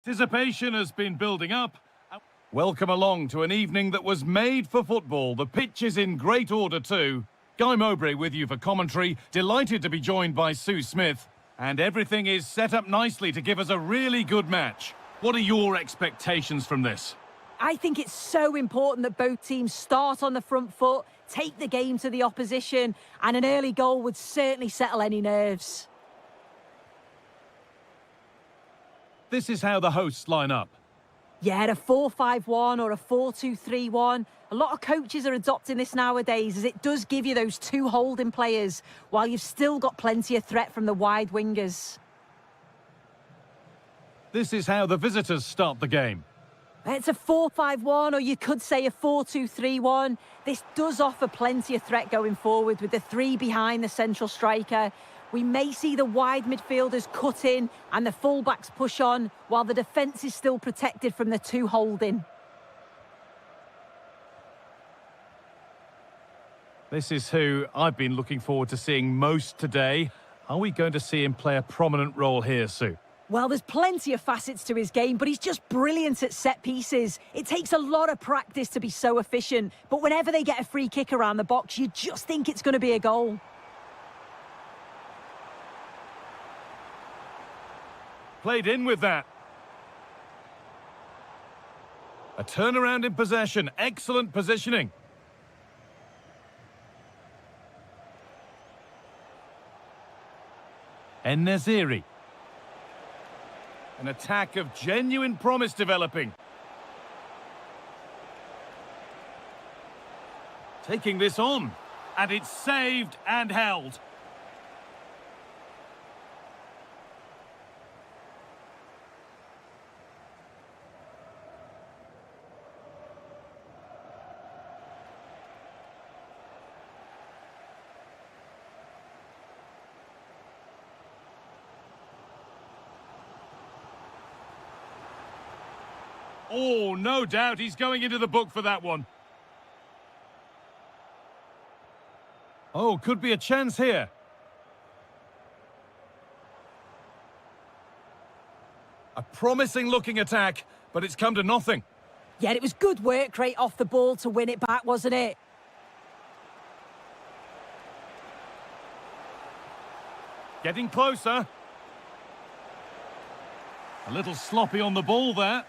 Anticipation has been building up. Welcome along to an evening that was made for football. The pitch is in great order too. Guy Mowbray with you for commentary. Delighted to be joined by Sue Smith. And everything is set up nicely to give us a really good match. What are your expectations from this? I think it's so important that both teams start on the front foot, take the game to the opposition, and an early goal would certainly settle any nerves. This is how the hosts line up. Yeah, a 4-5-1 or a 4-2-3-1. A lot of coaches are adopting this nowadays as it does give you those two holding players while you've still got plenty of threat from the wide wingers. This is how the visitors start the game. It's a 4-5-1 or you could say a 4-2-3-1. This does offer plenty of threat going forward with the three behind the central striker. We may see the wide midfielders cut in and the fullbacks push on while the defence is still protected from the two holding. This is who I've been looking forward to seeing most today. Are we going to see him play a prominent role here, Sue? Well, there's plenty of facets to his game, but he's just brilliant at set pieces. It takes a lot of practice to be so efficient, but whenever they get a free kick around the box, you just think it's going to be a goal. Played in with that. A turnaround in possession. Excellent positioning. En-Nesyri. An attack of genuine promise developing. Taking this on. And it's saved and held. Oh, no doubt he's going into the book for that one. Oh, could be a chance here. A promising looking attack, but it's come to nothing. Yeah, it was good work rate off the ball to win it back, wasn't it? Getting closer. A little sloppy on the ball there.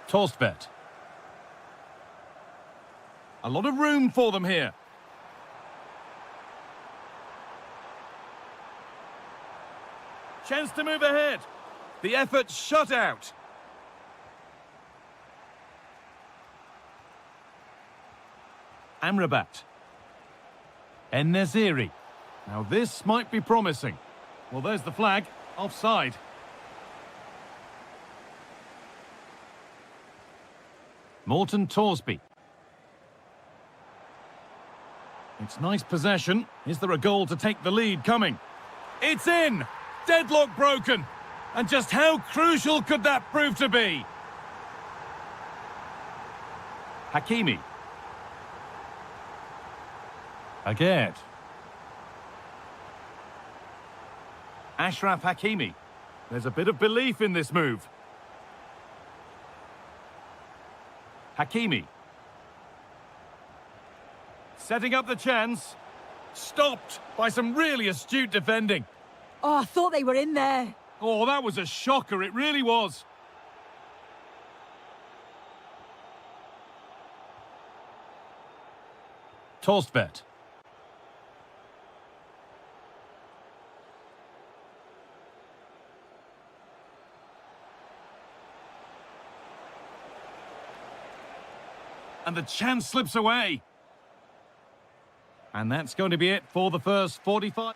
Torstvedt. A lot of room for them here. Chance to move ahead. The effort shut out. Amrabat. En-Nesyri. Now this might be promising. Well, there's the flag. Offside. Morten Thorsby. It's nice possession. Is there a goal to take the lead coming? It's in! Deadlock broken! And just how crucial could that prove to be? Hakimi. Again. Ashraf Hakimi. There's a bit of belief in this move. Hakimi. Setting up the chance. Stopped by some really astute defending. Oh, I thought they were in there. Oh, that was a shocker. It really was. Torstvedt. And the chance slips away. And that's going to be it for the first 45.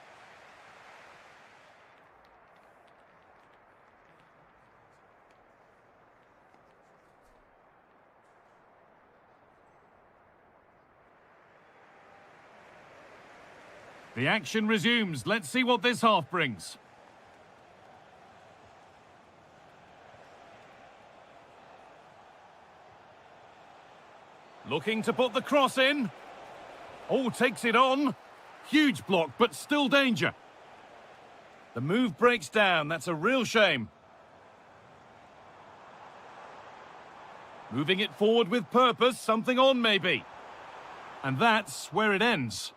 The action resumes. Let's see what this half brings. Looking to put the cross in. Oh, takes it on. Huge block, but still danger. The move breaks down. That's a real shame. Moving it forward with purpose, something on maybe. And that's where it ends.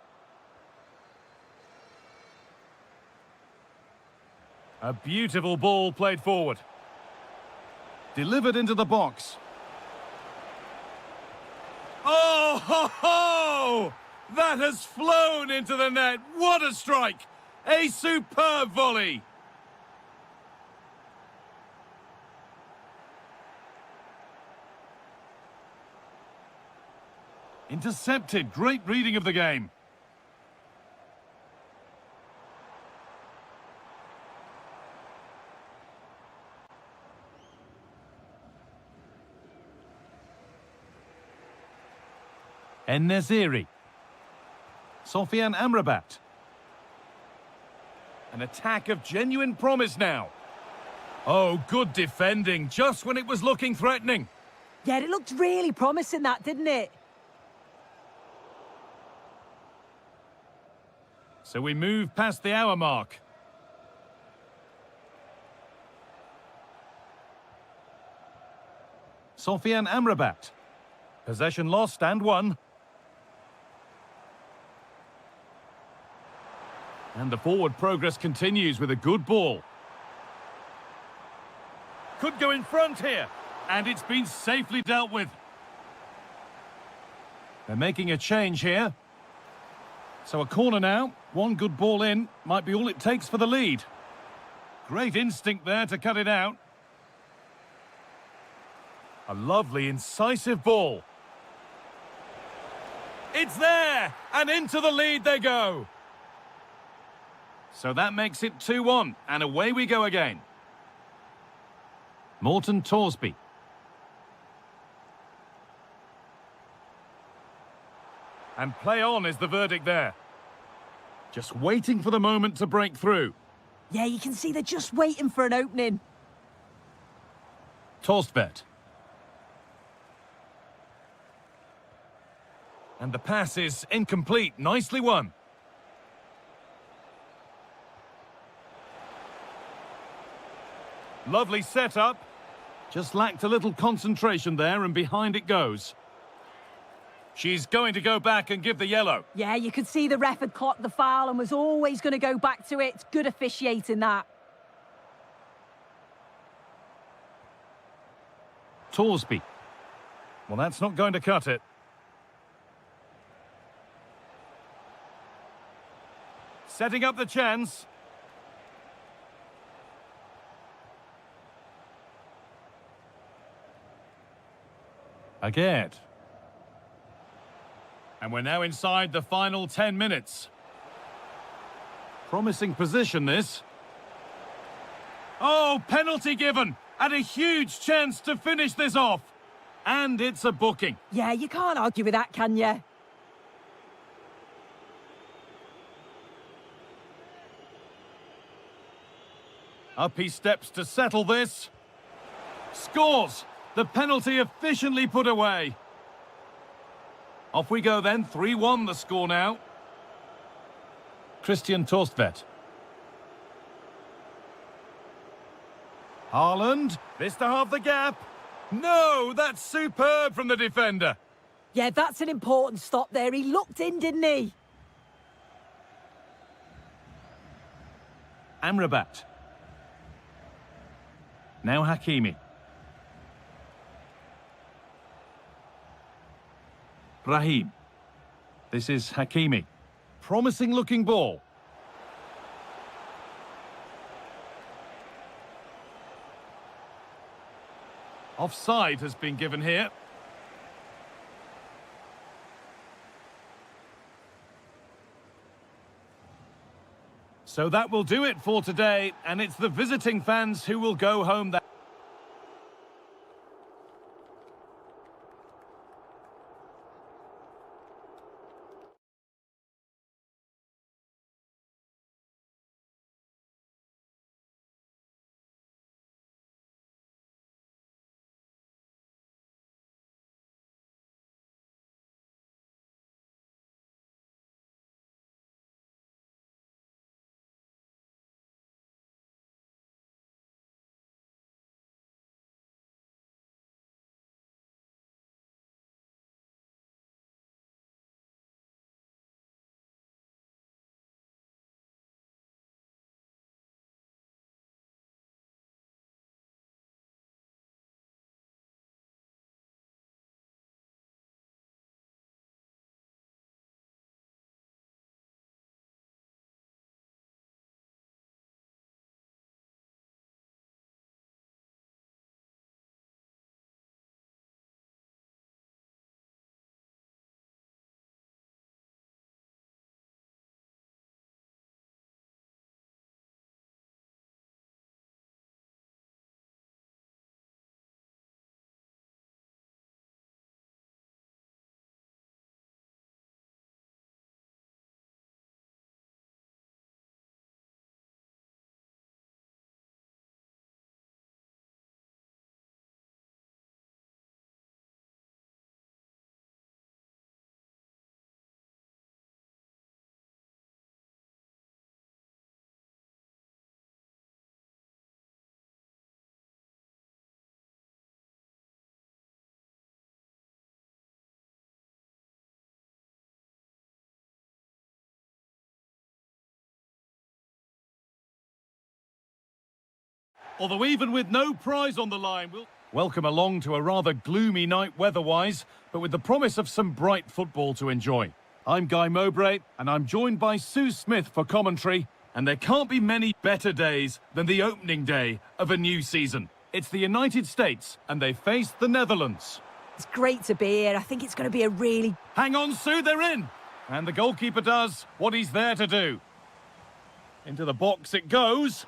A beautiful ball played forward. Delivered into the box. Oh, ho, ho! That has flown into the net. What a strike! A superb volley. Intercepted. Great reading of the game. En-Nesyri. Sofian Amrabat. An attack of genuine promise now. Oh, good defending, just when it was looking threatening. Yeah, it looked really promising, that, didn't it? So we move past the hour mark. Sofian Amrabat. Possession lost and won. And the forward progress continues with a good ball. Could go in front here. And it's been safely dealt with. They're making a change here. So a corner now. One good ball in. Might be all it takes for the lead. Great instinct there to cut it out. A lovely, incisive ball. It's there! And into the lead they go. So that makes it 2-1, and away we go again. Morten Thorsby. And play on is the verdict there. Just waiting for the moment to break through. Yeah, you can see they're just waiting for an opening. Torstvedt. And the pass is incomplete. Nicely won. Lovely setup. Just lacked a little concentration there, and behind it goes. She's going to go back and give the yellow. Yeah, you could see the ref had clocked the foul and was always going to go back to it. It's good officiating, that. Thorsby. Well, that's not going to cut it. Setting up the chance. Again. And we're now inside the final 10 minutes. Promising position, this. Oh, penalty given. And a huge chance to finish this off. And it's a booking. Yeah, you can't argue with that, can you? Up he steps to settle this. Scores! The penalty efficiently put away. Off we go then, 3-1 the score now. Christian Torstvedt. Haaland, this to halve the gap. No, that's superb from the defender. Yeah, that's an important stop there. He looked in, didn't he? Amrabat. Now Hakimi. Brahim. This is Hakimi. Promising looking ball. Offside has been given here. So that will do it for today, and it's the visiting fans who will go home that Although even with no prize on the line, we'll welcome along to a rather gloomy night weather-wise, but with the promise of some bright football to enjoy. I'm Guy Mowbray, and I'm joined by Sue Smith for commentary, and there can't be many better days than the opening day of a new season. It's the United States, and they face the Netherlands. It's great to be here. I think it's going to be a really... Hang on, Sue, they're in! And the goalkeeper does what he's there to do. Into the box it goes.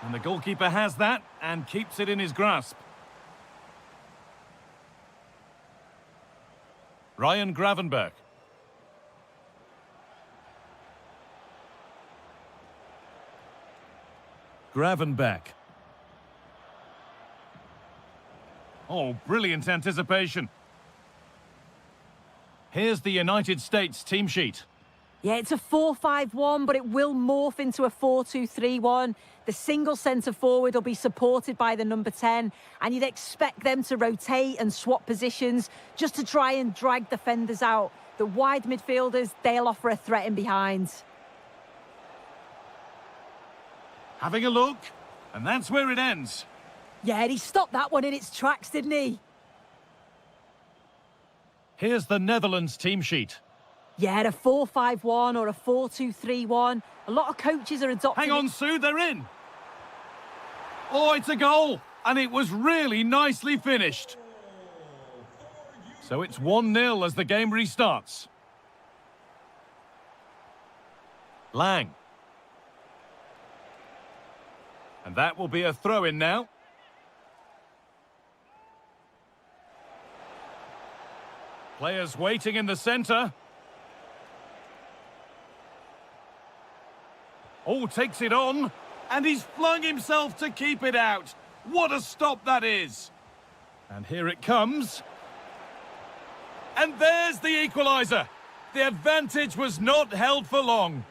And the goalkeeper has that and keeps it in his grasp. Ryan Gravenberg. Gravenberg. Oh, brilliant anticipation. Here's the United States team sheet. Yeah, it's a 4-5-1, but it will morph into a 4-2-3-1. The single centre forward will be supported by the number 10, and you'd expect them to rotate and swap positions just to try and drag defenders out. The wide midfielders, they'll offer a threat in behind. Having a look, and that's where it ends. Yeah, he stopped that one in its tracks, didn't he? Here's the Netherlands team sheet. Yeah, a 4-5-1 or a 4-2-3-1. A lot of coaches are adopting... Hang on, Sue, they're in. Oh, it's a goal. And it was really nicely finished. So it's 1-0 as the game restarts. Lang. And that will be a throw-in now. Players waiting in the centre. Oh, takes it on, and he's flung himself to keep it out. What a stop that is. And here it comes. And there's the equaliser. The advantage was not held for long.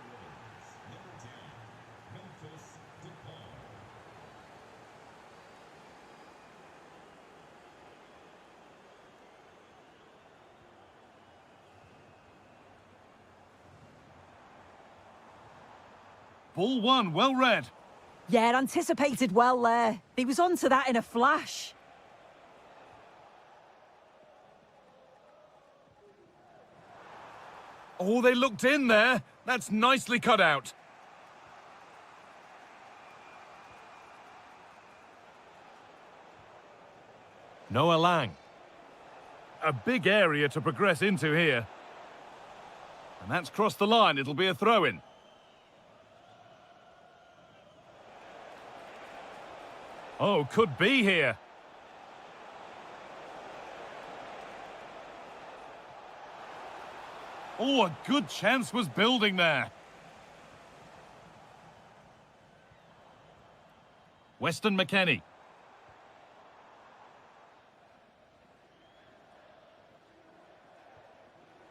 Ball one, well read. Yeah, anticipated well there. He was onto that in a flash. Oh, they looked in there. That's nicely cut out. Noah Lang. A big area to progress into here. And that's crossed the line. It'll be a throw-in. Oh, could be here. Oh, a good chance was building there. Weston McKennie.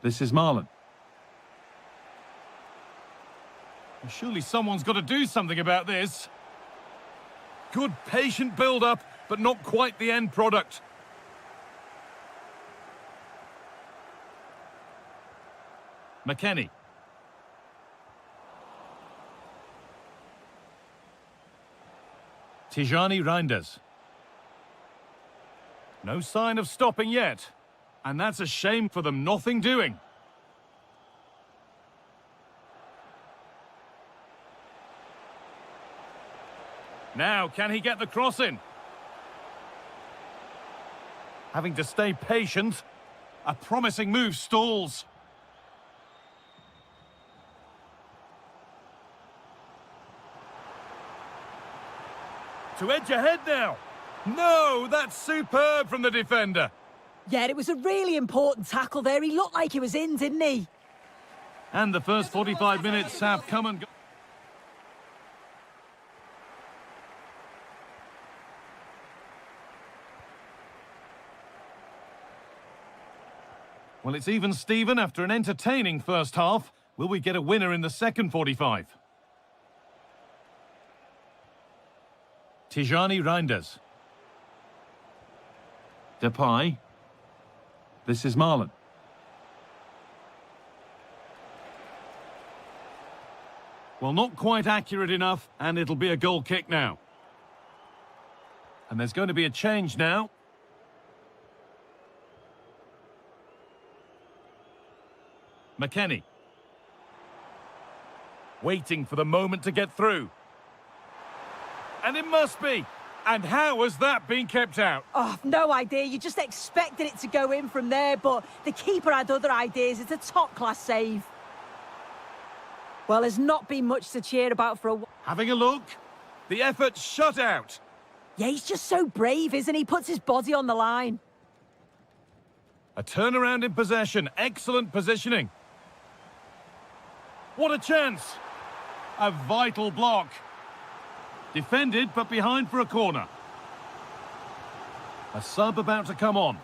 This is Marlon. Surely someone's got to do something about this. Good patient build-up, but not quite the end product. McKennie. Tijani Reinders. No sign of stopping yet. And that's a shame for them, nothing doing. Now, can he get the cross in? Having to stay patient. A promising move stalls. To edge ahead now. No, that's superb from the defender. Yeah, it was a really important tackle there. He looked like he was in, didn't he? And the first 45 minutes have come and gone. Well, it's even Steven after an entertaining first half. Will we get a winner in the second 45? Tijani Reinders. Depay. This is Marlon. Well, not quite accurate enough, and it'll be a goal kick now. And there's going to be a change now. McKennie. Waiting for the moment to get through. And it must be. And how has that been kept out? Oh, no idea. You just expected it to go in from there, but the keeper had other ideas. It's a top-class save. Well, there's not been much to cheer about for a while. Having a look. The effort shut out. Yeah, he's just so brave, isn't he? Puts his body on the line. A turnaround in possession. Excellent positioning. What a chance. A vital block. Defended, but behind for a corner. A sub about to come on.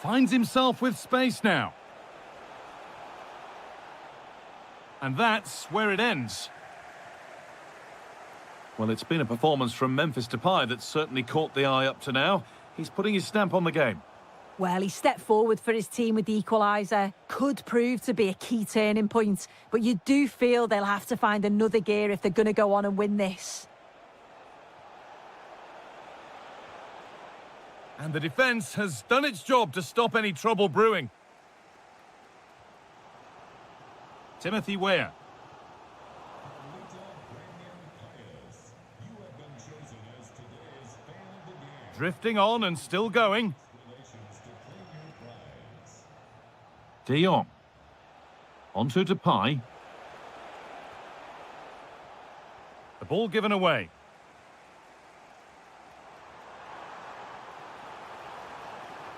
Finds himself with space now. And that's where it ends. Well, it's been a performance from Memphis Depay that's certainly caught the eye up to now. He's putting his stamp on the game. Well, he stepped forward for his team with the equaliser. Could prove to be a key turning point, but you do feel they'll have to find another gear if they're going to go on and win this. And the defence has done its job to stop any trouble brewing. Timothy Weah. Drifting on and still going. De Jong. Onto Depay. The ball given away.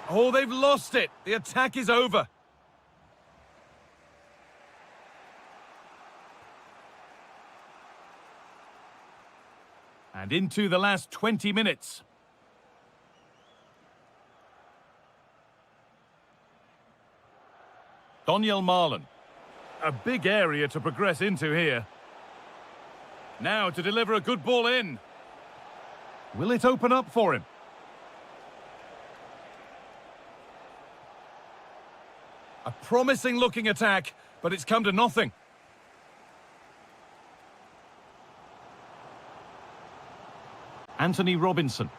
Oh, they've lost it. The attack is over. And into the last 20 minutes. Donyell Marlin. A big area to progress into here. Now to deliver a good ball in. Will it open up for him? A promising looking attack, but it's come to nothing. Anthony Robinson.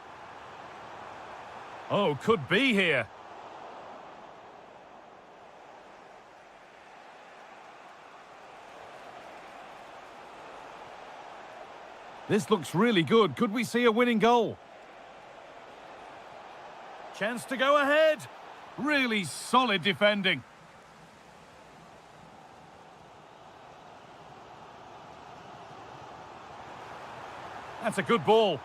Oh, could be here. This looks really good. Could we see a winning goal? Chance to go ahead. Really solid defending. That's a good ball.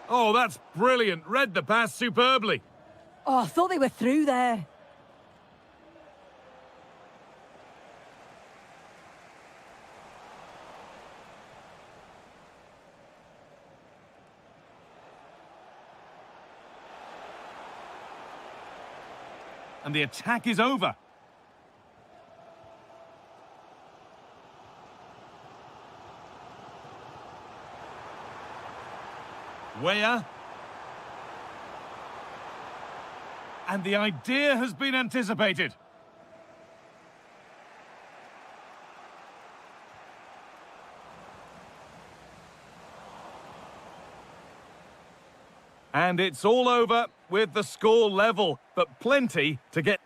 Oh, that's brilliant. Read the pass superbly. Oh, I thought they were through there. And the attack is over. Weah. And the idea has been anticipated. And it's all over with the score level, but plenty to get.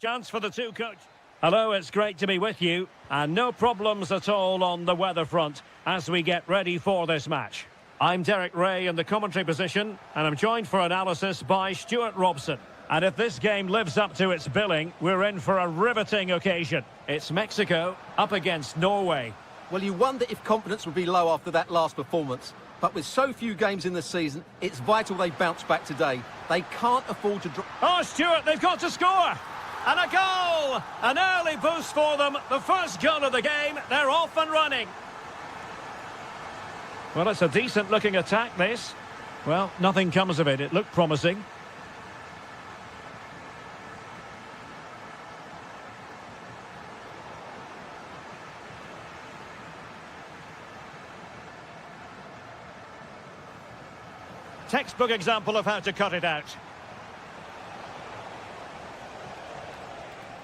Chance for the two coach. Hello, it's great to be with you. And no problems at all on the weather front as we get ready for this match. I'm Derek Ray in the commentary position, and I'm joined for analysis by Stuart Robson. And if this game lives up to its billing, we're in for a riveting occasion. It's Mexico up against Norway. Well, you wonder if confidence would be low after that last performance. But with so few games in the season, it's vital they bounce back today. They can't afford to drop. Oh, Stuart, they've got to score! And a goal! An early boost for them. The first goal of the game. They're off and running. Well, it's a decent-looking attack, this. Well, nothing comes of it. It looked promising. Textbook example of how to cut it out.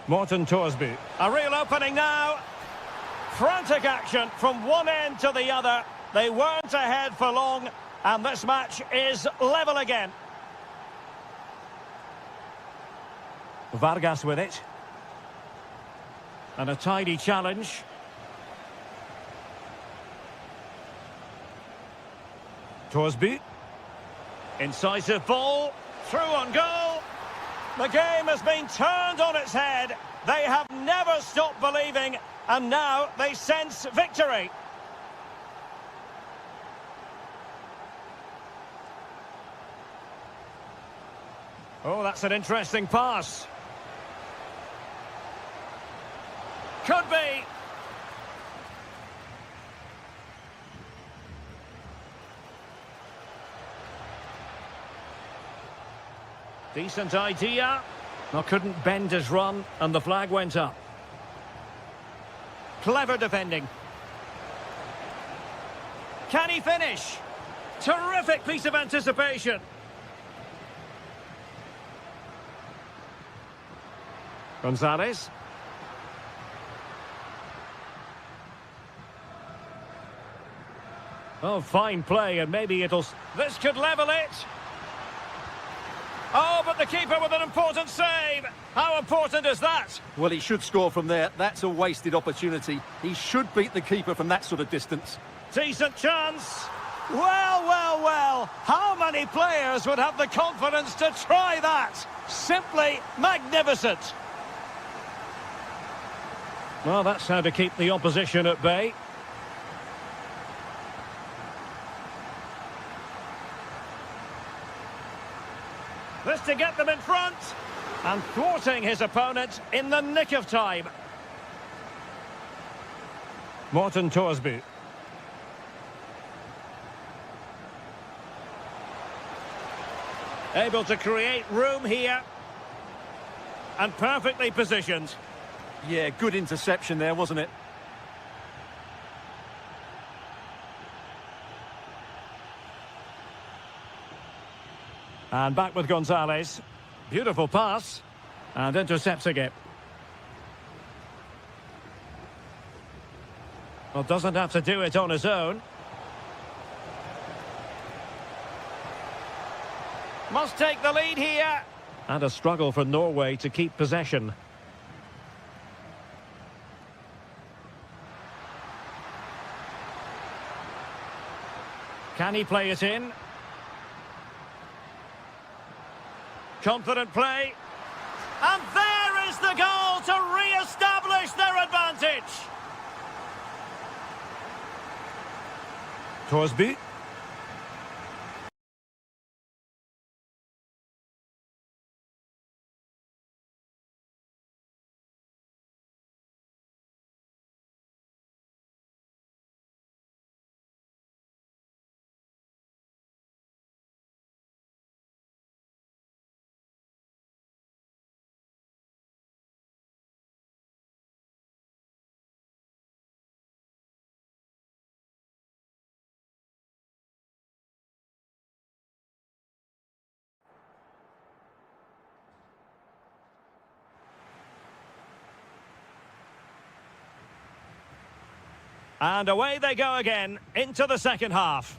Morten Thorsby. A real opening now. Frantic action from one end to the other. They weren't ahead for long, and this match is level again. Vargas with it. And a tidy challenge. Thorsby. Incisive ball, through on goal. The game has been turned on its head. They have never stopped believing, and now they sense victory. Oh, that's an interesting pass. Could be. Decent idea. Well, couldn't bend his run, and the flag went up. Clever defending. Can he finish? Terrific piece of anticipation. Gonzalez. Oh, fine play, and maybe it'll... This could level it. Oh, but the keeper with an important save. How important is that? Well, he should score from there. That's a wasted opportunity. He should beat the keeper from that sort of distance. Decent chance. Well, well, well. How many players would have the confidence to try that? Simply magnificent. Well, that's how to keep the opposition at bay. This to get them in front, and thwarting his opponent in the nick of time. Morten Thorsby. Able to create room here, and perfectly positioned. Yeah, good interception there, wasn't it? And back with Gonzalez. Beautiful pass. And intercepting it. Well, doesn't have to do it on his own. Must take the lead here. And a struggle for Norway to keep possession. Can he play it in? Confident play. And there is the goal to re-establish their advantage. Thorsby. And away they go again into the second half.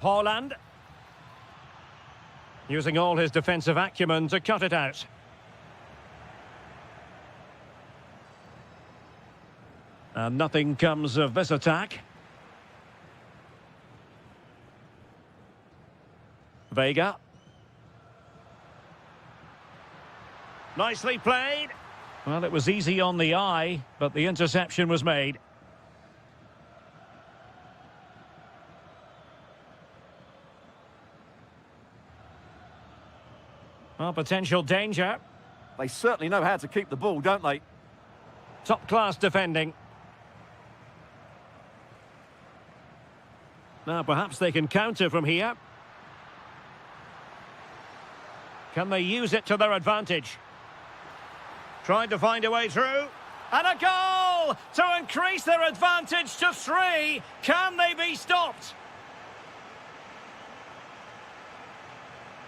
Holland. Using all his defensive acumen to cut it out. And nothing comes of this attack. Vega. Nicely played. Well, it was easy on the eye, but the interception was made. Well, potential danger. They certainly know how to keep the ball, don't they? Top-class defending. Now, perhaps they can counter from here. Can they use it to their advantage? Trying to find a way through. And a goal to increase their advantage to 3. Can they be stopped?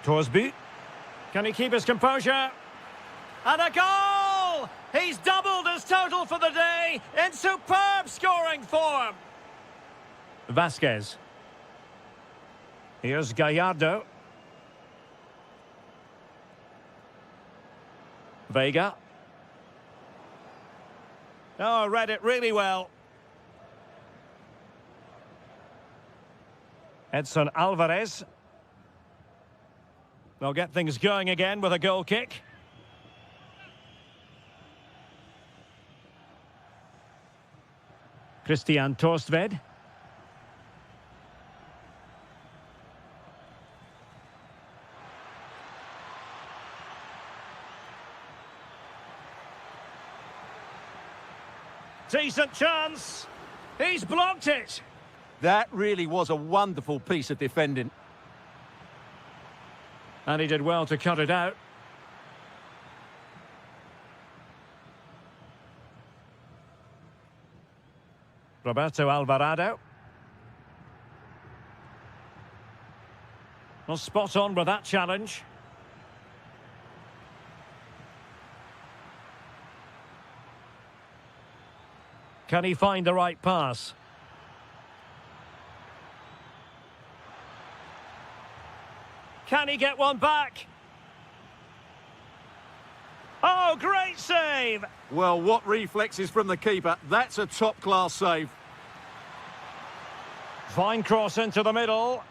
Torsby. Can he keep his composure? And a goal! He's doubled his total for the day in superb scoring form. Vasquez. Here's Gallardo. Vega. Oh, read it really well. Edson Alvarez. They'll get things going again with a goal kick. Christian Torstved. Decent chance. He's blocked it. That really was a wonderful piece of defending. And he did well to cut it out. Roberto Alvarado. Well, spot on with that challenge. Can he find the right pass? Can he get one back? Oh, great save! Well, what reflexes from the keeper. That's a top-class save. Fine cross into the middle.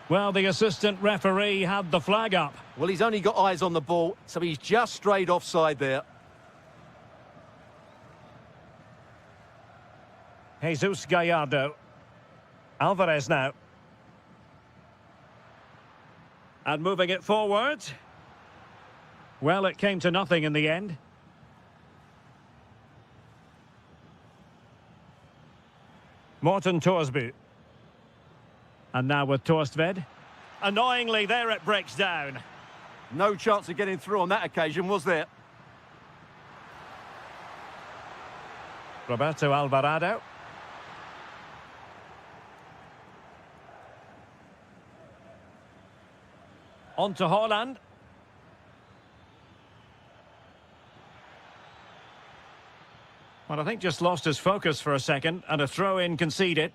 Well, the assistant referee had the flag up. Well, he's only got eyes on the ball, so he's just strayed offside there. Jesus Gallardo. Alvarez now. And moving it forward. Well, it came to nothing in the end. Morten Torsby. And now with Torstved. Annoyingly, there it breaks down. No chance of getting through on that occasion, was there? Roberto Alvarado. On to Haaland. Well, I think just lost his focus for a second, and a throw-in conceded.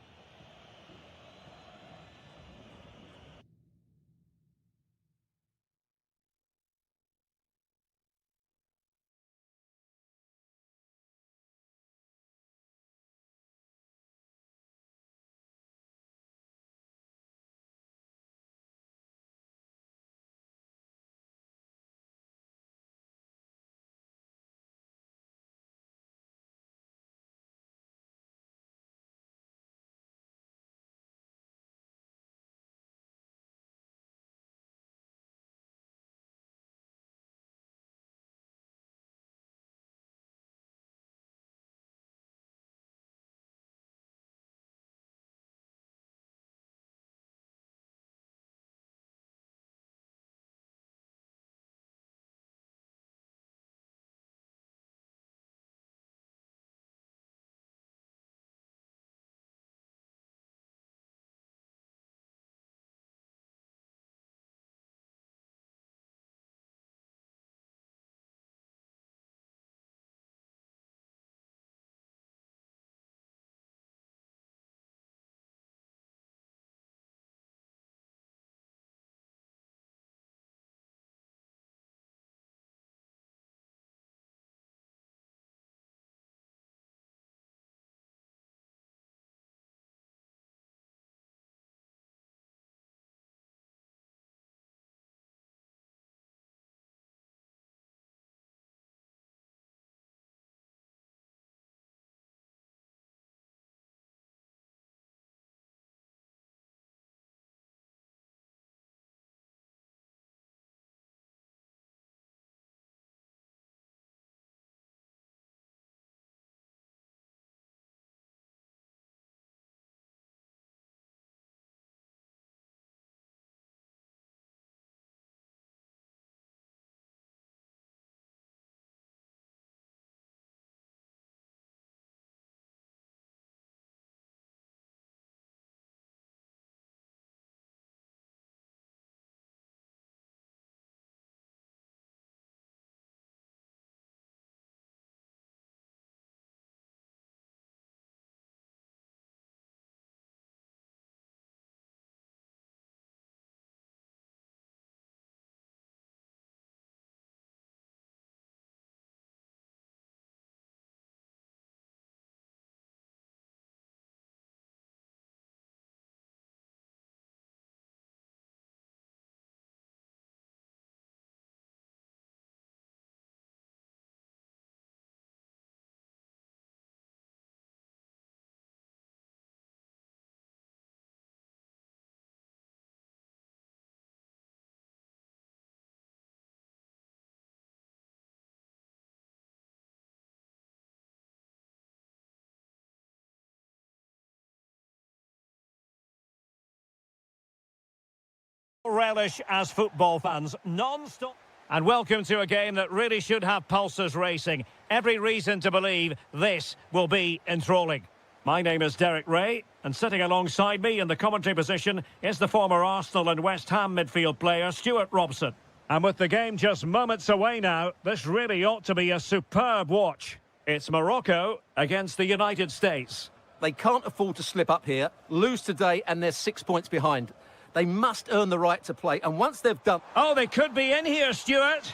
Relish as football fans, non-stop. And welcome to a game that really should have pulses racing. Every reason to believe this will be enthralling. My name is Derek Ray, and sitting alongside me in the commentary position is the former Arsenal and West Ham midfield player, Stuart Robson. And with the game just moments away now, this really ought to be a superb watch. It's Morocco against the United States. They can't afford to slip up here, lose today, and they're 6 points behind. They must earn the right to play, and once they've done... Oh, they could be in here, Stuart.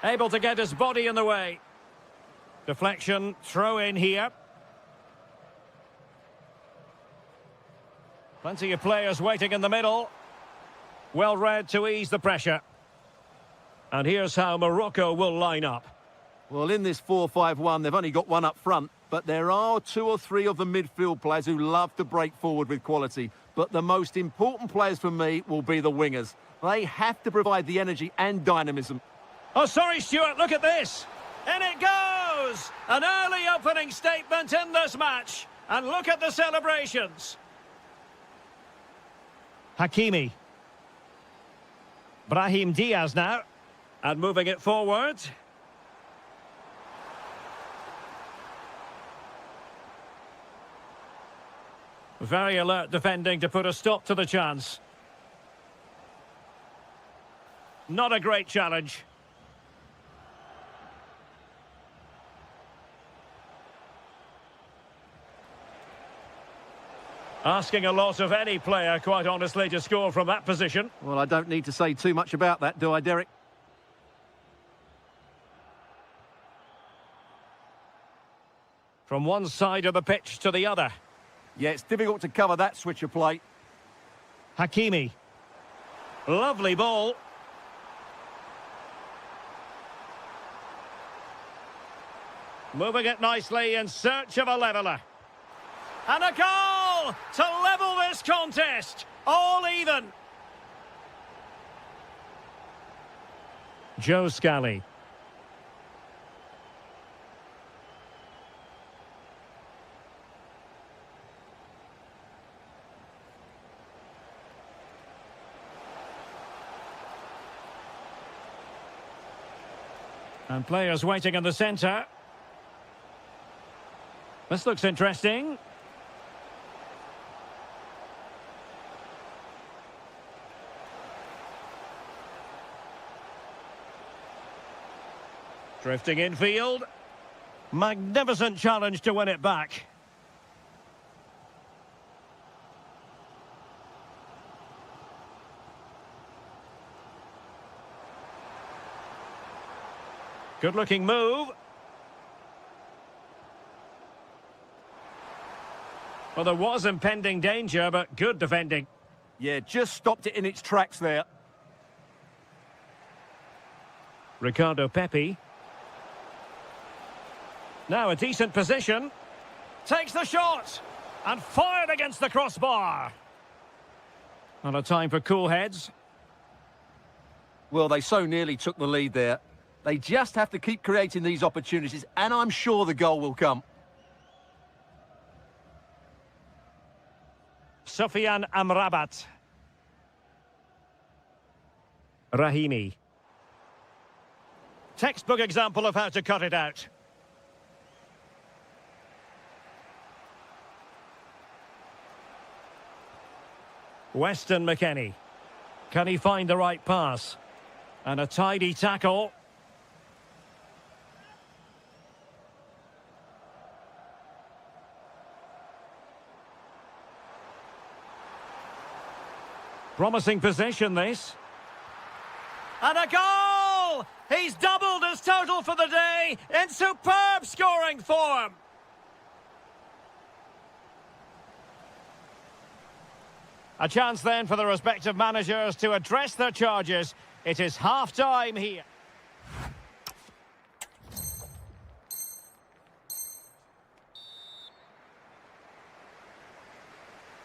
Able to get his body in the way. Deflection, throw in here. Plenty of players waiting in the middle. Well read to ease the pressure. And here's how Morocco will line up. Well, in this 4-5-1, they've only got one up front, but there are 2 or 3 of the midfield players who love to break forward with quality. But the most important players for me will be the wingers. They have to provide the energy and dynamism. Oh, sorry, Stuart, look at this. In it goes! An early opening statement in this match. And look at the celebrations. Hakimi. Brahim Diaz now. And moving it forward. Very alert defending to put a stop to the chance. Not a great challenge. Asking a lot of any player, quite honestly, to score from that position. Well, I don't need to say too much about that, do I, Derek? From one side of the pitch to the other. Yeah, it's difficult to cover that switch of play. Hakimi. Lovely ball. Moving it nicely in search of a leveller. And a goal to level this contest. All even. Joe Scally. And players waiting in the centre. This looks interesting. Drifting infield. Magnificent challenge to win it back. Good-looking move. Well, there was impending danger, but good defending. Yeah, just stopped it in its tracks there. Ricardo Pepi. Now a decent position. Takes the shot. And fired against the crossbar. And a time for cool heads. Well, they so nearly took the lead there. They just have to keep creating these opportunities, and I'm sure the goal will come. Sofiane Amrabat. Rahimi. Textbook example of how to cut it out. Weston McKennie. Can he find the right pass? And a tidy tackle. Promising possession, this. And a goal! He's doubled his total for the day in superb scoring form. A chance then for the respective managers to address their charges. It is half-time here.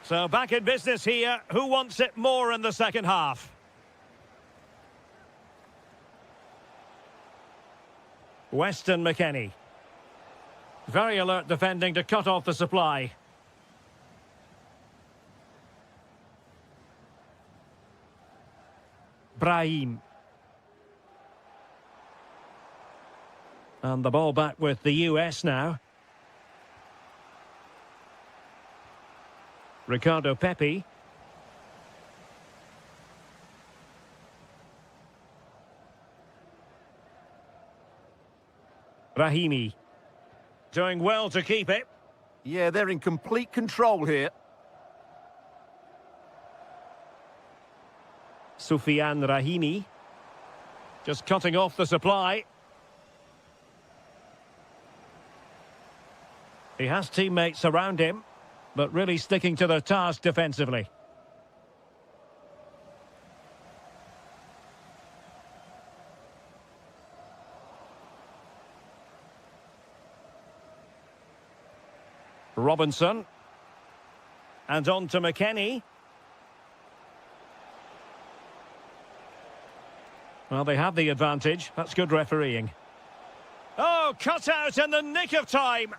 So back in business here. Who wants it more in the second half? Weston McKennie. Very alert defending to cut off the supply. Brahim. And the ball back with the US now. Ricardo Pepi. Brahimi. Doing well to keep it. Yeah, they're in complete control here. Soufiane Rahimi. Just cutting off the supply. He has teammates around him, but really sticking to their task defensively. Robinson. And on to McKennie. Well, they have the advantage. That's good refereeing. Oh, cut out in the nick of time.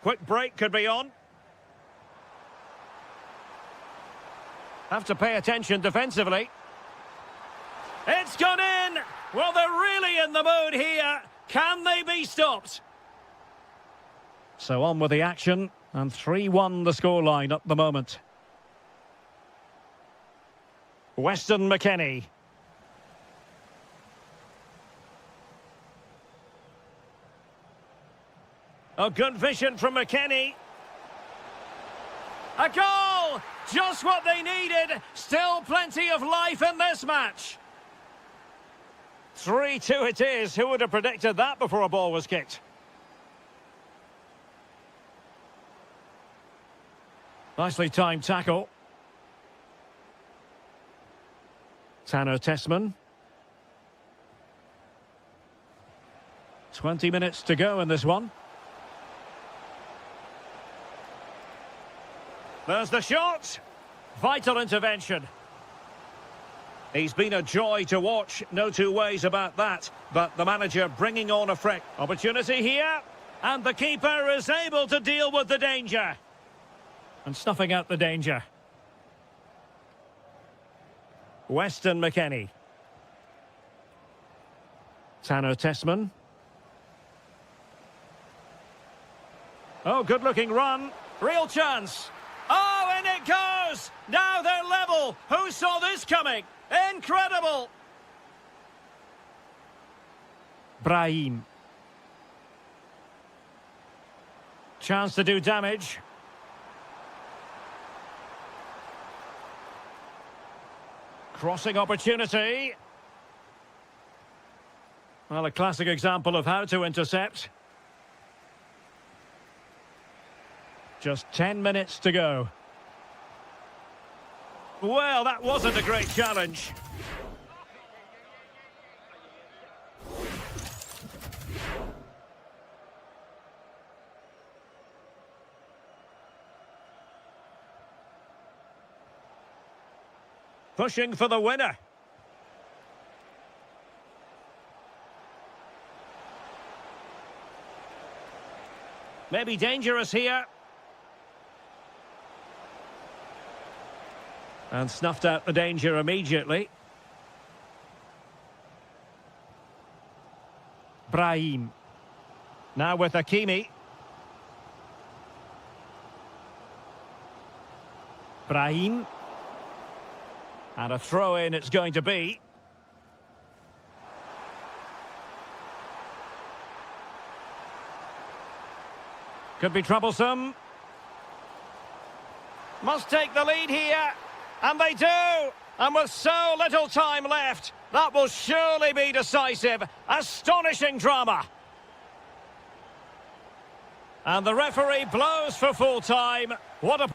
Quick break could be on. Have to pay attention defensively. It's gone in! Well, they're really in the mood here. Can they be stopped? So on with the action, and 3-1 the scoreline at the moment. Weston McKennie. A good vision from McKennie. A goal! Just what they needed. Still plenty of life in this match. 3-2 it is. Who would have predicted that before a ball was kicked? Nicely timed tackle. Tanner Tessman. 20 minutes to go in this one. There's the shot. Vital intervention. He's been a joy to watch, no two ways about that. But the manager bringing on a fresh opportunity here. And the keeper is able to deal with the danger. And snuffing out the danger. Weston McKennie. Tanner Tessman. Oh, good-looking run. Real chance. Oh, and it goes! Now they're level. Who saw this coming? Incredible! Brahim. Chance to do damage. Crossing opportunity. Well, a classic example of how to intercept. Just 10 minutes to go. Well, that wasn't a great challenge. Pushing for the winner. Maybe dangerous here. And snuffed out the danger immediately. Brahim. Now with Hakimi. Brahim. And a throw-in it's going to be. Could be troublesome. Must take the lead here. And they do! And with so little time left, that will surely be decisive. Astonishing drama. And the referee blows for full time. What a...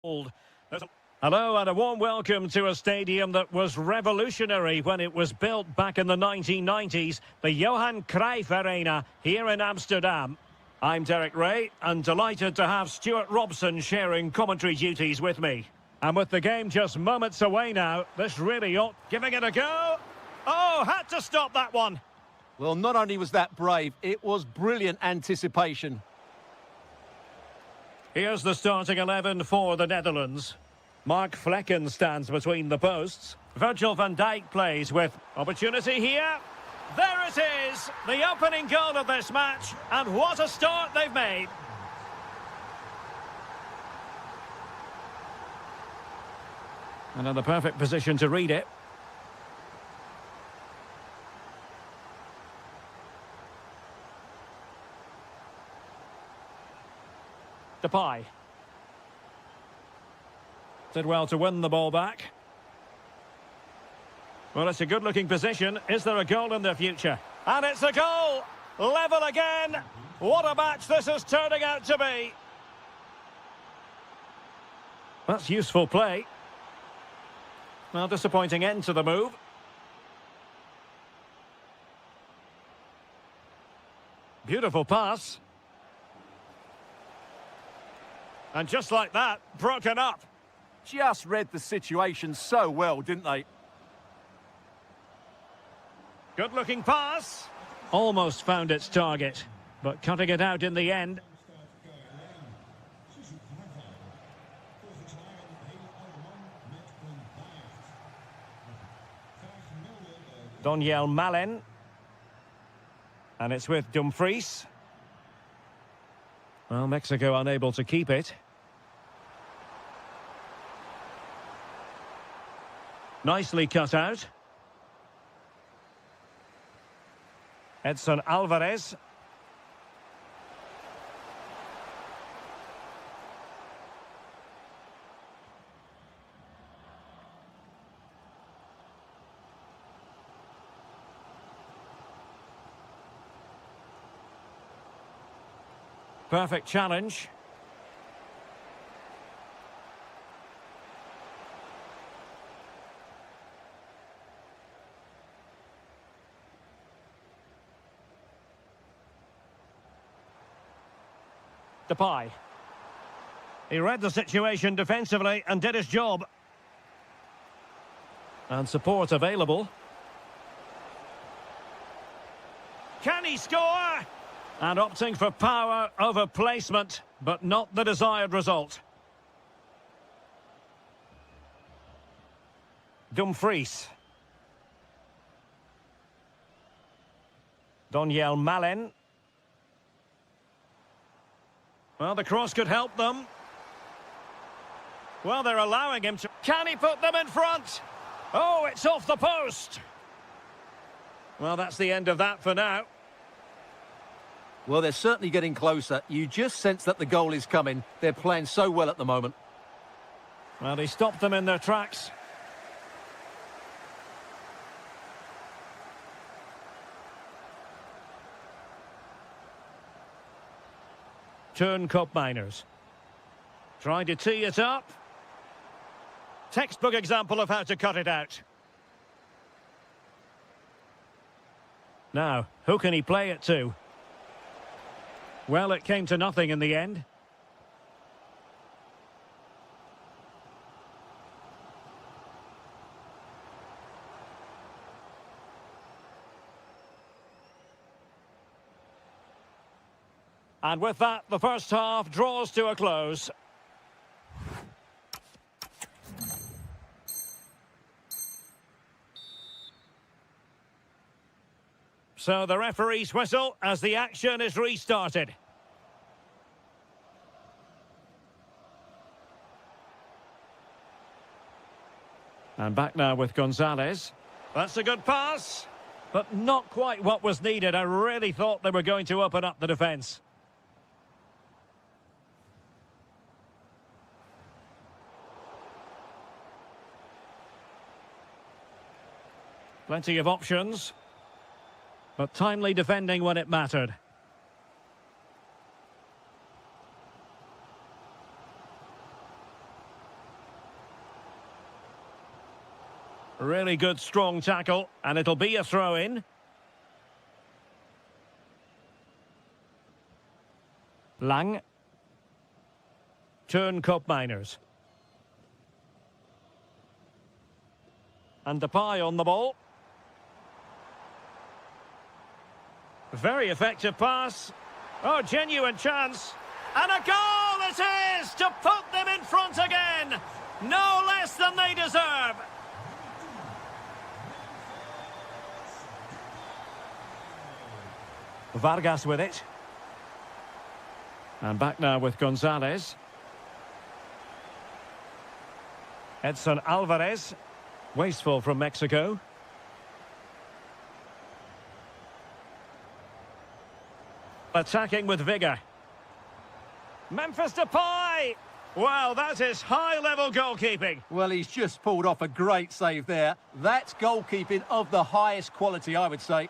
Hello and a warm welcome to a stadium that was revolutionary when it was built back in the 1990s, the Johan Cruyff Arena here in Amsterdam. I'm Derek Ray and delighted to have Stuart Robson sharing commentary duties with me. And with the game just moments away now, this really ought... Giving it a go. Oh, had to stop that one. Well, not only was that brave, it was brilliant anticipation. Here's the starting 11 for the Netherlands. Mark Vlekken stands between the posts. Virgil van Dijk plays with opportunity here. There it is, the opening goal of this match, and what a start they've made. And in the perfect position to read it. Depay. Did well to win the ball back. Well, it's a good-looking position. Is there a goal in the future? And it's a goal! Level again! What a match this is turning out to be! That's useful play. Well, disappointing end to the move. Beautiful pass. And just like that, broken up. Just read the situation so well, didn't they? Good-looking pass. Almost found its target, but cutting it out in the end. Daniel Malen. And it's with Dumfries. Well, Mexico unable to keep it. Nicely cut out. Edson Alvarez. Perfect challenge. Depay. He read the situation defensively and did his job. And support available. Can he score? And opting for power over placement, but not the desired result. Dumfries. Daniel Malen. Well, the cross could help them. Well, they're allowing him to... Can he put them in front? Oh, it's off the post. Well, that's the end of that for now. Well, they're certainly getting closer. You just sense that the goal is coming. They're playing so well at the moment. Well, he stopped them in their tracks. Turn Cup Miners. Trying to tee it up. Textbook example of how to cut it out. Now, who can he play it to? Well, it came to nothing in the end. And with that, the first half draws to a close. So the referee's whistle as the action is restarted. And back now with Gonzalez. That's a good pass, but not quite what was needed. I really thought they were going to open up the defence. Plenty of options, but timely defending when it mattered. Really good, strong tackle, and it'll be a throw-in. Lang. Turn Koopmeiners. And Depay on the ball. Very effective pass. Oh, genuine chance. And a goal it is to put them in front again. No less than they deserve. Vargas with it. And back now with Gonzalez. Edson Alvarez. Wasteful from Mexico. Attacking with vigour. Memphis Depay! Wow, that is high-level goalkeeping. Well, he's just pulled off a great save there. That's goalkeeping of the highest quality, I would say.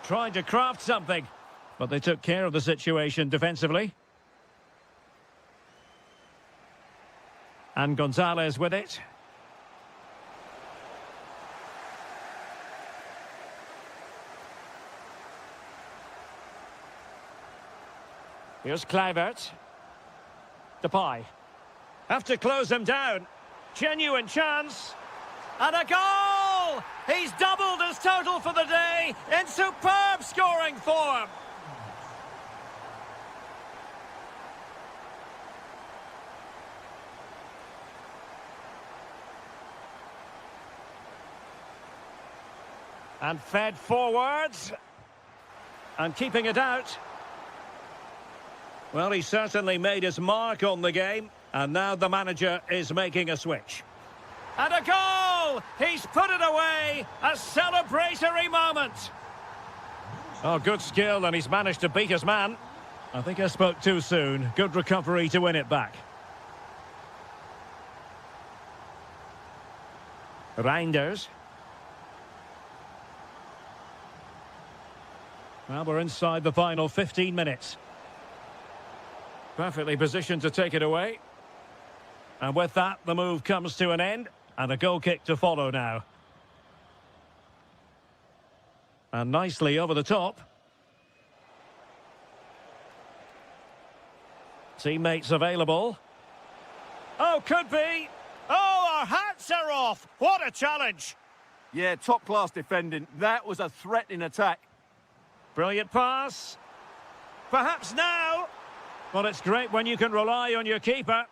Trying to craft something, but they took care of the situation defensively. And Gonzalez with it. Here's Kluivert. Depay. Have to close them down. Genuine chance. And a goal! He's doubled his total for the day in superb scoring form. And fed forwards. And keeping it out. Well, he certainly made his mark on the game. And now the manager is making a switch. And a goal! He's put it away! A celebratory moment! Oh, good skill, and he's managed to beat his man. I think I spoke too soon. Good recovery to win it back. Reinders. Well, we're inside the final 15 minutes. Perfectly positioned to take it away. And with that, the move comes to an end. And a goal kick to follow now. And nicely over the top. Teammates available. Oh, could be. Oh, our hats are off. What a challenge. Yeah, top-class defending. That was a threatening attack. Brilliant pass. Perhaps now. Well, it's great when you can rely on your keeper.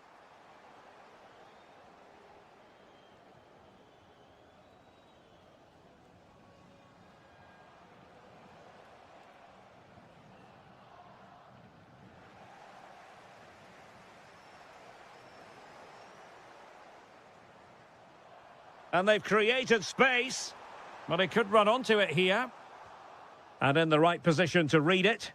And they've created space. But he could run onto it here. And in the right position to read it.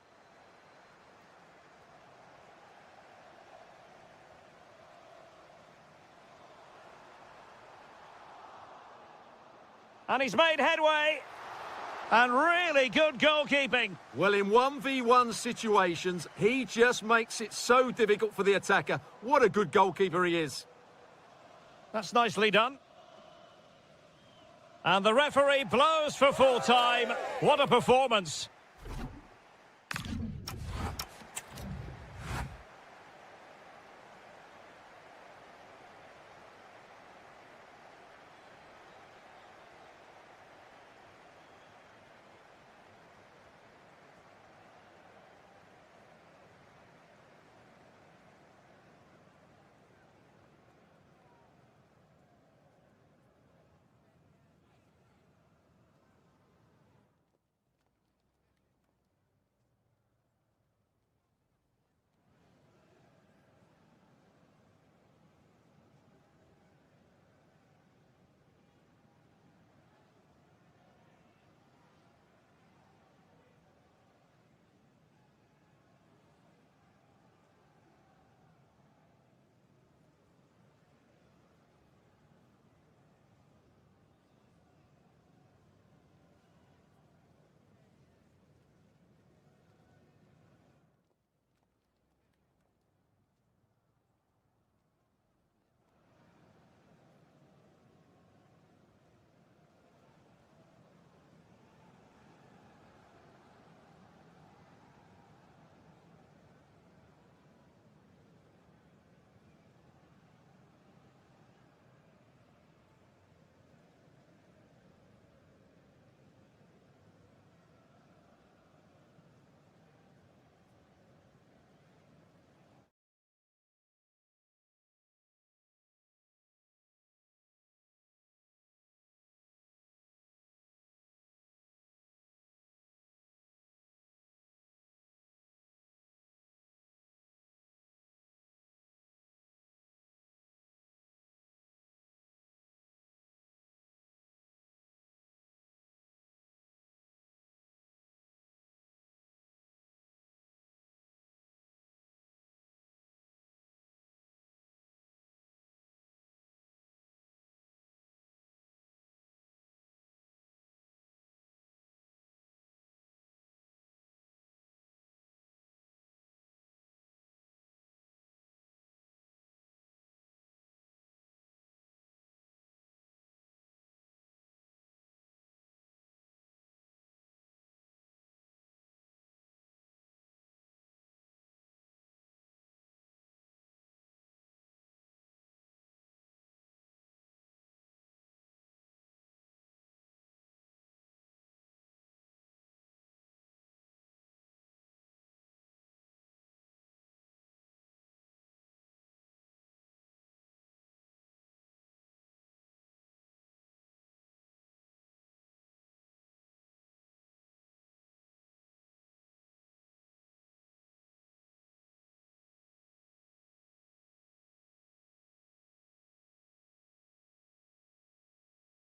And he's made headway. And really good goalkeeping. Well, in 1v1 situations, he just makes it so difficult for the attacker. What a good goalkeeper he is. That's nicely done. And the referee blows for full time. What a performance.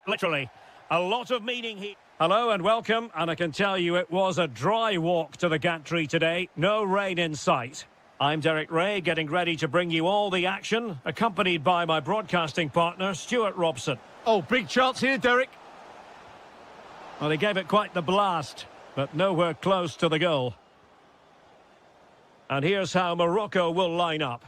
Literally. A lot of meaning here. Hello and welcome, and I can tell you it was a dry walk to the gantry today. No rain in sight. I'm Derek Ray, getting ready to bring you all the action, accompanied by my broadcasting partner, Stuart Robson. Oh, big chance here, Derek. Well, he gave it quite the blast, but nowhere close to the goal. And here's how Morocco will line up.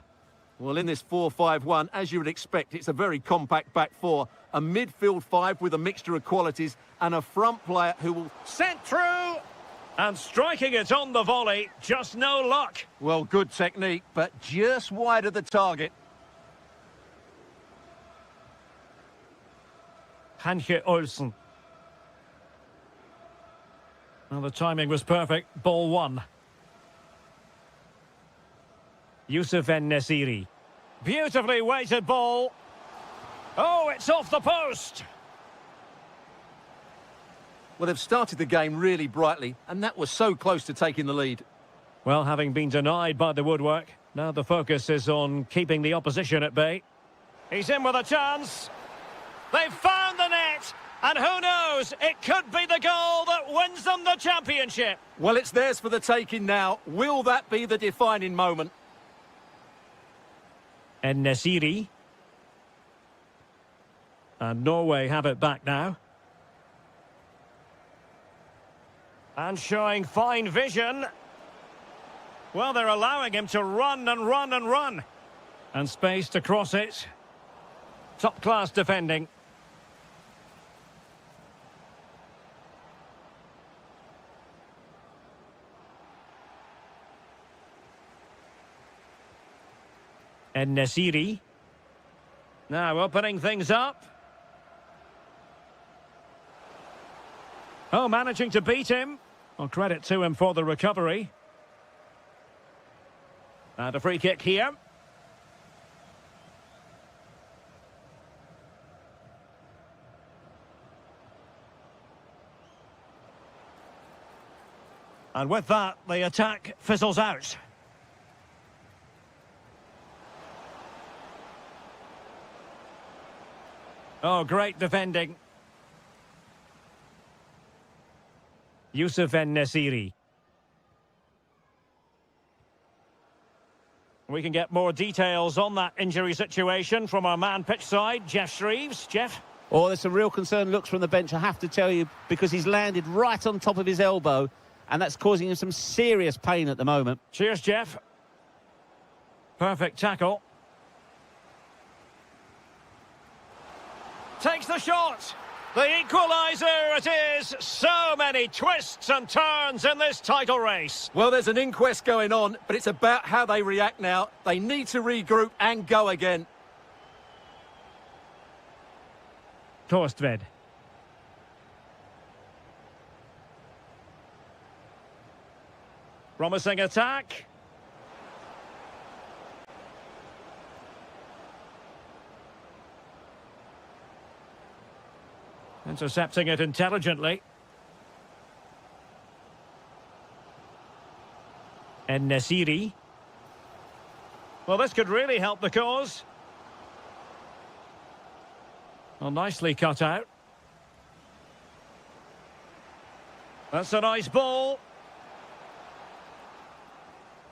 Well, in this 4-5-1, as you would expect, it's a very compact back four, a midfield five with a mixture of qualities, and a front player who will... Sent through! And striking it on the volley, just no luck. Well, good technique, but just wide of the target. Hanke Olsen. Well, the timing was perfect. Ball one. Youssef En-Nesyri. Beautifully weighted ball. Oh, it's off the post. Well, they've started the game really brightly, and that was so close to taking the lead. Well, having been denied by the woodwork, now the focus is on keeping the opposition at bay. He's in with a chance. They've found the net. And who knows, it could be the goal that wins them the championship. Well, it's theirs for the taking now. Will that be the defining moment? En-Nesyri. And Norway have it back now. And showing fine vision. Well, they're allowing him to run and run and run. And space to cross it. Top-class defending. En-Nesyri. Now opening things up. Oh, managing to beat him. Well, credit to him for the recovery. And a free kick here. And with that, the attack fizzles out. Oh, great defending. Youssef En-Nesyri. We can get more details on that injury situation from our man pitch side, Jeff Shreves. Jeff? Oh, there's some real concern looks from the bench, I have to tell you, because he's landed right on top of his elbow, and that's causing him some serious pain at the moment. Cheers, Jeff. Perfect tackle. Takes the shot. The equaliser it is. So many twists and turns in this title race. Well, there's an inquest going on, but it's about how they react now. They need to regroup and go again. Torstved. Promising attack. Intercepting it intelligently. En-Nesyri. Well, this could really help the cause. Well, nicely cut out. That's a nice ball.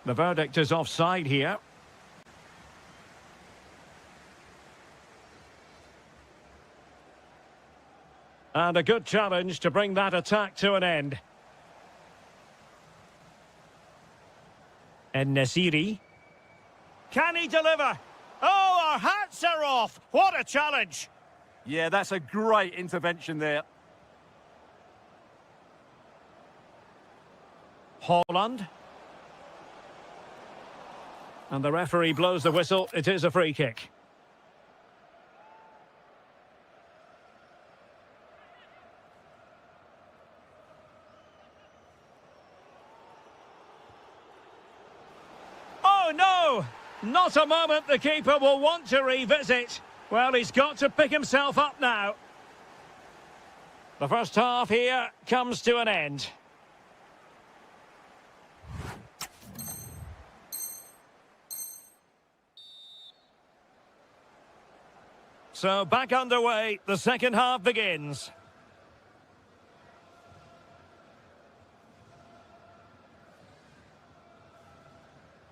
The verdict is offside here. And a good challenge to bring that attack to an end. En-Nesyri. Can he deliver? Oh, our hats are off. What a challenge. Yeah, that's a great intervention there. Holland. And the referee blows the whistle. It is a free kick. Oh, no! Not a moment the keeper will want to revisit. Well, he's got to pick himself up now. The first half here comes to an end. So back underway, the second half begins.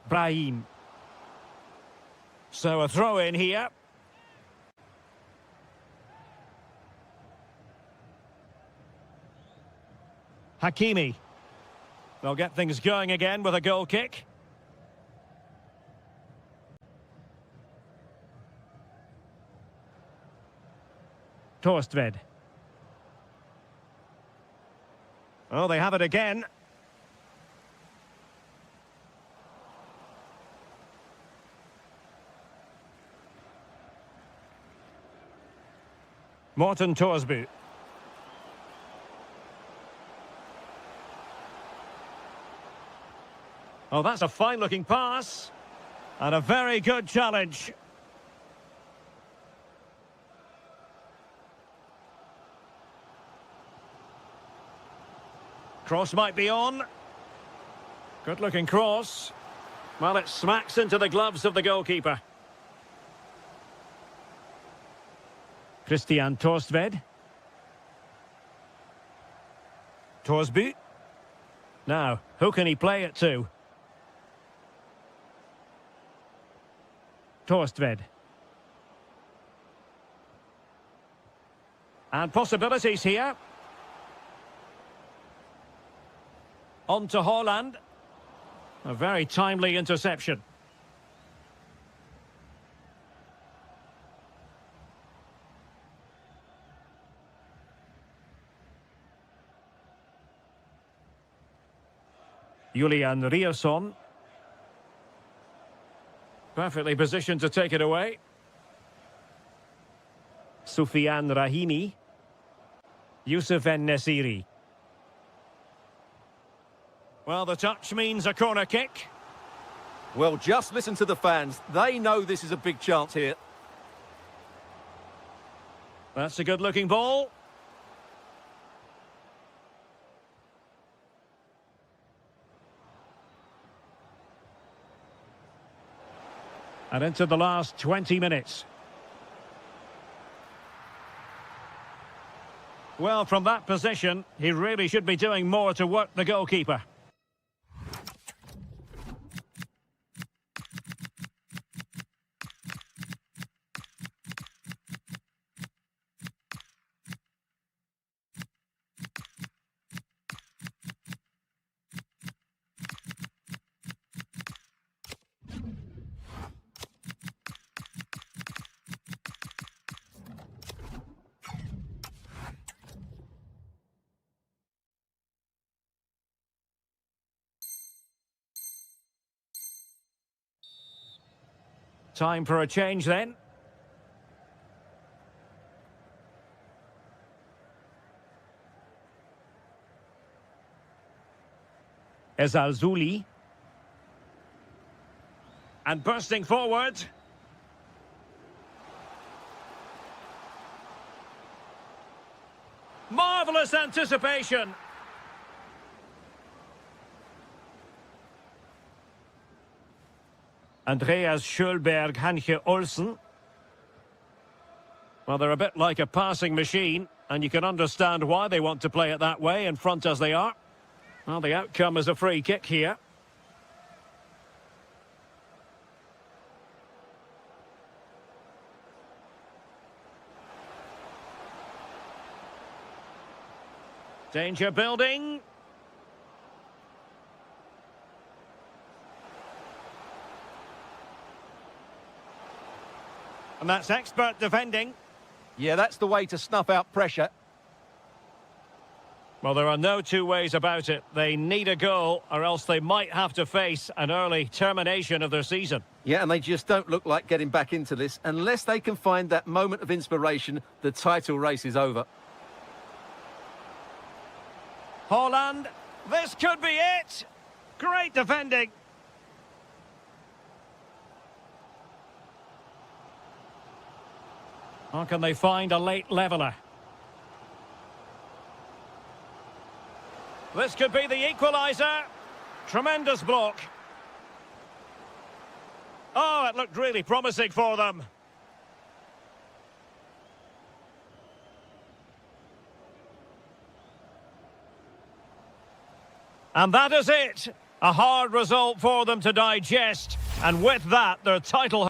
Brahim. So a throw in here. Hakimi. They'll get things going again with a goal kick. Torstved. Oh, they have it again. Morten Thorsby. Oh, that's a fine-looking pass. And a very good challenge. Cross might be on. Good-looking cross. Well, it smacks into the gloves of the goalkeeper. Christian Torstved. Torsby. Now, who can he play it to? Torstved. And possibilities here. On to Haaland. A very timely interception. Julian Rierson. Perfectly positioned to take it away. Soufiane Rahimi. Youssef En-Nesyri. Well, the touch means a corner kick. Well, just listen to the fans. They know this is a big chance here. That's a good-looking ball. And into the last 20 minutes. Well, from that position, he really should be doing more to work the goalkeeper. Time for a change then. Ezalzouli. And bursting forward. Marvellous anticipation. Andreas Schölberg, Hanche Olsen. Well, they're a bit like a passing machine, and you can understand why they want to play it that way, in front as they are. Well, the outcome is a free kick here. Danger building. And that's expert defending. Yeah, that's the way to snuff out pressure. Well, there are no two ways about it. They need a goal, or else they might have to face an early termination of their season. Yeah, and they just don't look like getting back into this. Unless they can find that moment of inspiration, the title race is over. Haaland, this could be it. Great defending. Or can they find a late leveller? This could be the equaliser. Tremendous block. Oh, it looked really promising for them. And that is it. A hard result for them to digest. And with that, their title...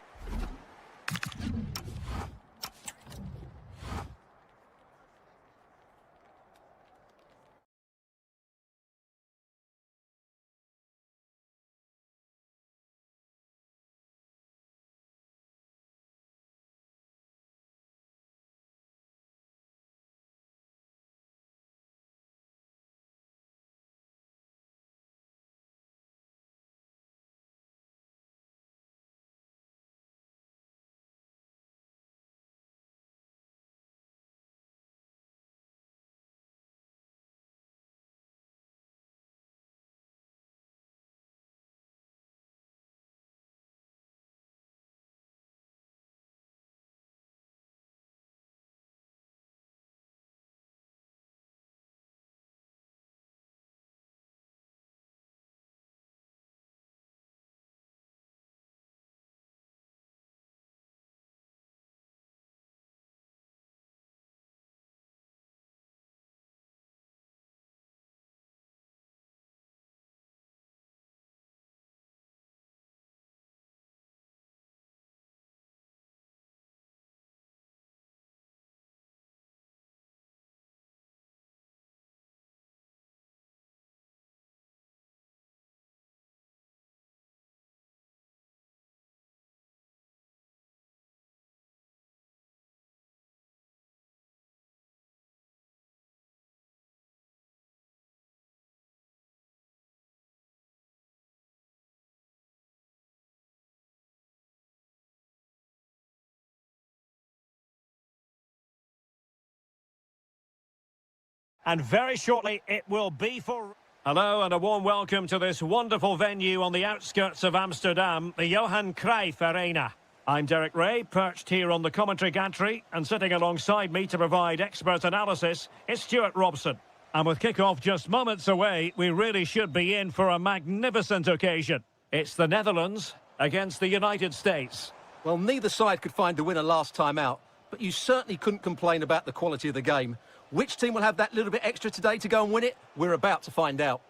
And very shortly it will be for... Hello and a warm welcome to this wonderful venue on the outskirts of Amsterdam, the Johan Cruyff Arena. I'm Derek Ray, perched here on the commentary gantry, and sitting alongside me to provide expert analysis is Stuart Robson. And with kick-off just moments away, we really should be in for a magnificent occasion. It's the Netherlands against the United States. Well, neither side could find the winner last time out, but you certainly couldn't complain about the quality of the game. Which team will have that little bit extra today to go and win it? We're about to find out.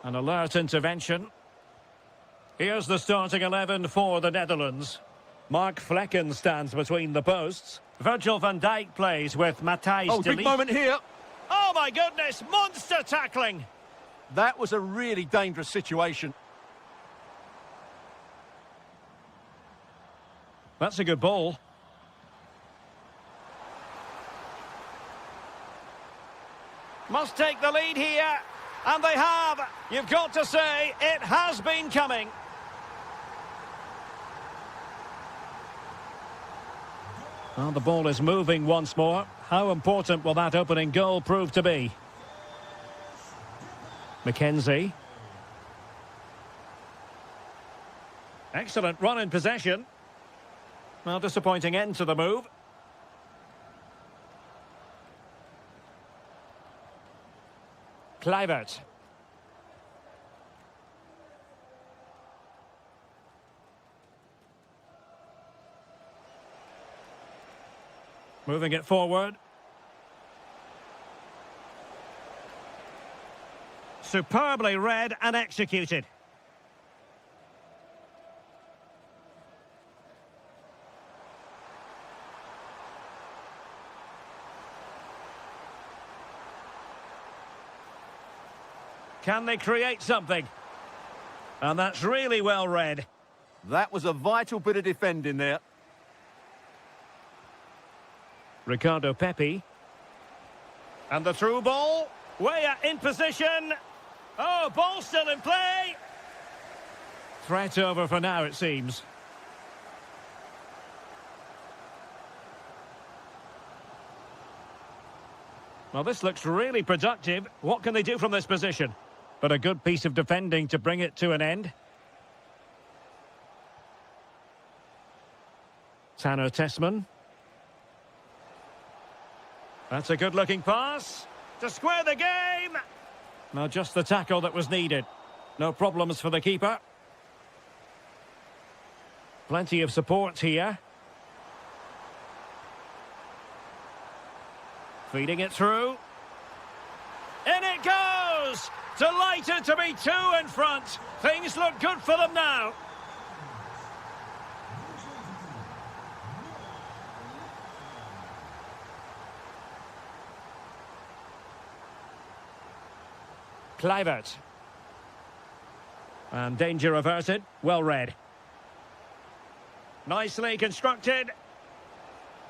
An alert intervention. Here's the starting 11 for the Netherlands. Mark Vlekken stands between the posts. Virgil van Dijk plays with Matthijs de Big Ligt. moment here. Oh my goodness, monster tackling! That was a really dangerous situation. That's a good ball. Must take the lead here, and they have. You've got to say, it has been coming. Well, the ball is moving once more. How important will that opening goal prove to be? McKenzie. Excellent run in possession. Well, disappointing end to the move. Kluivert. Moving it forward. Superbly read and executed. Can they create something? And that's really well read. That was a vital bit of defending there. Ricardo Pepi. And the through ball. Weah in position. Oh, ball still in play. Threat over for now, it seems. Well, this looks really productive. What can they do from this position? But a good piece of defending to bring it to an end. Tanner Tessman. That's a good-looking pass. To square the game. Now just the tackle that was needed. No problems for the keeper. Plenty of support here. Feeding it through. goes. Delighted to be two in front. Things look good for them now. Kluivert. And danger averted. Well read. Nicely constructed.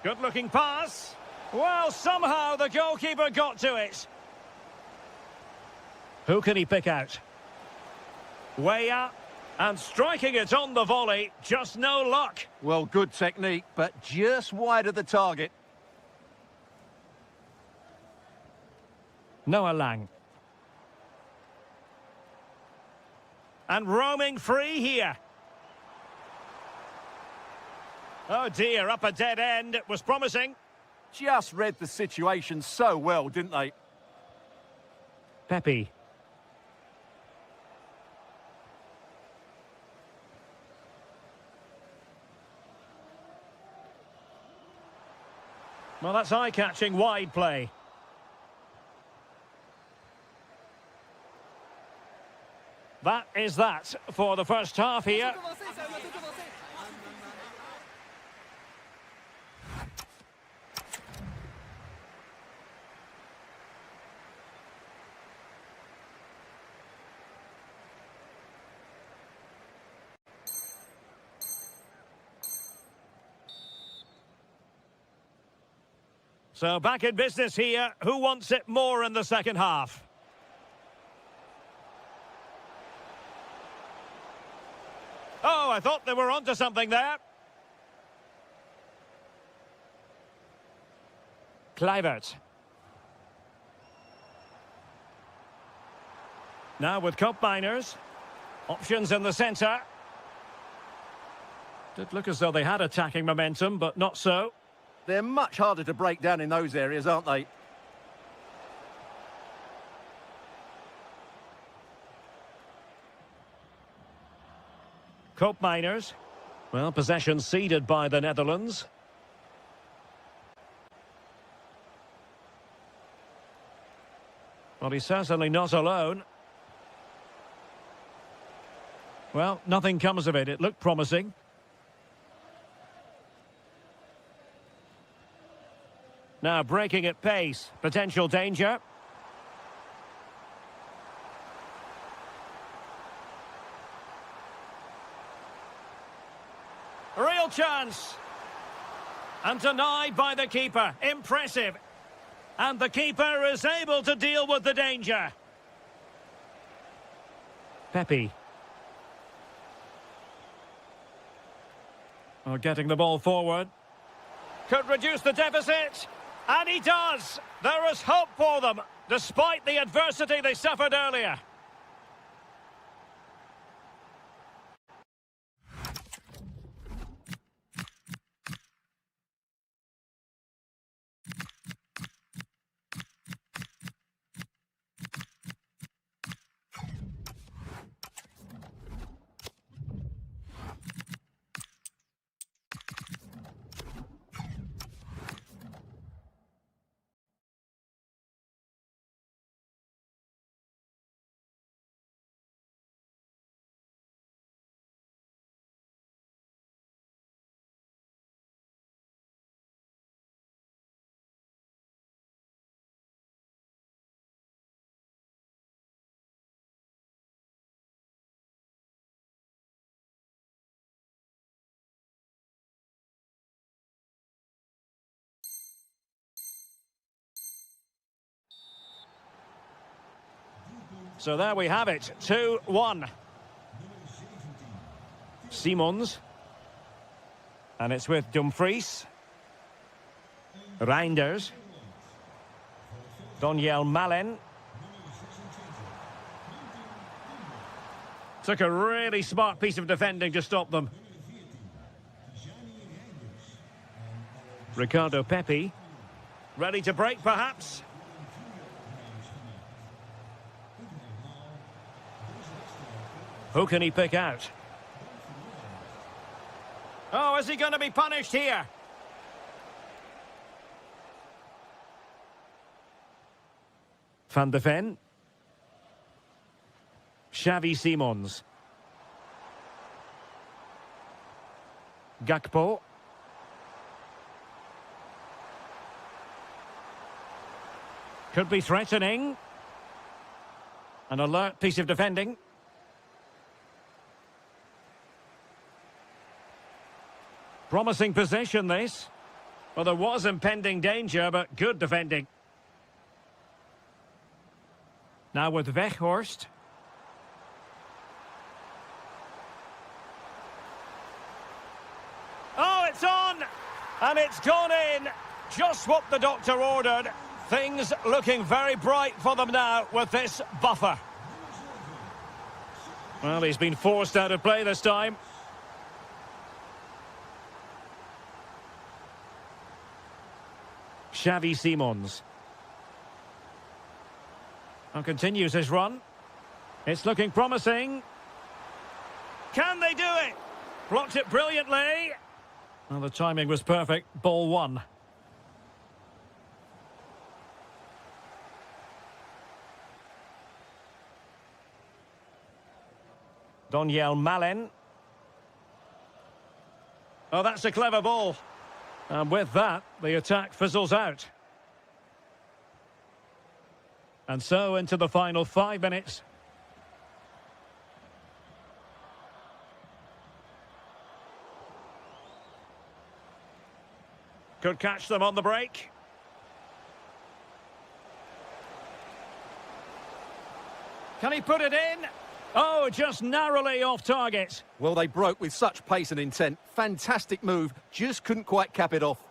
Good-looking pass. Well, somehow the goalkeeper got to it. Who can he pick out? Way up. And striking it on the volley. Just no luck. Well, good technique, but just wide of the target. Noah Lang. And roaming free here. Oh dear, up a dead end. It was promising. Just read the situation so well, didn't they? Pepe. Well, that's eye-catching wide play. That is that for the first half here. So back in business here. Who wants it more in the second half? Oh, I thought they were onto something there. Kluivert. Now with cup miners. Options in the centre. Did look as though they had attacking momentum, but not so. They're much harder to break down in those areas, aren't they? Cope Miners. Well, possession ceded by the Netherlands. Well, he's certainly not alone. Well, nothing comes of it. It looked promising. Now breaking at pace. Potential danger. Real chance. And denied by the keeper. Impressive. And the keeper is able to deal with the danger. Pepe. Oh, getting the ball forward. Could reduce the deficit. And he does. There is hope for them, despite the adversity they suffered earlier. So there we have it, 2-1. Simons. And it's with Dumfries. Reinders. Doniel Malen. Took a really smart piece of defending to stop them. Ricardo Pepi. Ready to break, perhaps? Who can he pick out? Oh, is he going to be punished here? Van de Ven. Xavi Simons. Gakpo. Could be threatening. An alert piece of defending. Promising position, this. Well, there was impending danger, but good defending. Now with Weghorst. Oh, it's on! And it's gone in. Just what the doctor ordered. Things looking very bright for them now with this buffer. Well, he's been forced out of play this time. Xavi Simons. And continues his run. It's looking promising. Can they do it? Blocked it brilliantly. Well, the timing was perfect. Ball one. Doniel Malen. Oh, that's a clever ball. And with that, the attack fizzles out. And so into the final 5 minutes. Could catch them on the break. Can he put it in? Oh, just narrowly off target. Well, they broke with such pace and intent. Fantastic move, just couldn't quite cap it off.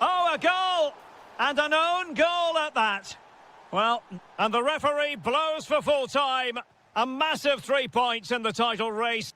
Oh, a goal! And an own goal at that. Well, and the referee blows for full time. A massive 3 points in the title race.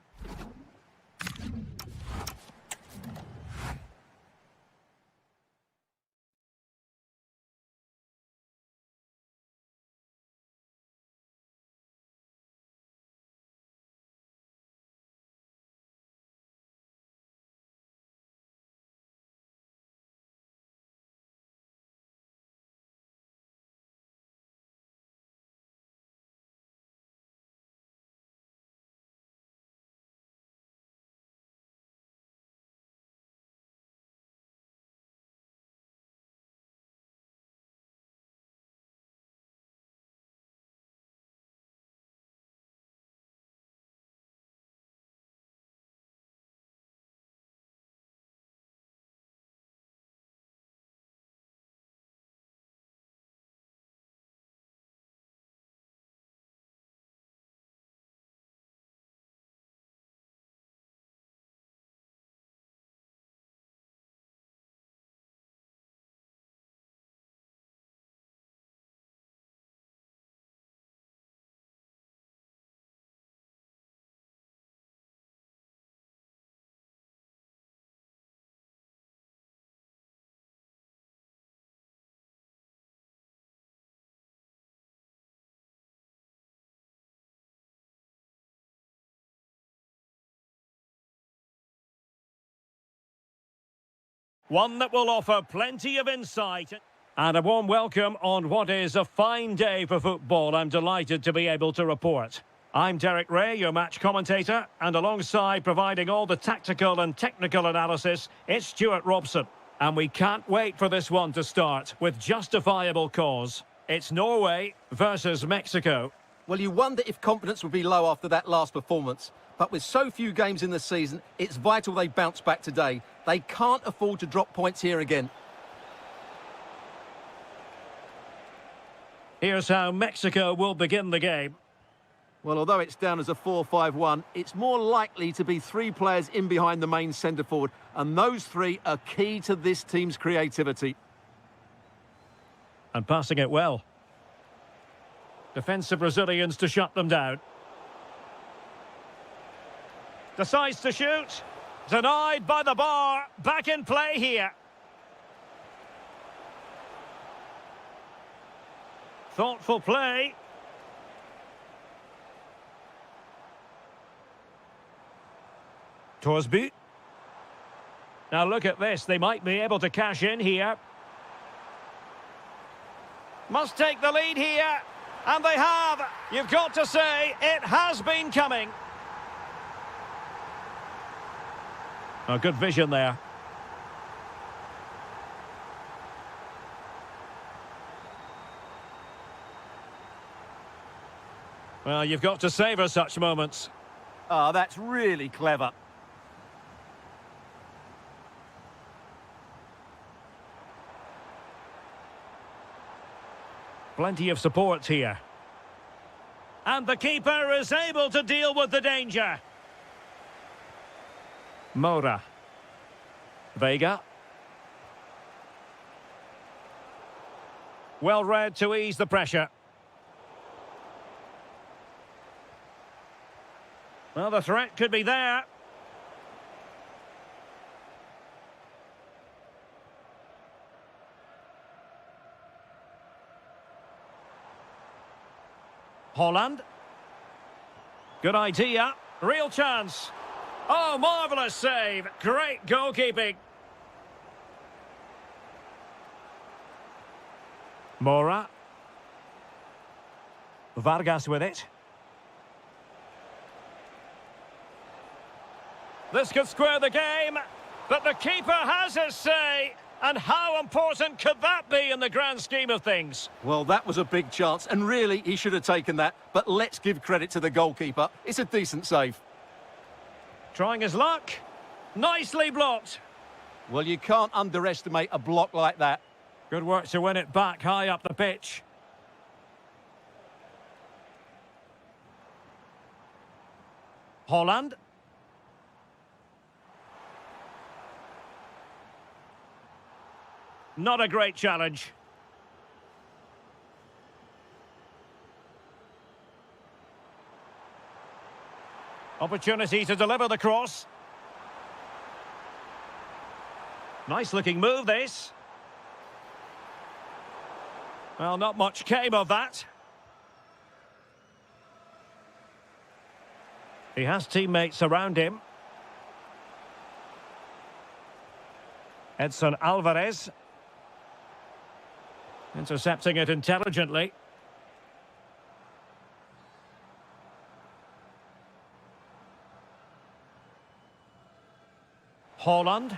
One that will offer plenty of insight. And a warm welcome on what is a fine day for football. I'm delighted to be able to report. I'm Derek Ray, your match commentator, and alongside providing all the tactical and technical analysis, it's Stuart Robson. And we can't wait for this one to start with justifiable cause. It's Norway versus Mexico. Well, you wonder if confidence would be low after that last performance. But with so few games in the season, it's vital they bounce back today. They can't afford to drop points here again. Here's how Mexico will begin the game. Well, although it's down as a 4-5-1, it's more likely to be 3 players in behind the main centre-forward. And those 3 are key to this team's creativity. And passing it well. Defensive Brazilians to shut them down. Decides to shoot. Denied by the bar. Back in play here. Thoughtful play. Torsby. Now look at this, they might be able to cash in here. Must take the lead here, and they have. You've got to say, it has been coming. Oh, good vision there. Well, you've got to savour such moments. Oh, that's really clever. Plenty of support here. And the keeper is able to deal with the danger. Mora. Vega. Well read to ease the pressure. Well, the threat could be there. Holland. Good idea. Real chance. Oh, marvellous save. Great goalkeeping. Mora. Vargas with it. This could square the game, but the keeper has his say. And how important could that be in the grand scheme of things? Well, that was a big chance, and really, he should have taken that. But let's give credit to the goalkeeper. It's a decent save. Trying his luck. Nicely blocked. Well, you can't underestimate a block like that. Good work to win it back high up the pitch. Holland. Not a great challenge. Opportunity to deliver the cross. Nice looking move, this. Well, not much came of that. He has teammates around him. Edson Alvarez. Intercepting it intelligently. Holland.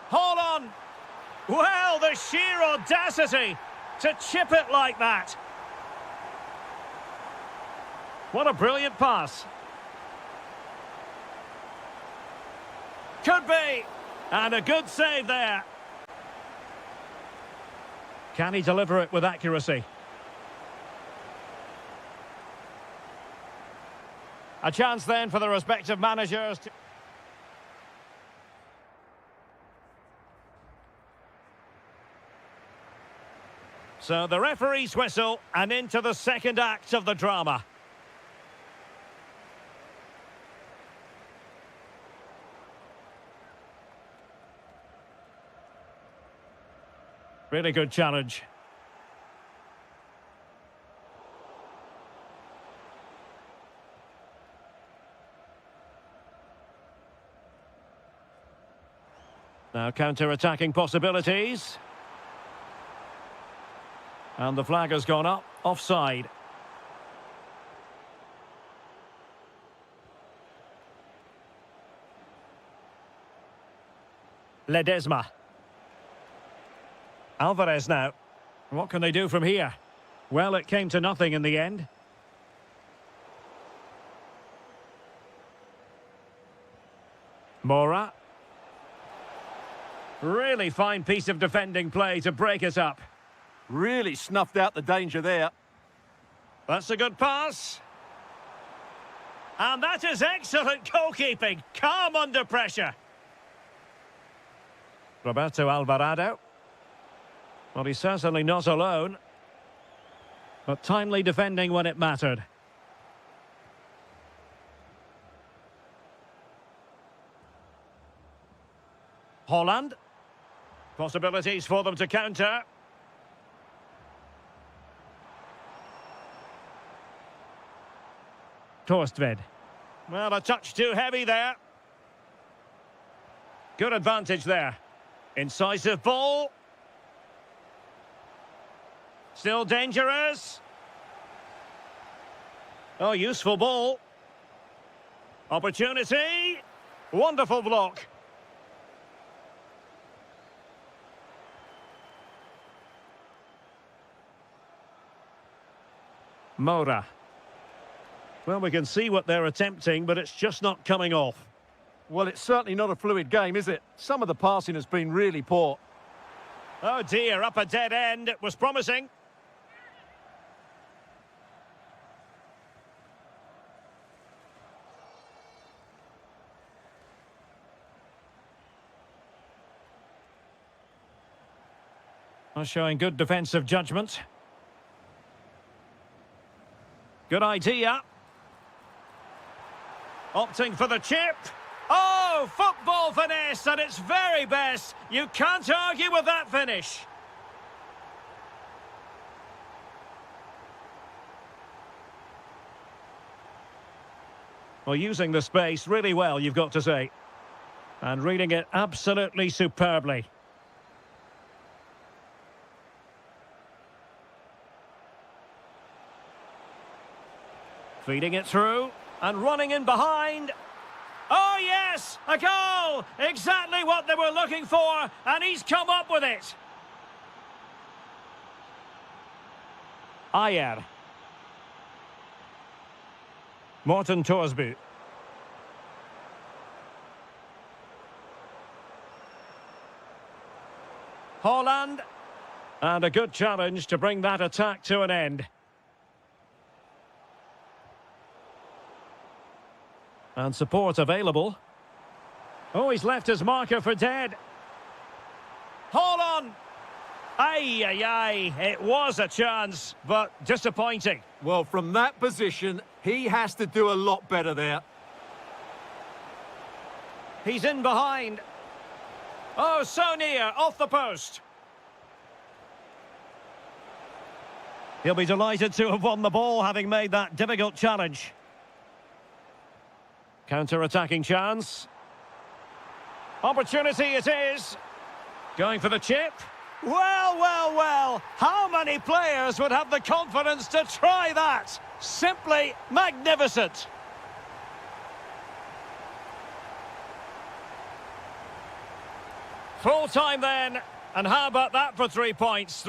Holland! Well, the sheer audacity to chip it like that. What a brilliant pass. Could be. And a good save there. Can he deliver it with accuracy? A chance then for the respective managers to... So the referee's whistle and into the second act of the drama. Really good challenge. Now counter-attacking possibilities. And the flag has gone up, offside. Ledesma. Alvarez now. What can they do from here? Well, it came to nothing in the end. Mora. Really fine piece of defending play to break it up. Really snuffed out the danger there. That's a good pass. And that is excellent goalkeeping. Calm under pressure. Roberto Alvarado. Well, he's certainly not alone. But timely defending when it mattered. Holland. Possibilities for them to counter. Torstved. Well, a touch too heavy there. Good advantage there. Incisive ball. Still dangerous. Oh, useful ball. Opportunity. Wonderful block. Mora. Well, we can see what they're attempting, but it's just not coming off. Well, it's certainly not a fluid game, is it? Some of the passing has been really poor. Oh dear, up a dead end. It was promising. Well, showing good defensive judgment. Good idea. Opting for the chip. Oh, football finesse at its very best. You can't argue with that finish. Well, using the space really well, you've got to say. And reading it absolutely superbly. Feeding it through and running in behind. Oh, yes! A goal! Exactly what they were looking for, and he's come up with it. Ayer. Morten Torsby. Holland. And a good challenge to bring that attack to an end. And support available. Oh, he's left his marker for dead. Hold on. Aye, aye, aye. It was a chance, but disappointing. Well, from that position, he has to do a lot better there. He's in behind. Oh, so near, off the post. He'll be delighted to have won the ball, having made that difficult challenge. Counter-attacking chance. Opportunity it is. Going for the chip. Well, well, well. How many players would have the confidence to try that? Simply magnificent. Full time then. And how about that for 3 points?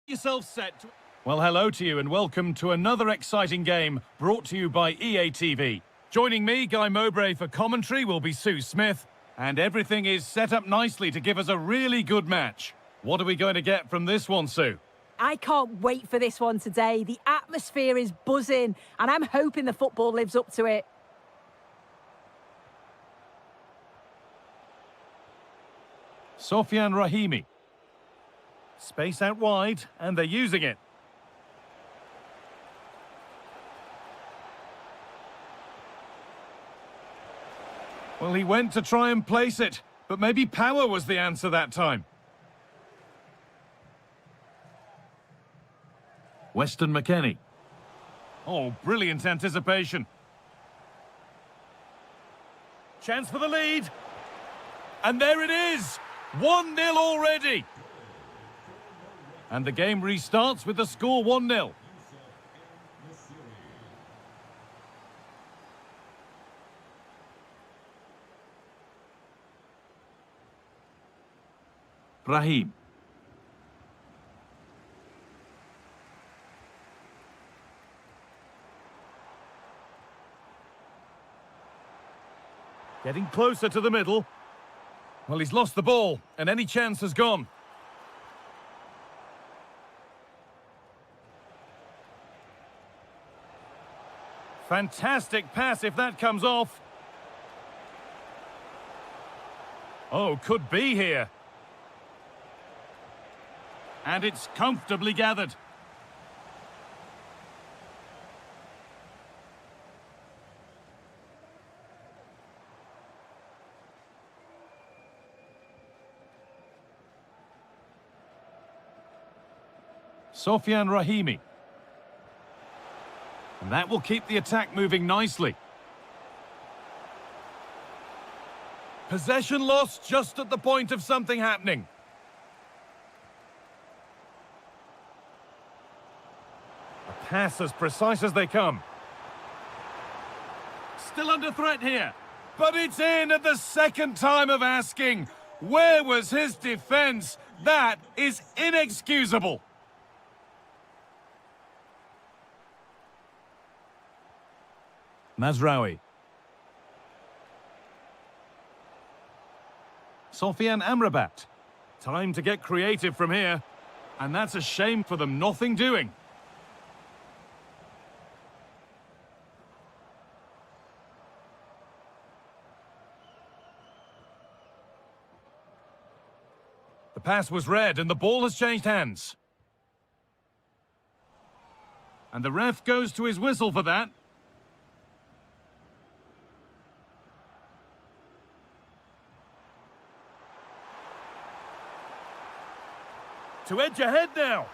Yourself set. Well, hello to you and welcome to another exciting game brought to you by EA TV. Joining me, Guy Mowbray, for commentary will be Sue Smith, and everything is set up nicely to give us a really good match. What are we going to get from this one, Sue? I can't wait for this one today. The atmosphere is buzzing, and I'm hoping the football lives up to it. Sofian Rahimi. Space out wide, and they're using it. Well, he went to try and place it, but maybe power was the answer that time. Weston McKennie. Oh, brilliant anticipation. Chance for the lead. And there it is! 1-0 already! And the game restarts with the score 1-0. Brahim. Getting closer to the middle. Well, he's lost the ball, and any chance has gone. Fantastic pass if that comes off. Oh, could be here. And it's comfortably gathered. Sofian Rahimi. And that will keep the attack moving nicely. Possession lost just at the point of something happening. A pass as precise as they come. Still under threat here. But it's in at the second time of asking. Where was his defense? That is inexcusable. Mazraoui. Sofian Amrabat. Time to get creative from here. And that's a shame for them, nothing doing. The pass was read and the ball has changed hands. And the ref goes to his whistle for that. To edge ahead now.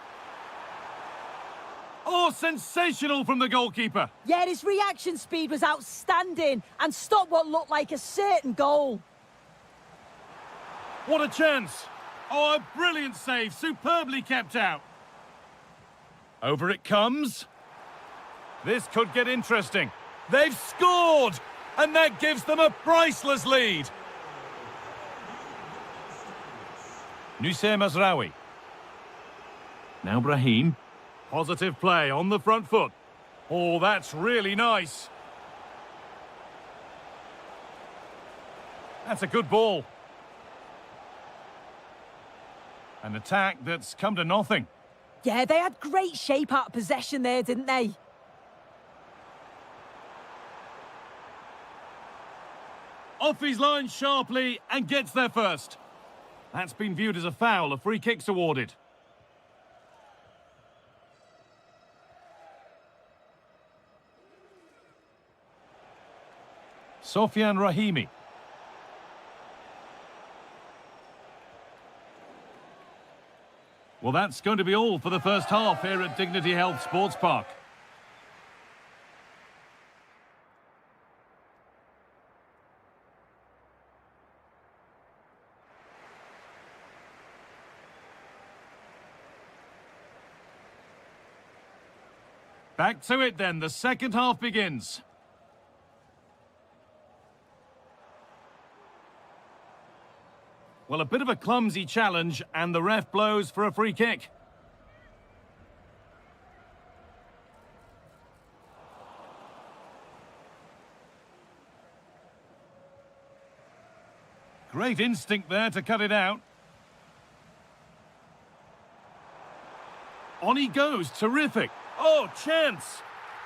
Oh, sensational from the goalkeeper. Yeah, his reaction speed was outstanding and stopped what looked like a certain goal. What a chance. Oh, a brilliant save, superbly kept out. Over it comes. This could get interesting. They've scored, and that gives them a priceless lead. Nusayr Mazraoui. Now Brahim. Positive play on the front foot. Oh, that's really nice. That's a good ball. An attack that's come to nothing. Yeah, they had great shape out of possession there, didn't they? Off his line sharply and gets there first. That's been viewed as a foul. A free kick's awarded. Sofian Rahimi. Well, that's going to be all for the first half here at Dignity Health Sports Park. Back to it then, the second half begins. Well, a bit of a clumsy challenge, and the ref blows for a free kick. Great instinct there to cut it out. On he goes, terrific. Oh, chance.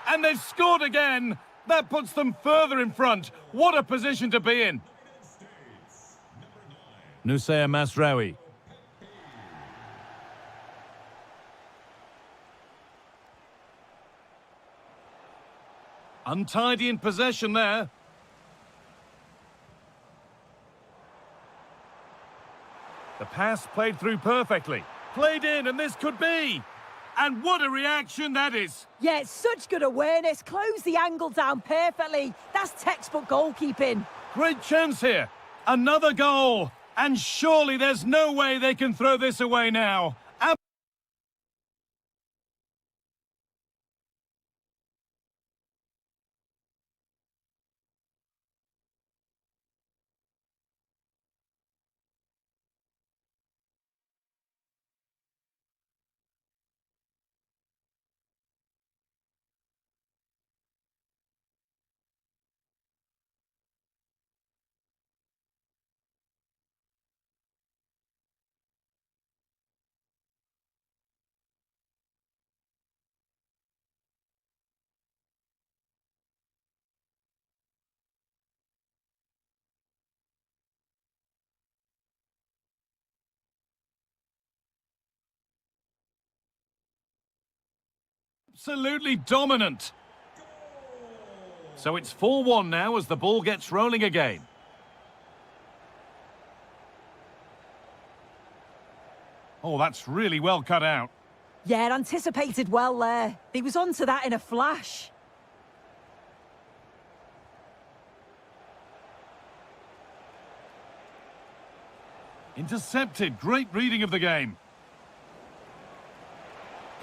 And they've scored again. That puts them further in front. What a position to be in. Nusayr Masraoui. Untidy in possession there. The pass played through perfectly. Played in, and this could be. And what a reaction that is. Yeah, it's such good awareness. Close the angle down perfectly. That's textbook goalkeeping. Great chance here. Another goal. And surely there's no way they can throw this away now. Absolutely dominant. So it's 4-1 now as the ball gets rolling again. Oh, that's really well cut out. Yeah, anticipated well there. He was onto that in a flash. Intercepted. Great reading of the game.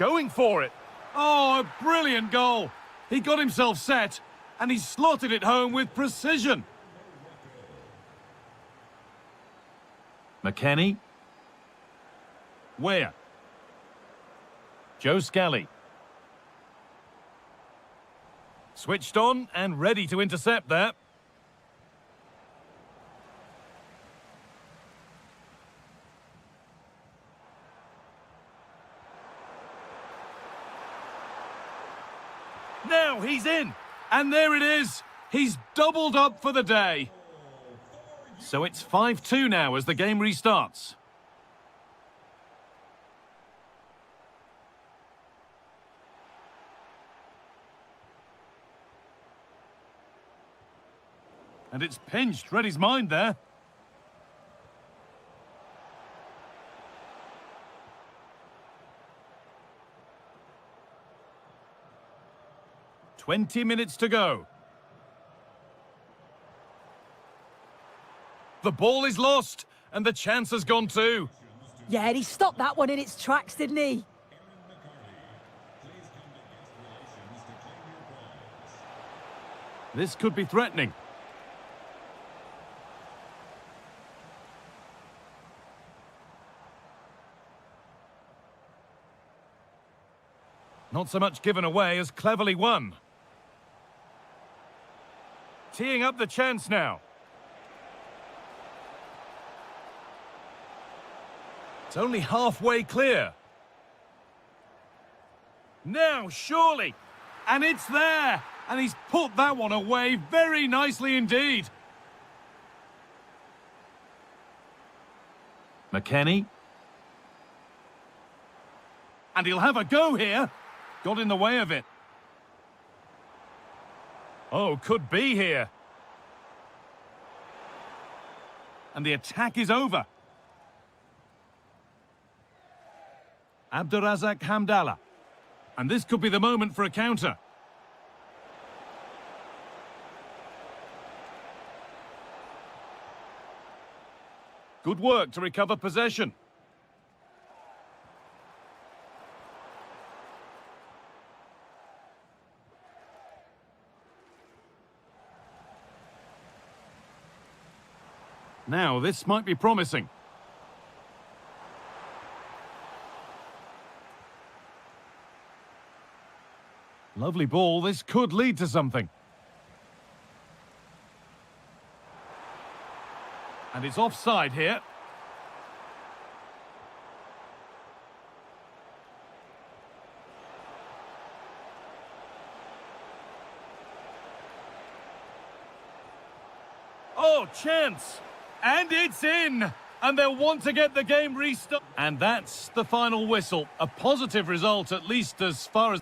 Going for it. Oh, a brilliant goal. He got himself set, and he slotted it home with precision. McKennie. Weah. Joe Scally. Switched on and ready to intercept that. Now he's in, and there it is. He's doubled up for the day. So it's 5-2 now as the game restarts. And it's pinched. Read his mind there. "20 minutes to go. The ball is lost, and the chance has gone too. Yeah, he stopped that one in its tracks, didn't he? This could be threatening. Not so much given away as cleverly won. Teeing up the chance now. It's only halfway clear. Now, surely. And it's there. And he's put that one away very nicely indeed. McKennie. And he'll have a go here. Got in the way of it. Oh, could be here. And the attack is over. Abdurazak Hamdallah. And this could be the moment for a counter. Good work to recover possession. Now, this might be promising. Lovely ball. This could lead to something. And it's offside here. Oh, chance! And it's in! And they'll want to get the game restarted. And that's the final whistle. A positive result, at least as far as...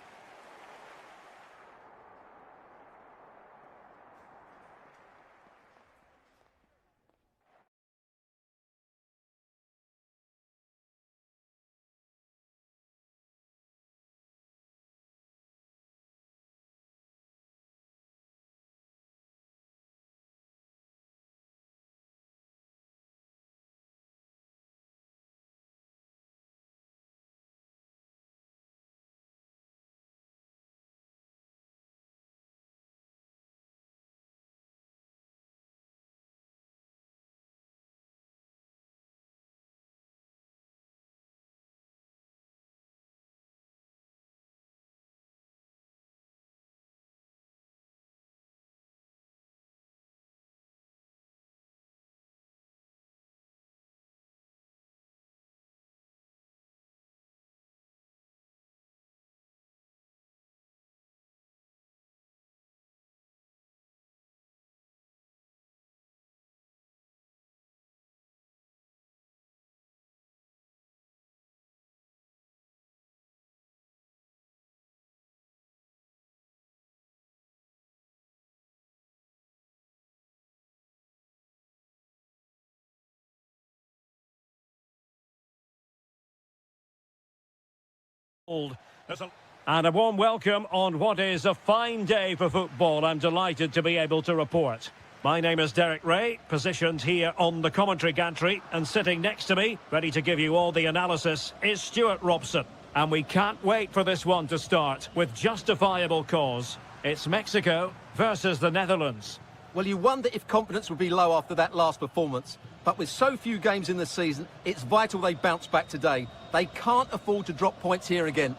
And a warm welcome on what is a fine day for football. I'm delighted to be able to report. My name is Derek Ray, positioned here on the commentary gantry, and sitting next to me, ready to give you all the analysis, is Stuart Robson. And we can't wait for this one to start with justifiable cause. It's Mexico versus the Netherlands. Well, you wonder if confidence would be low after that last performance. But with so few games in the season, it's vital they bounce back today. They can't afford to drop points here again.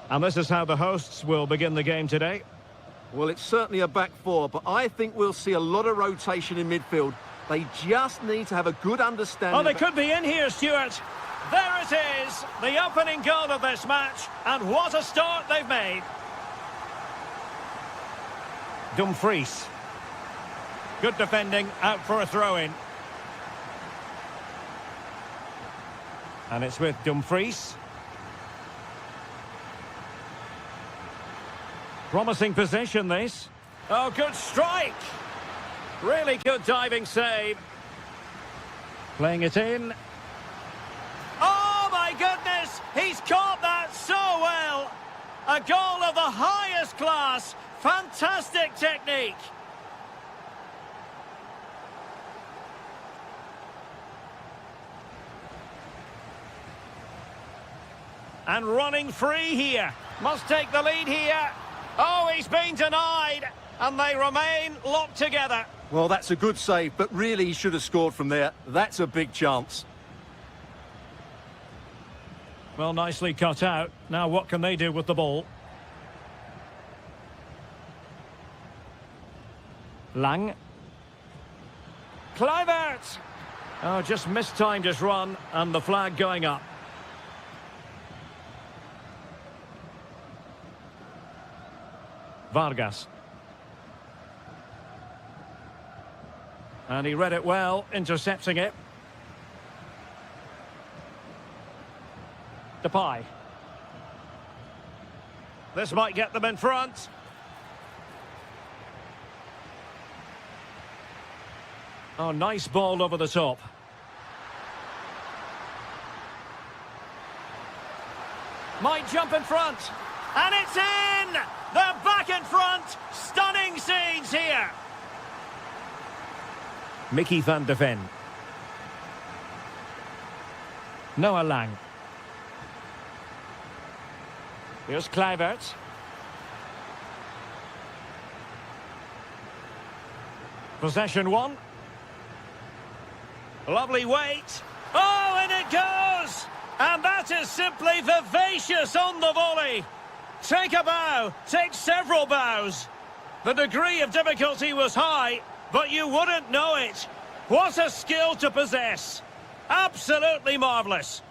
And this is how the hosts will begin the game today. Well, it's certainly a back four, but I think we'll see a lot of rotation in midfield. They just need to have a good understanding. Oh, they could be in here, Stuart. There it is, the opening goal of this match. And what a start they've made. Dumfries. Good defending, out for a throw-in. And it's with Dumfries. Promising position, this. Oh, good strike. Really good diving save. Playing it in. Oh, my goodness! He's caught that so well! A goal of the highest class. Fantastic technique. And running free here. Must take the lead here. Oh, he's been denied. And they remain locked together. Well, that's a good save, but really he should have scored from there. That's a big chance. Well, nicely cut out. Now what can they do with the ball? Lang. Kluivert. Oh, just mistimed his run, and the flag going up. Vargas. And he read it well, intercepting it. Depay. This might get them in front. Oh, nice ball over the top. Might jump in front. And it's in! They're back in front! Stunning scenes here! Mickey van de Ven. Noah Lang. Here's Kluivert. Possession one. Lovely weight. Oh, and it goes! And that is simply vivacious on the volley. Take a bow, take several bows. The degree of difficulty was high, but you wouldn't know it. What a skill to possess. Absolutely marvellous.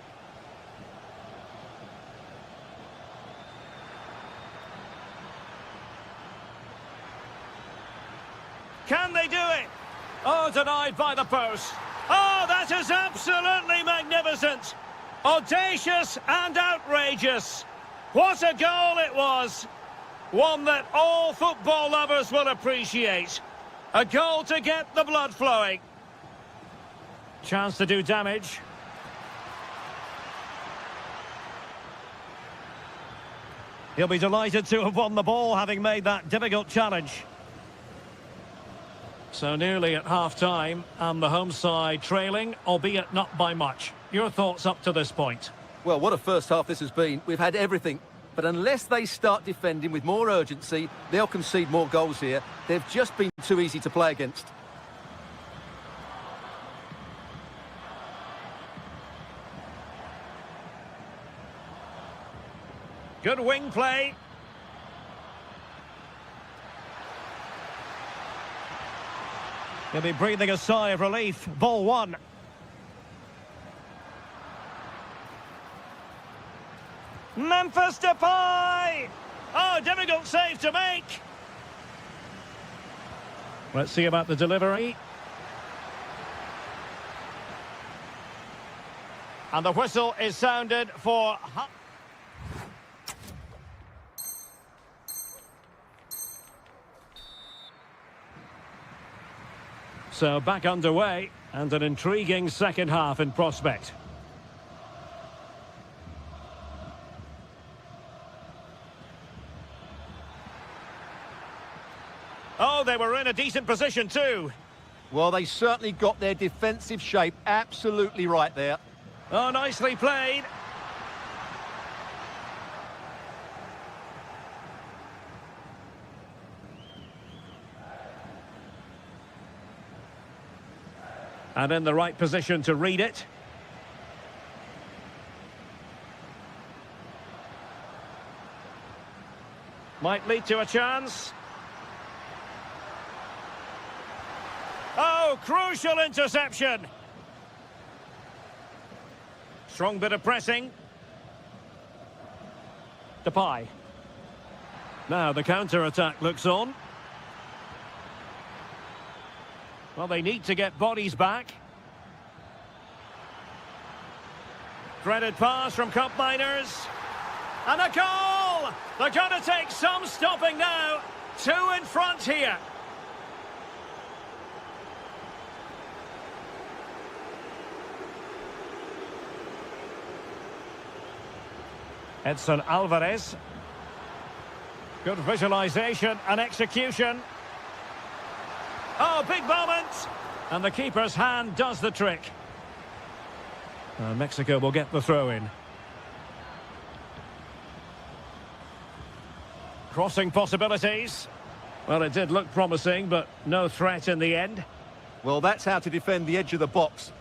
Can they do it? Oh, denied by the post. Oh, that is absolutely magnificent. Audacious and outrageous. What a goal it was. One that all football lovers will appreciate. A goal to get the blood flowing. Chance to do damage. He'll be delighted to have won the ball, having made that difficult challenge. So nearly at half-time, and the home side trailing, albeit not by much. Your thoughts up to this point? Well, what a first half this has been. We've had everything. But unless they start defending with more urgency, they'll concede more goals here. They've just been too easy to play against. Good wing play. He'll be breathing a sigh of relief. Ball one. Memphis Depay! Oh, difficult save to make. Let's see about the delivery. And the whistle is sounded for... So back underway, and an intriguing second half in prospect. Oh, they were in a decent position too. Well, they certainly got their defensive shape absolutely right there. Oh, nicely played. And in the right position to read it. Might lead to a chance. Oh, crucial interception. Strong bit of pressing. Depay. Now the counter-attack looks on. Well, they need to get bodies back. Threaded pass from cup miners. And a goal! They're going to take some stopping now. Two in front here. Edson Alvarez. Good visualization and execution. Oh, big moment! And the keeper's hand does the trick. Mexico will get the throw in. Crossing possibilities. Well, it did look promising, but no threat in the end. Well, that's how to defend the edge of the box.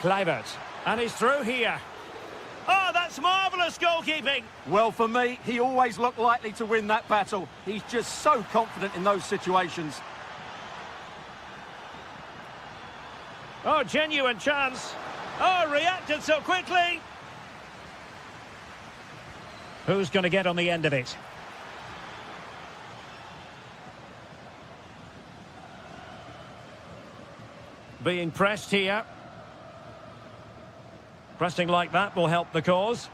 Kluivert, and he's through here. Oh, that's marvellous goalkeeping. Well, for me, he always looked likely to win that battle. He's just so confident in those situations. Oh, genuine chance. Oh, reacted so quickly. Who's going to get on the end of it? Being pressed here. Pressing like that will help the cause.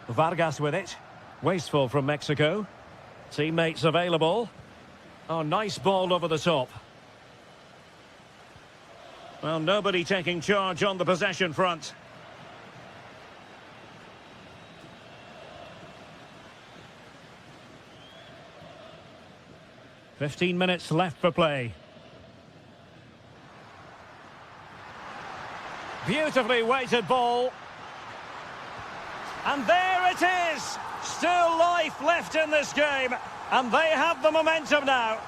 Vargas with it. Wasteful from Mexico. Teammates available. Oh, nice ball over the top. Well, nobody taking charge on the possession front. "15 minutes left for play. Beautifully weighted ball. And there it is! Still life left in this game. And they have the momentum now.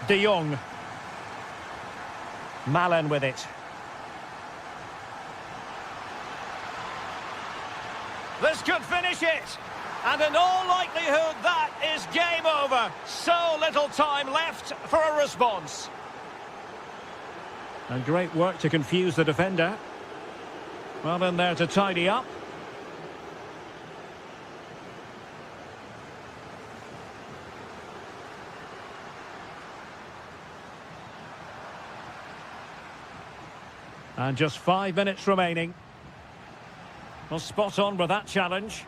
De Jong. Malen with it. This could finish it. And in all likelihood, that is game over. So little time left for a response. And great work to confuse the defender. Well in there to tidy up. And just 5 minutes remaining. Well, spot on with that challenge.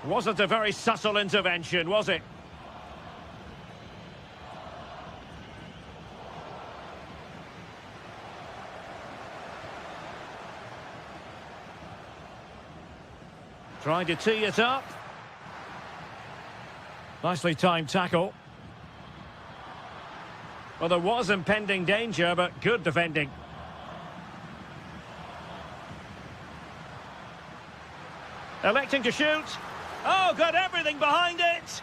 Wasn't a very subtle intervention, was it? Trying to tee it up. Nicely timed tackle. Well, there was impending danger, but good defending. Electing to shoot. Oh, got everything behind it.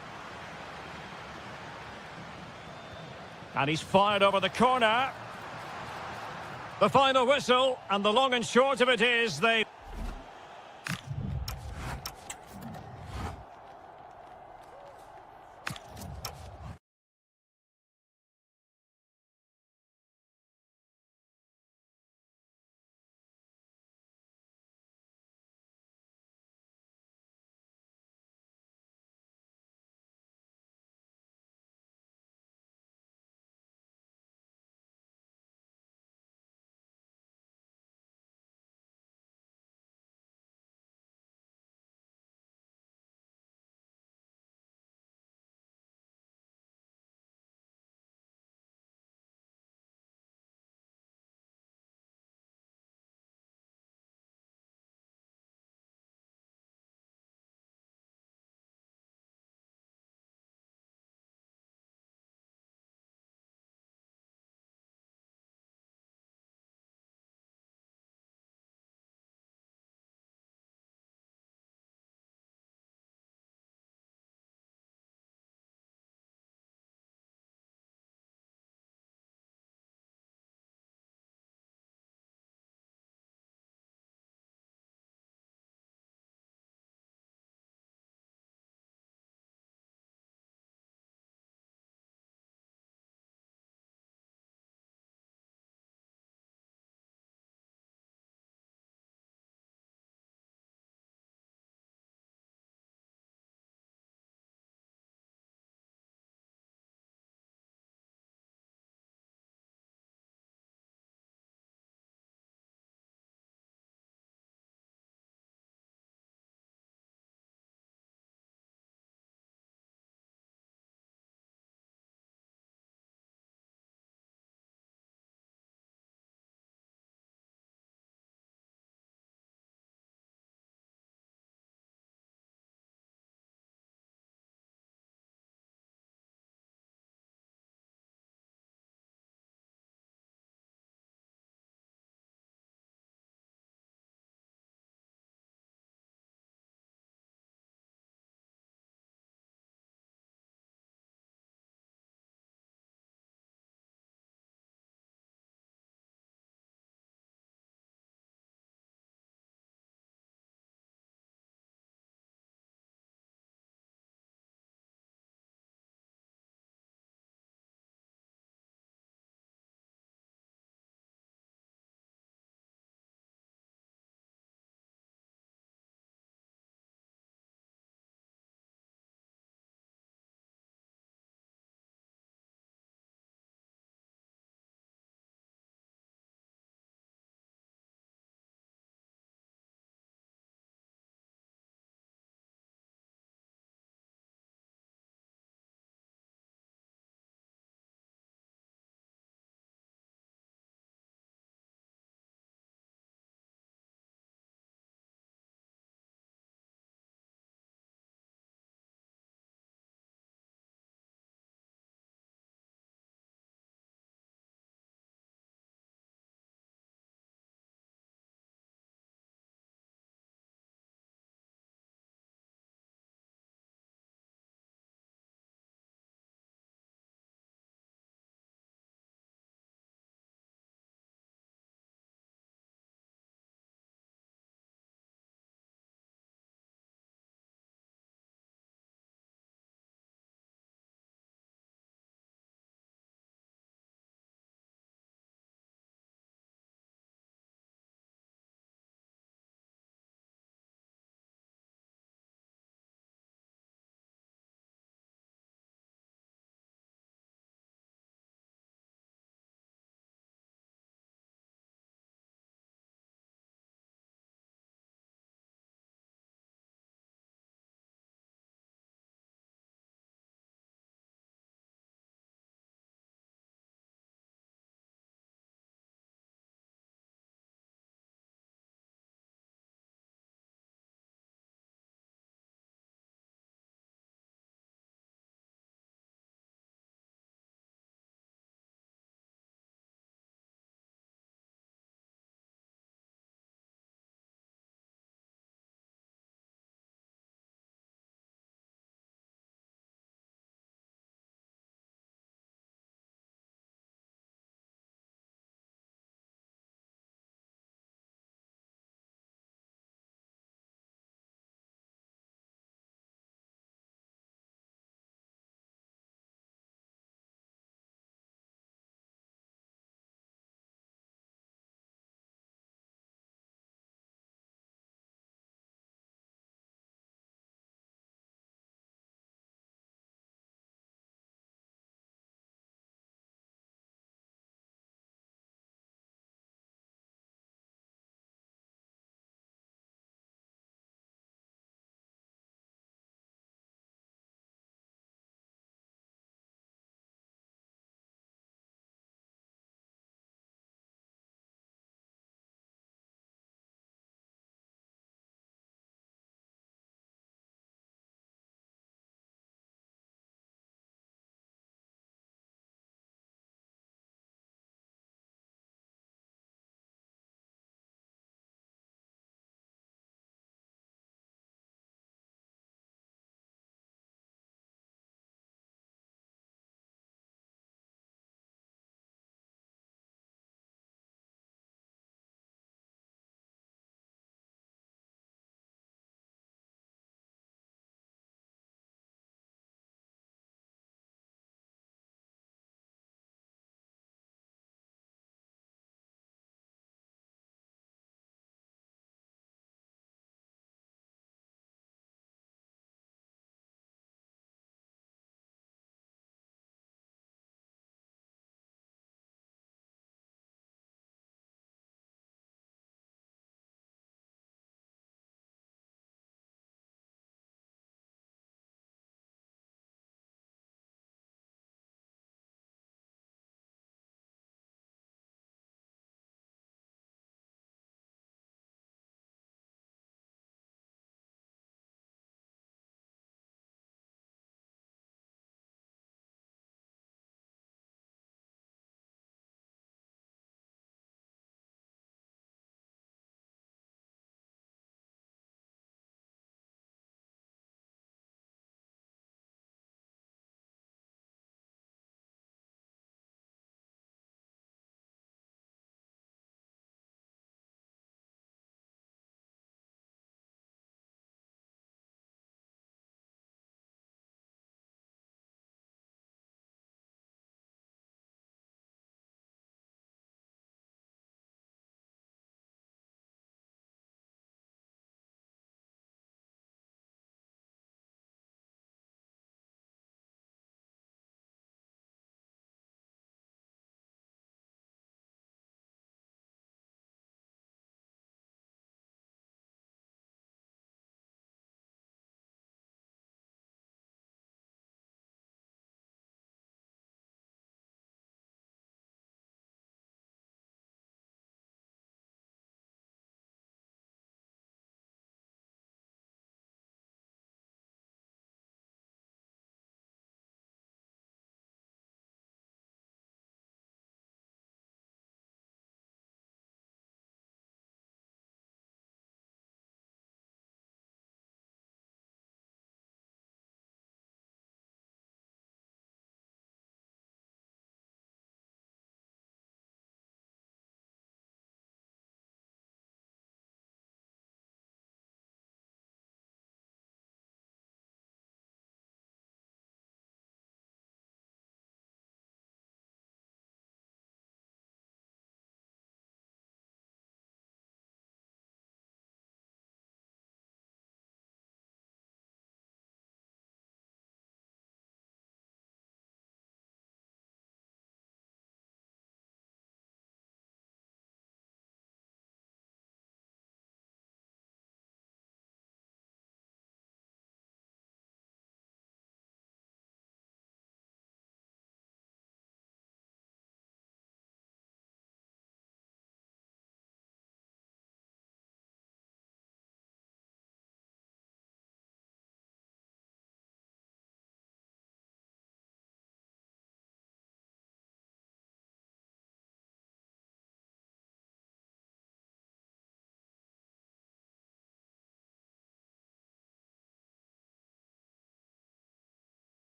And he's fired over the corner. The final whistle, and the long and short of it is they...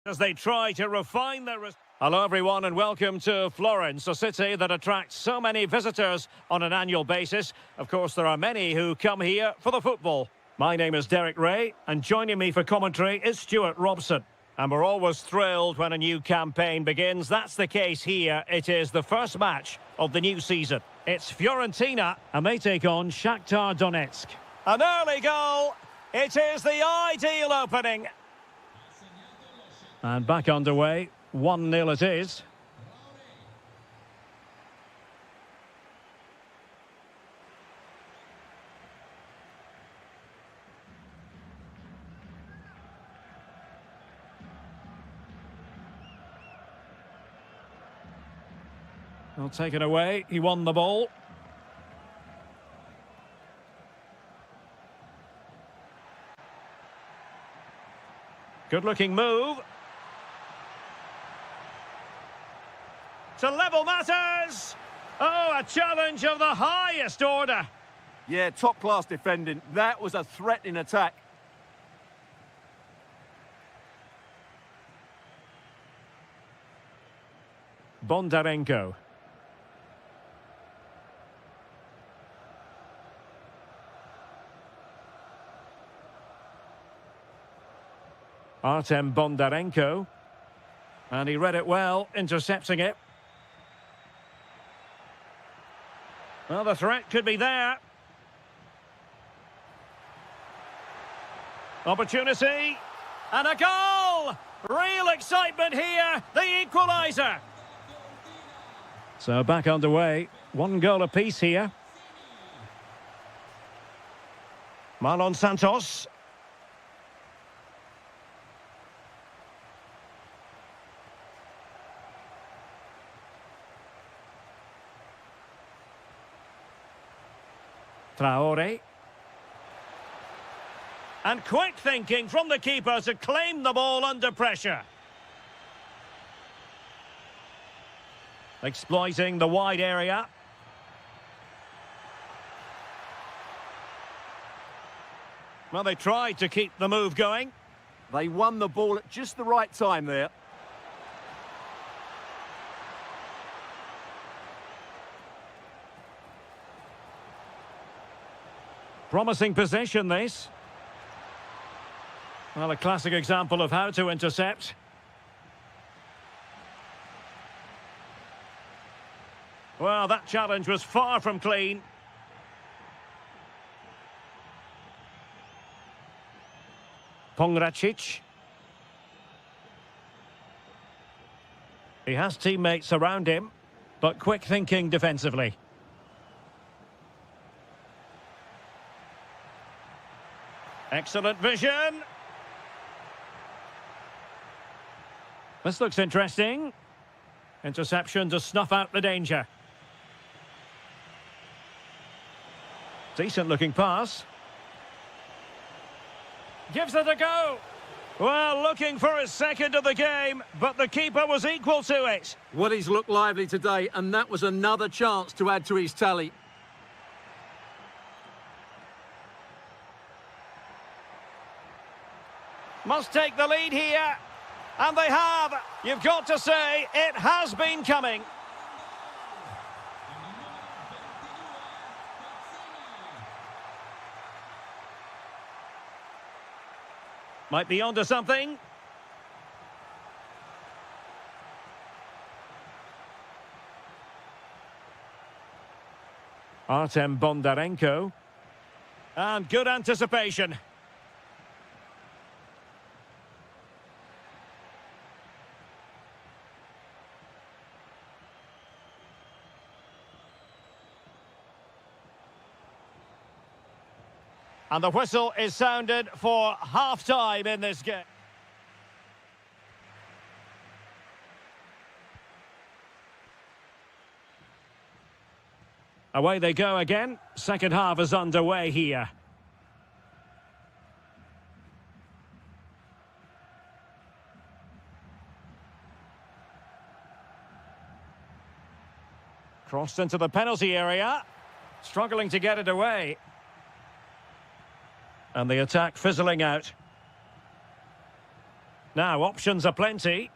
As they try to refine their... Hello everyone and welcome to Florence, a city that attracts so many visitors on an annual basis. Of course, there are many who come here for the football. My name is Derek Ray, and joining me for commentary is Stuart Robson. And we're always thrilled when a new campaign begins. That's the case here. It is the first match of the new season. It's Florentina, and they take on Shakhtar Donetsk. An early goal. It is the ideal opening. And back underway. 1-0 it is. Well, take it away. He won the ball. Good-looking move. To level matters. Oh, a challenge of the highest order. Yeah, top-class defending. That was a threat in attack. Bondarenko. Artem Bondarenko. And he read it well, intercepting it. Well, the threat could be there. Opportunity. And a goal! Real excitement here. The equaliser. So back underway. 1 goal apiece here. Marlon Santos. Traore. And quick thinking from the keeper to claim the ball under pressure. Exploiting the wide area. Well, they tried to keep the move going. They won the ball at just the right time there. Promising possession, this. Well, a classic example of how to intercept. Well, that challenge was far from clean. Pongracic. He has teammates around him, but quick thinking defensively. Excellent vision. This looks interesting. Interception to snuff out the danger. Decent looking pass. Gives it a go. Well, looking for his second of the game, but the keeper was equal to it. Well, he's looked lively today, and that was another chance to add to his tally. Must take the lead here. And they have. You've got to say, it has been coming. Might be onto something. Artem Bondarenko. And good anticipation. And the whistle is sounded for half-time in this game. Away they go again. Second half is underway here. Crossed into the penalty area. Struggling to get it away. And the attack fizzling out. Now, options are plenty.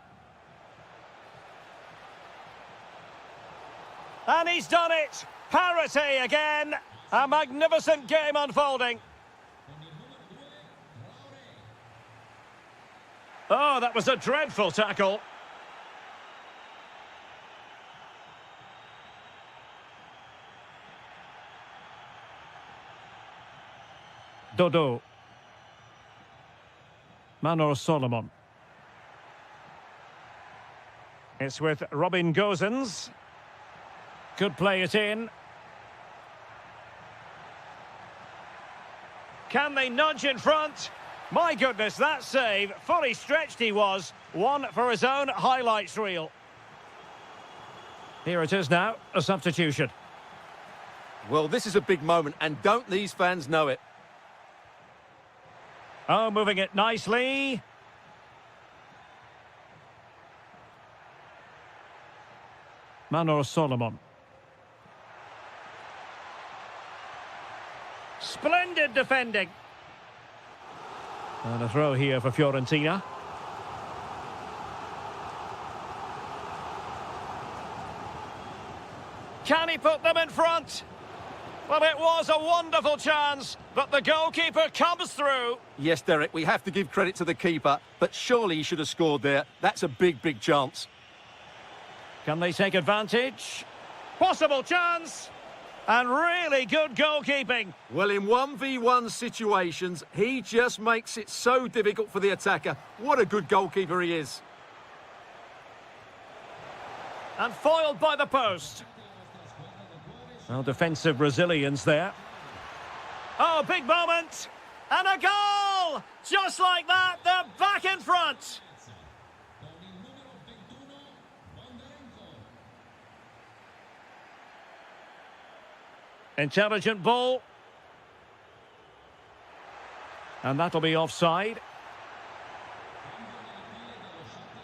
And he's done it! Parity again! A magnificent game unfolding. Oh, that was a dreadful tackle. Dodo. Manor Solomon. It's with Robin Gosens. Could play it in. Can they nudge in front? My goodness, that save. Fully stretched he was. One for his own highlights reel. Here it is now, a substitution. Well, this is a big moment, and don't these fans know it? Oh, moving it nicely. Manor Solomon. Splendid defending. And a throw here for Florentina. Can he put them in front? Well, it was a wonderful chance, but the goalkeeper comes through. Yes, Derek, we have to give credit to the keeper, but surely he should have scored there. That's a big, big chance. Can they take advantage? Possible chance. And really good goalkeeping. Well, in 1v1 situations, he just makes it so difficult for the attacker. What a good goalkeeper he is. And foiled by the post. Well, defensive resilience there. Oh, big moment. And a goal! Just like that, they're back in front. Intelligent ball. And that'll be offside.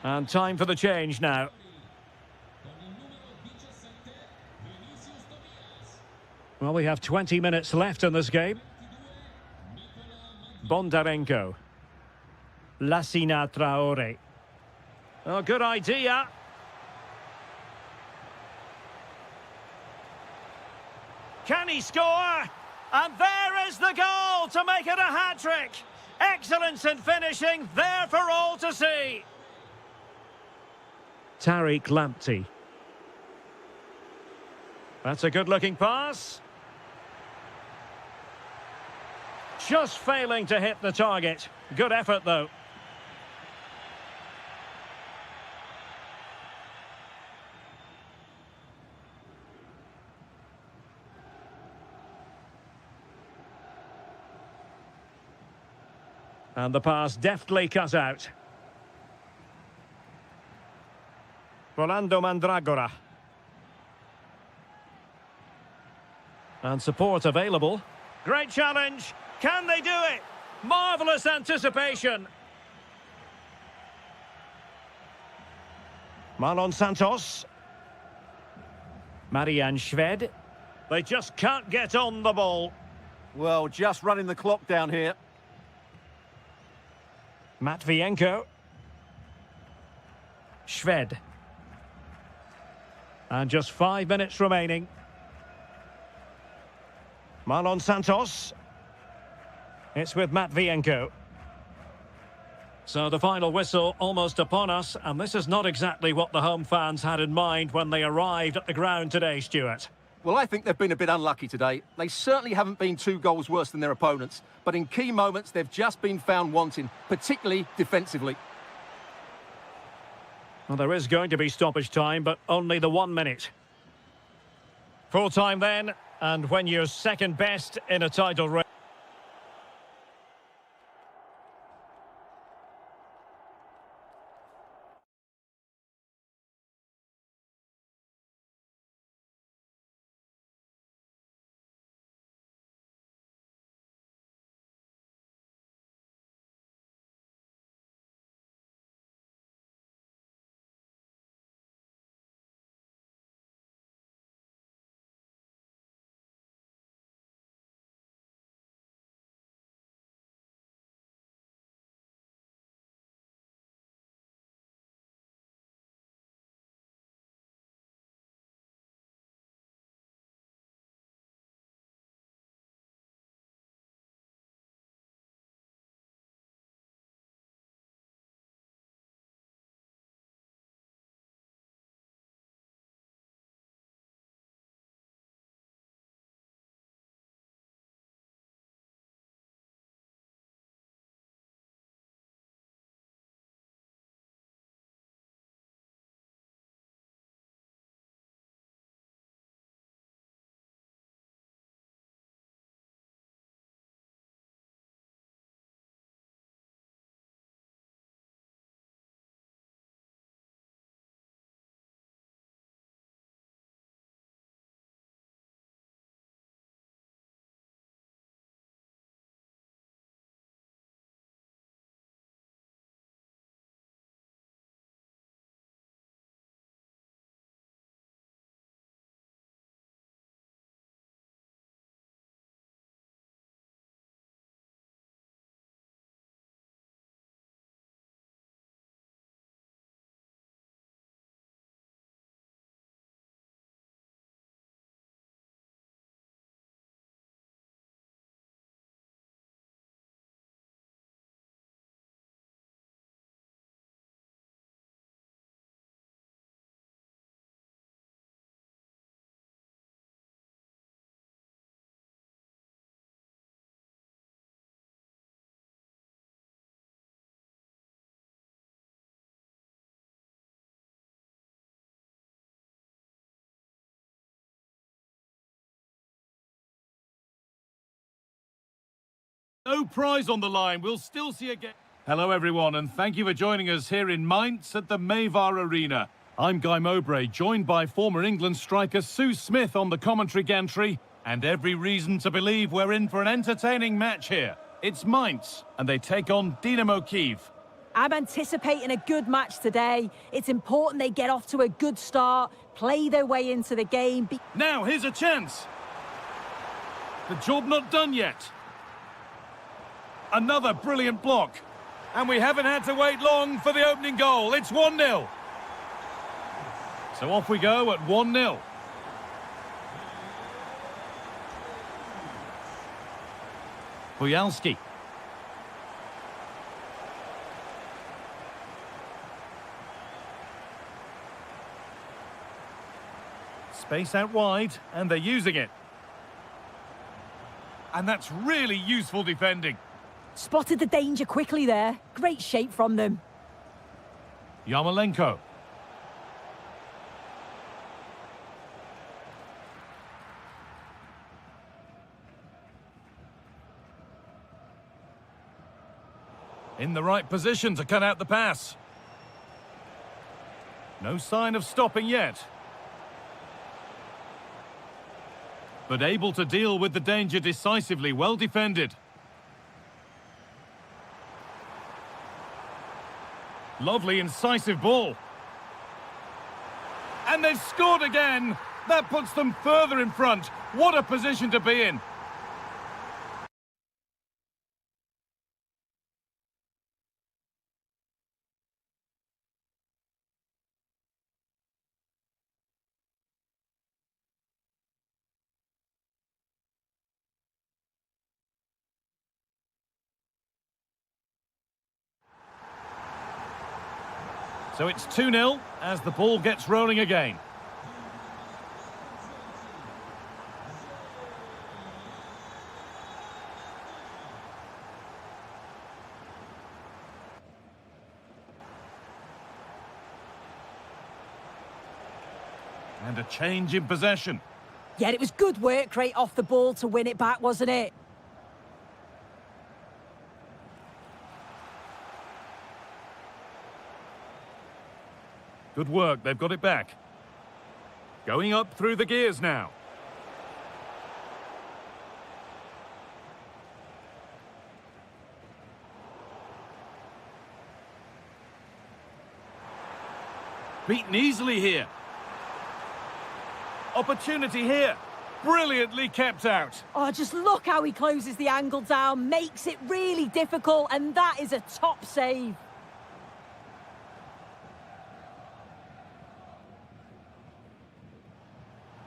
And time for the change now. Well, we have 20 minutes left in this game. Bondarenko. Lassina Traore. Oh, good idea. Can he score? And there is the goal to make it a hat-trick. Excellence in finishing, there for all to see. Tariq Lamptey. That's a good-looking pass. Just failing to hit the target. Good effort, though. And the pass deftly cut out. Rolando Mandragora. And support available. Great challenge. Can they do it? Marvellous anticipation. Marlon Santos. Marian Shved. They just can't get on the ball. Well, just running the clock down here. Matvienko. Shved. And just 5 minutes remaining. Marlon Santos. It's with Matvienko. So the final whistle almost upon us, and this is not exactly what the home fans had in mind when they arrived at the ground today, Stuart. Well, I think they've been a bit unlucky today. They certainly haven't been 2 goals worse than their opponents, but in key moments they've just been found wanting, particularly defensively. Well, there is going to be stoppage time, but only the 1 minute. Full time then, and when you're second best in a title race. No prize on the line. We'll still see again. Hello, everyone, and thank you for joining us here in Mainz at the Mayvar Arena. I'm Guy Mowbray, joined by former England striker Sue Smith on the commentary gantry, and every reason to believe we're in for an entertaining match here. It's Mainz, and they take on Dynamo Kyiv. I'm anticipating a good match today. It's important they get off to a good start, play their way into the game. Now, here's a chance. The job not done yet. Another brilliant block. And we haven't had to wait long for the opening goal. It's 1-0. So off we go at 1-0. Bujalski. Space out wide, and they're using it. And that's really useful defending. Spotted the danger quickly there. Great shape from them. Yarmolenko. In the right position to cut out the pass. No sign of stopping yet. But able to deal with the danger decisively, well defended. Lovely, incisive ball. And they've scored again. That puts them further in front. What a position to be in. So it's 2-0 as the ball gets rolling again. And a change in possession. Yeah, it was good work right off the ball to win it back, wasn't it? Good work, they've got it back. Going up through the gears now. Beaten easily here. Opportunity here. Brilliantly kept out. Oh, just look how he closes the angle down, makes it really difficult, and that is a top save.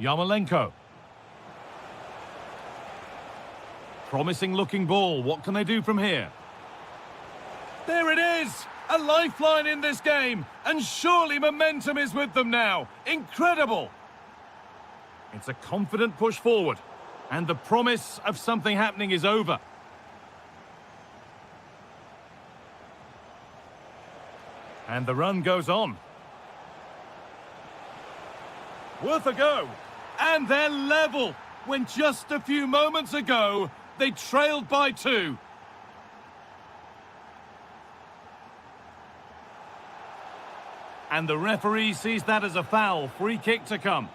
Yarmolenko. Promising looking ball. What can they do from here? There it is! A lifeline in this game. And surely momentum is with them now. Incredible! It's a confident push forward. And the promise of something happening is over. And the run goes on. Worth a go. And they're level, when just a few moments ago, they trailed by 2. And the referee sees that as a foul. Free kick to come.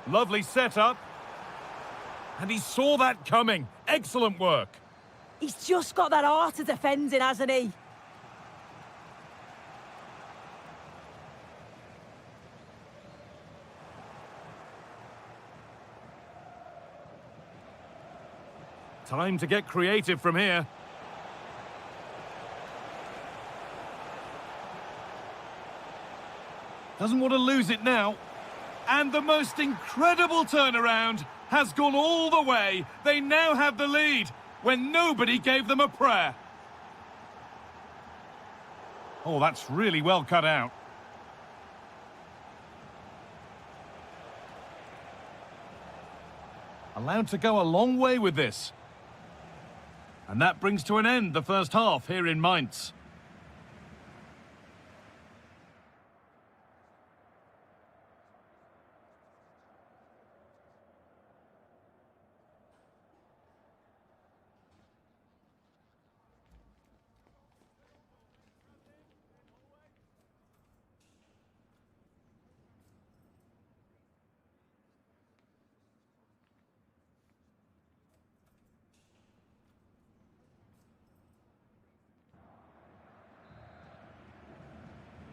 Lovely setup. And he saw that coming. Excellent work. He's just got that art of defending, hasn't he? Time to get creative from here. Doesn't want to lose it now. And the most incredible turnaround has gone all the way. They now have the lead when nobody gave them a prayer. Oh, that's really well cut out. Allowed to go a long way with this. And that brings to an end the first half here in Mainz.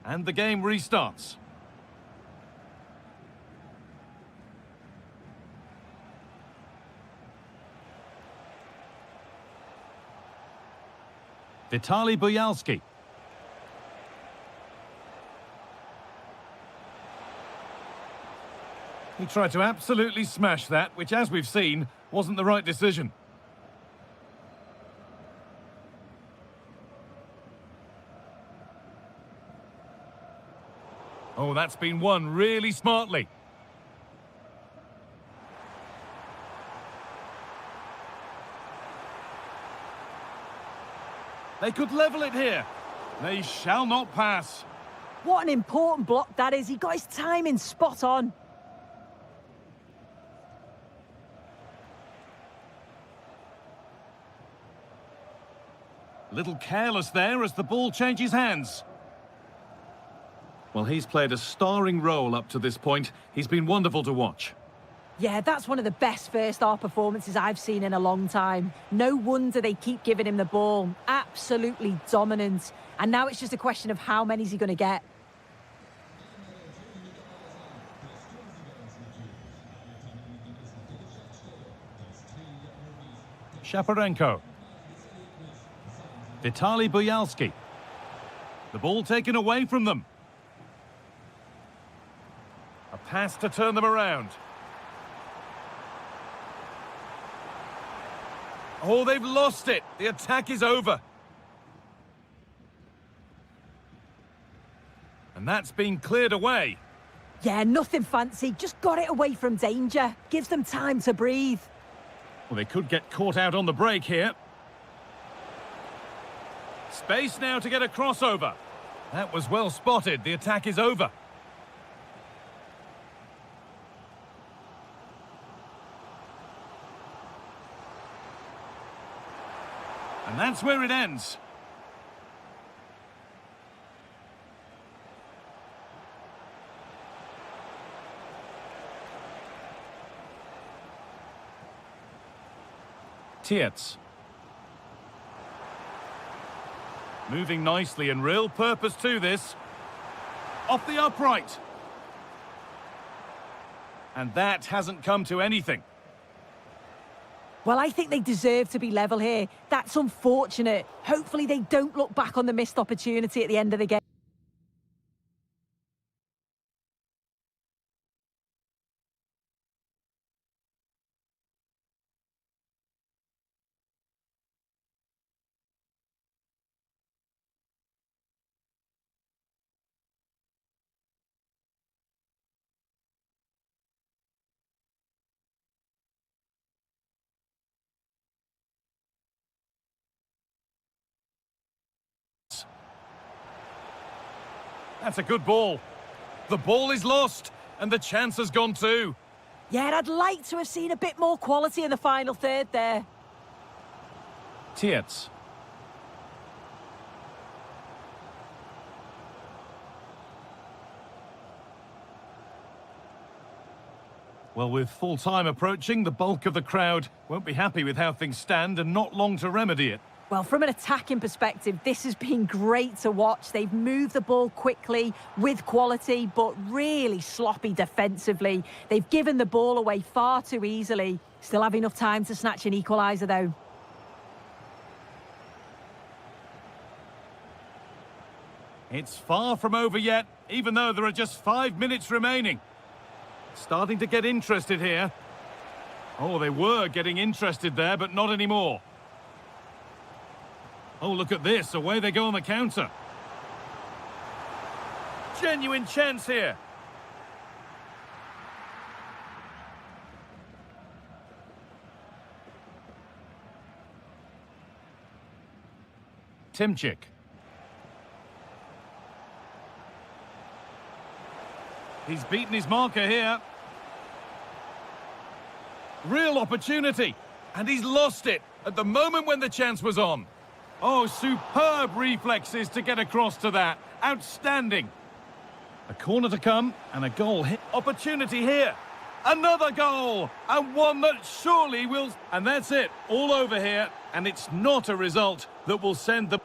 And the game restarts. Vitaly Buyalski. He tried to absolutely smash that, which, as we've seen, wasn't the right decision. Oh, that's been won really smartly. They could level it here. They shall not pass. What an important block that is. He got his timing spot on. Little careless there as the ball changes hands. Well, he's played a starring role up to this point. He's been wonderful to watch. Yeah, that's one of the best first-half performances I've seen in a long time. No wonder they keep giving him the ball. Absolutely dominant. And now it's just a question of how many is he going to get. Shaparenko. Vitaly Buyalski. The ball taken away from them. A pass to turn them around. Oh, they've lost it. The attack is over. And that's been cleared away. Yeah, nothing fancy. Just got it away from danger. Gives them time to breathe. Well, they could get caught out on the break here. Space now to get a crossover. That was well spotted. The attack is over. And that's where it ends. Tietz. Moving nicely and real purpose to this. Off the upright. And that hasn't come to anything. Well, I think they deserve to be level here. That's unfortunate. Hopefully they don't look back on the missed opportunity at the end of the game. That's a good ball. The ball is lost, and the chance has gone too. Yeah, I'd like to have seen a bit more quality in the final third there. Tietz. Well, with full time approaching, the bulk of the crowd won't be happy with how things stand and not long to remedy it. Well, from an attacking perspective, this has been great to watch. They've moved the ball quickly, with quality, but really sloppy defensively. They've given the ball away far too easily. Still have enough time to snatch an equaliser, though. It's far from over yet, even though there are just 5 minutes remaining. Starting to get interested here. Oh, they were getting interested there, but not anymore. Oh, look at this. Away they go on the counter. Genuine chance here. Timchik. He's beaten his marker here. Real opportunity. And he's lost it at the moment when the chance was on. Oh, superb reflexes to get across to that. Outstanding. A corner to come and a goal hit. Opportunity here. Another goal. And one that surely will... And that's it. All over here. And it's not a result that will send the...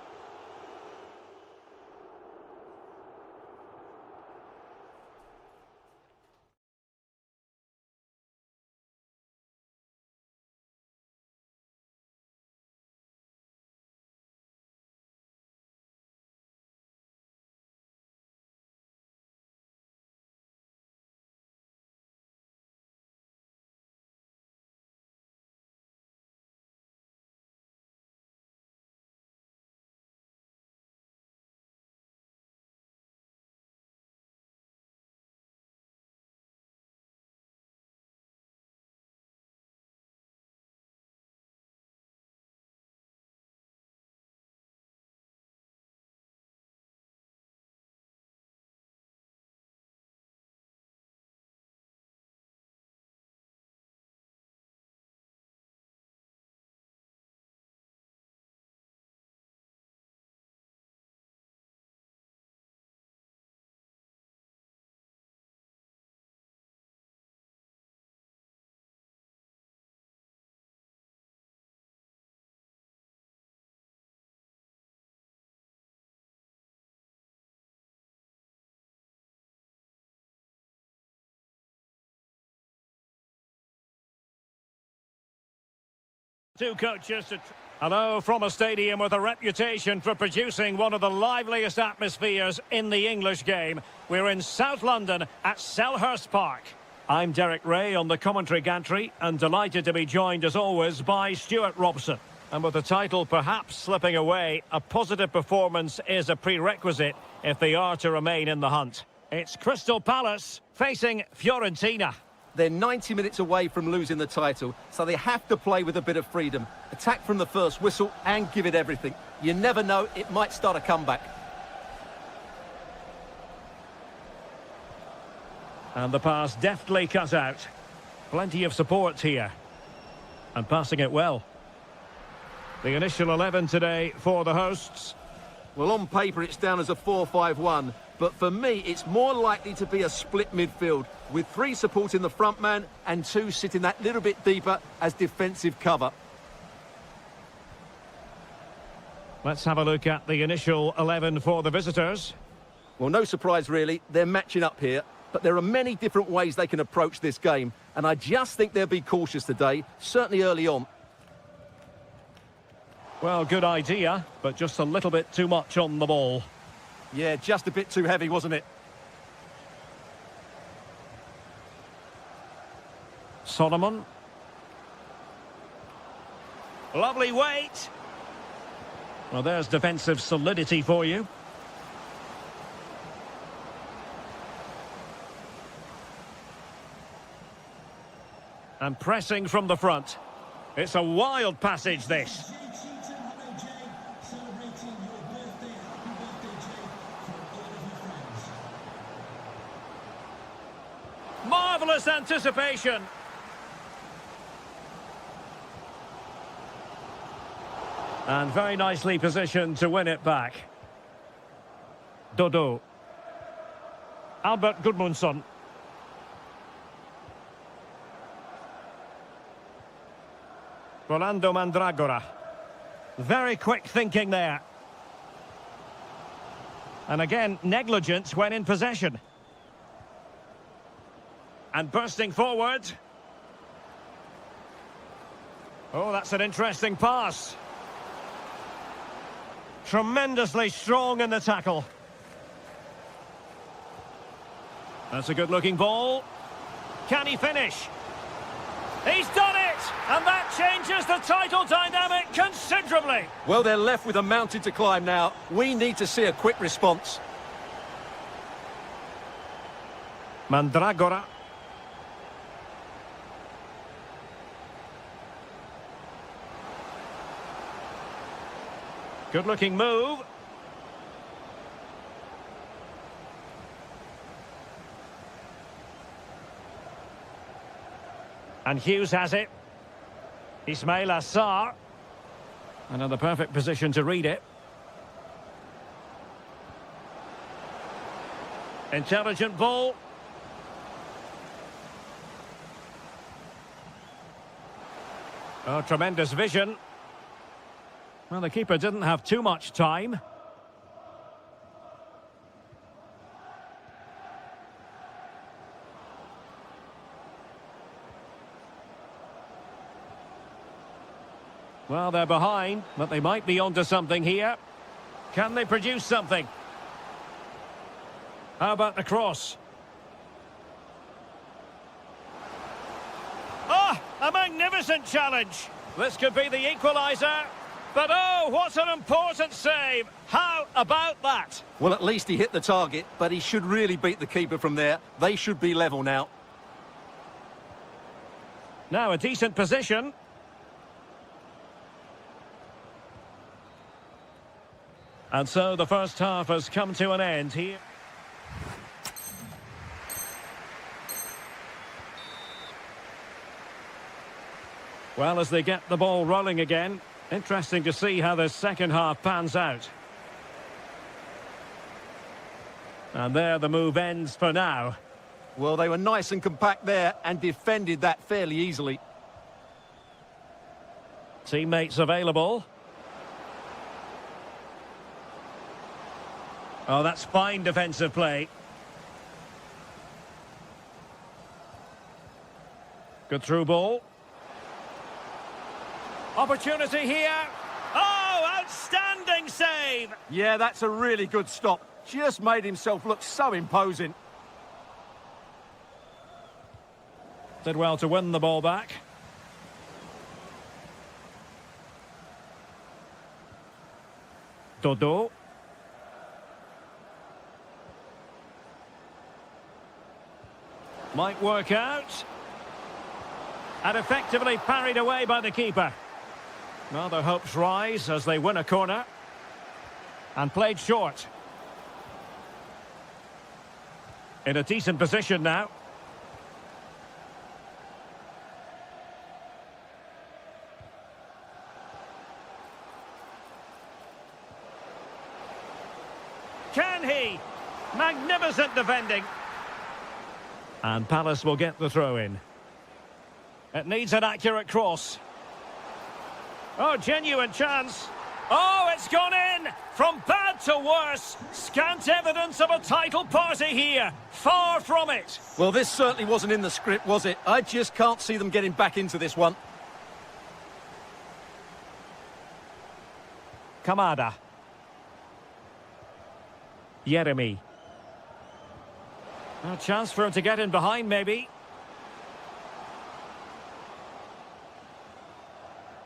Two coaches to... Hello from a stadium with a reputation for producing one of the liveliest atmospheres in the English game. We're in South London at Selhurst Park. I'm Derek Ray on the commentary gantry and delighted to be joined as always by Stuart Robson. And with the title perhaps slipping away, a positive performance is a prerequisite if they are to remain in the hunt. It's Crystal Palace facing Florentina. They're 90 minutes away from losing the title, so they have to play with a bit of freedom. Attack from the first whistle and give it everything. You never know, it might start a comeback. And the pass deftly cut out. Plenty of support here. And passing it well. The initial 11 today for the hosts. Well, on paper it's down as a 4-5-1, but for me it's more likely to be a split midfield, with 3 supporting the front man and 2 sitting that little bit deeper as defensive cover. Let's have a look at the initial 11 for the visitors. Well, no surprise really, they're matching up here, but there are many different ways they can approach this game, and I just think they'll be cautious today, certainly early on. Well, good idea, but just a little bit too much on the ball. Yeah, just a bit too heavy, wasn't it? Solomon. Lovely weight. Well, there's defensive solidity for you. And pressing from the front. It's a wild passage, this. Marvellous anticipation. And very nicely positioned to win it back. Dodo. Albert Gudmundsson. Rolando Mandragora. Very quick thinking there. And again, negligence when in possession. And bursting forward. Oh, that's an interesting pass. Tremendously strong in the tackle. That's a good-looking ball. Can he finish? He's done it! And that changes the title dynamic considerably. Well, they're left with a mountain to climb now. We need to see a quick response. Mandragora. Good-looking move. And Hughes has it. Ismail Assar. Another perfect position to read it. Intelligent ball. Oh, tremendous vision. Well, the keeper didn't have too much time. Well, they're behind, but they might be onto something here. Can they produce something? How about the cross? Ah, a magnificent challenge. This could be the equaliser. But oh, what an important save. How about that? Well, at least he hit the target, but he should really beat the keeper from there. They should be level now. Now a decent position. And so the first half has come to an end here. Well, as they get the ball rolling again, interesting to see how the second half pans out. And there the move ends for now. Well, they were nice and compact there and defended that fairly easily. Teammates available. Oh, that's fine defensive play. Good through ball. Opportunity here. Oh, outstanding save. Yeah, that's a really good stop. Just made himself look so imposing. Did well to win the ball back. Dodo. Might work out. And effectively parried away by the keeper. Well, their hopes rise as they win a corner. And played short. In a decent position now. Can he? Magnificent defending. And Palace will get the throw in. It needs an accurate cross. Oh, genuine chance. Oh, it's gone in! From bad to worse. Scant evidence of a title party here. Far from it. Well, this certainly wasn't in the script, was it? I just can't see them getting back into this one. Kamada. Jeremy. A chance for him to get in behind, maybe.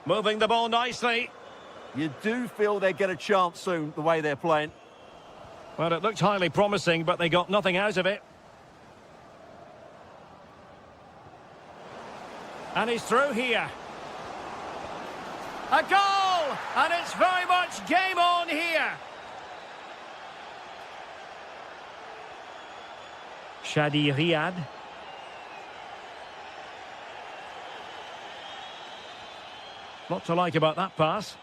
Moving the ball nicely. You do feel they get a chance soon, the way they're playing. Well, it looked highly promising, but they got nothing out of it. And he's through here. A goal! And it's very much game on here. Shadi Riyad. Lot to like about that pass.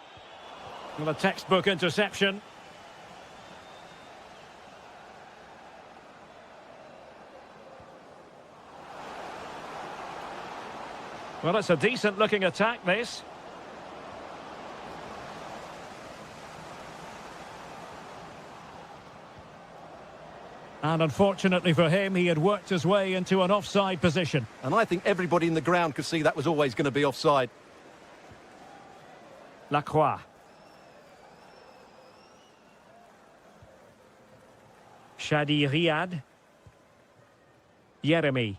Well, a textbook interception. Well, it's a decent-looking attack, this. And unfortunately for him, he had worked his way into an offside position. And I think everybody in the ground could see that was always going to be offside. Lacroix. Shadi Riyad. Jeremy.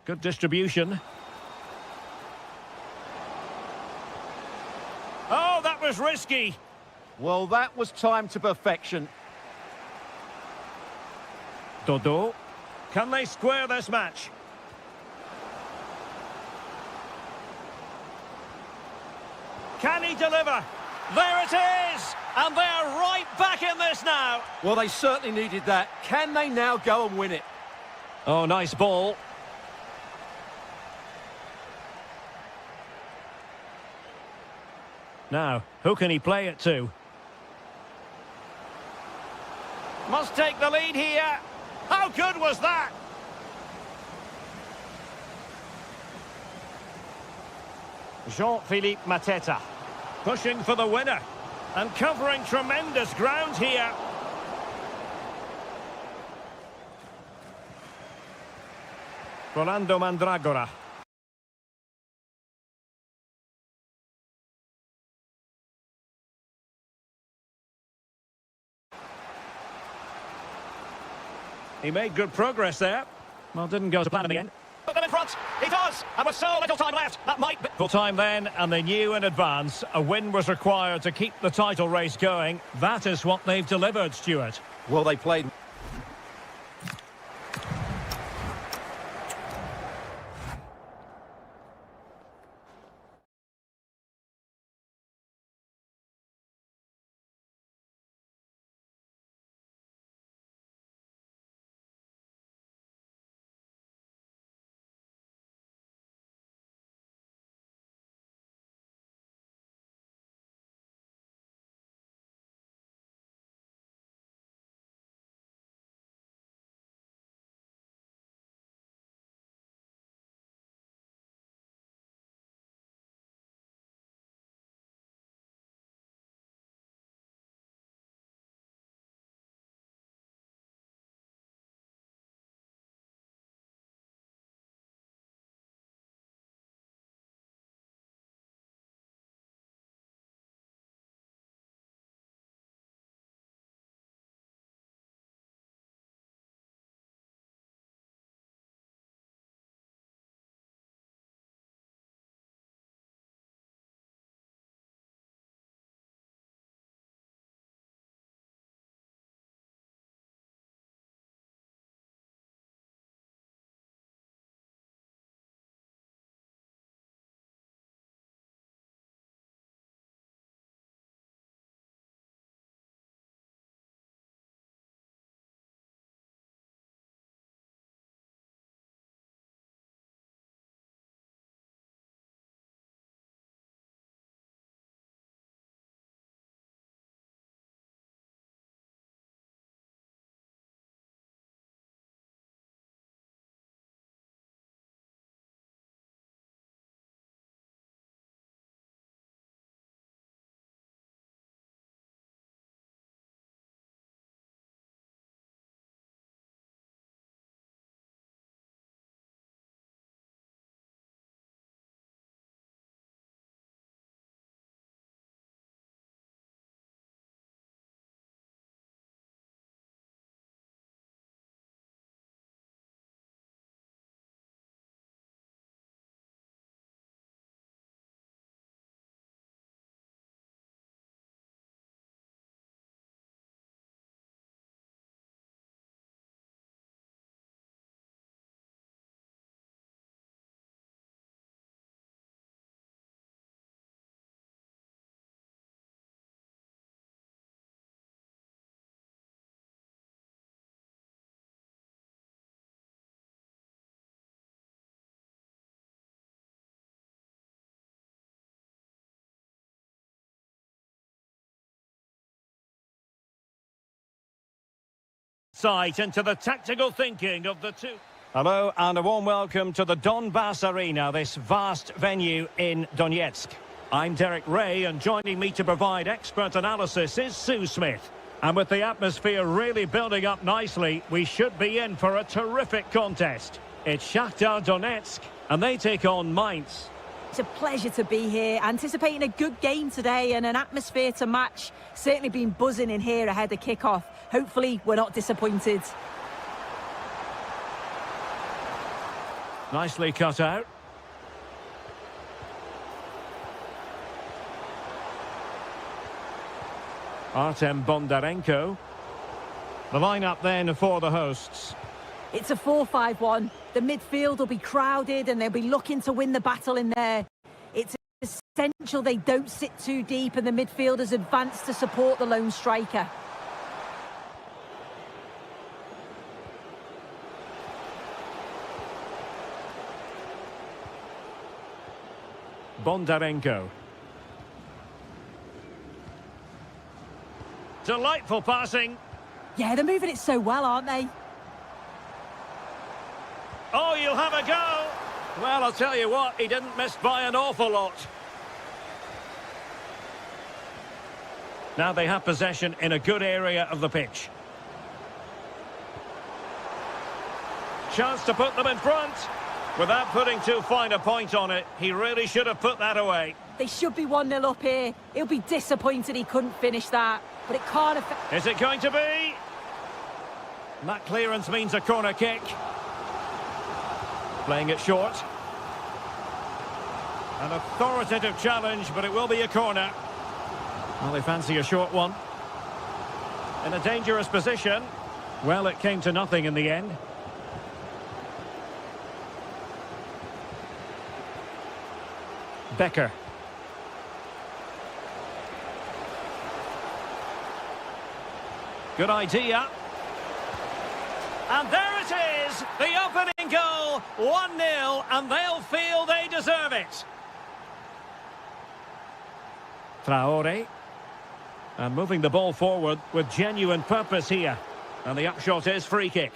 Good distribution. Oh, that was risky. Well, that was timed to perfection. Dodo. Can they square this match? Can he deliver? There it is! And they're right back in this now. Well, they certainly needed that. Can they now go and win it? Oh, nice ball. Now, who can he play it to? Must take the lead here. How good was that? Jean-Philippe Mateta. Pushing for the winner. And covering tremendous ground here. Rolando Mandragora. He made good progress there. Well, didn't go to plan in the end. Put them in front. He does. And with so little time left, that might be full time then, and they knew in advance a win was required to keep the title race going. That is what they've delivered, Stuart. Well, they played insight into the tactical thinking of the two. Hello and a warm welcome to the Donbass Arena, this vast venue in Donetsk. I'm Derek Ray, and joining me to provide expert analysis is Sue Smith. And with the atmosphere really building up nicely, we should be in for a terrific contest. It's Shakhtar Donetsk, and they take on Mainz. It's a pleasure to be here, anticipating a good game today and an atmosphere to match. Certainly been buzzing in here ahead of kick-off. Hopefully we're not disappointed. Nicely cut out. Artem Bondarenko. The lineup then for the hosts. It's a 4-5-1. The midfield will be crowded and they'll be looking to win the battle in there. It's essential they don't sit too deep and the midfielders advance to support the lone striker. Bondarenko. Delightful passing. Yeah, they're moving it so well, aren't they? Oh, you'll have a go. Well, I'll tell you what, he didn't miss by an awful lot. Now they have possession in a good area of the pitch. Chance to put them in front. Without putting too fine a point on it, he really should have put that away. They should be 1-0 up here. He'll be disappointed he couldn't finish that, but it can't affect... Is it going to be? That clearance means a corner kick. Playing it short. An authoritative challenge, but it will be a corner. Well, they fancy a short one. In a dangerous position. Well, it came to nothing in the end. Becker. Good idea. And there it is, the opening goal, 1-0, and they'll feel they deserve it. Traore. And moving the ball forward with genuine purpose here. And the upshot is free kick.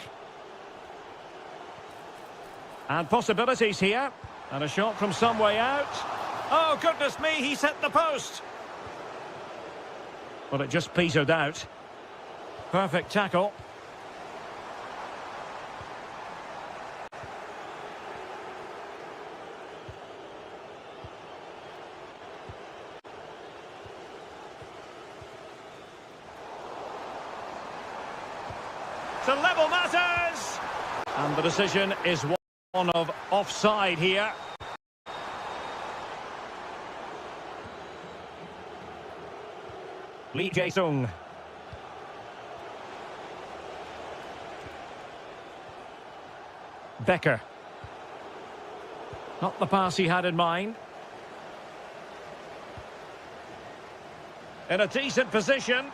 And possibilities here. And a shot from some way out. Oh, goodness me, he's hit the post. Well, it just petered out. Perfect tackle. To level matters. And the decision is one of offside here. Lee Jae-sung. Becker. Not the pass he had in mind. In a decent position.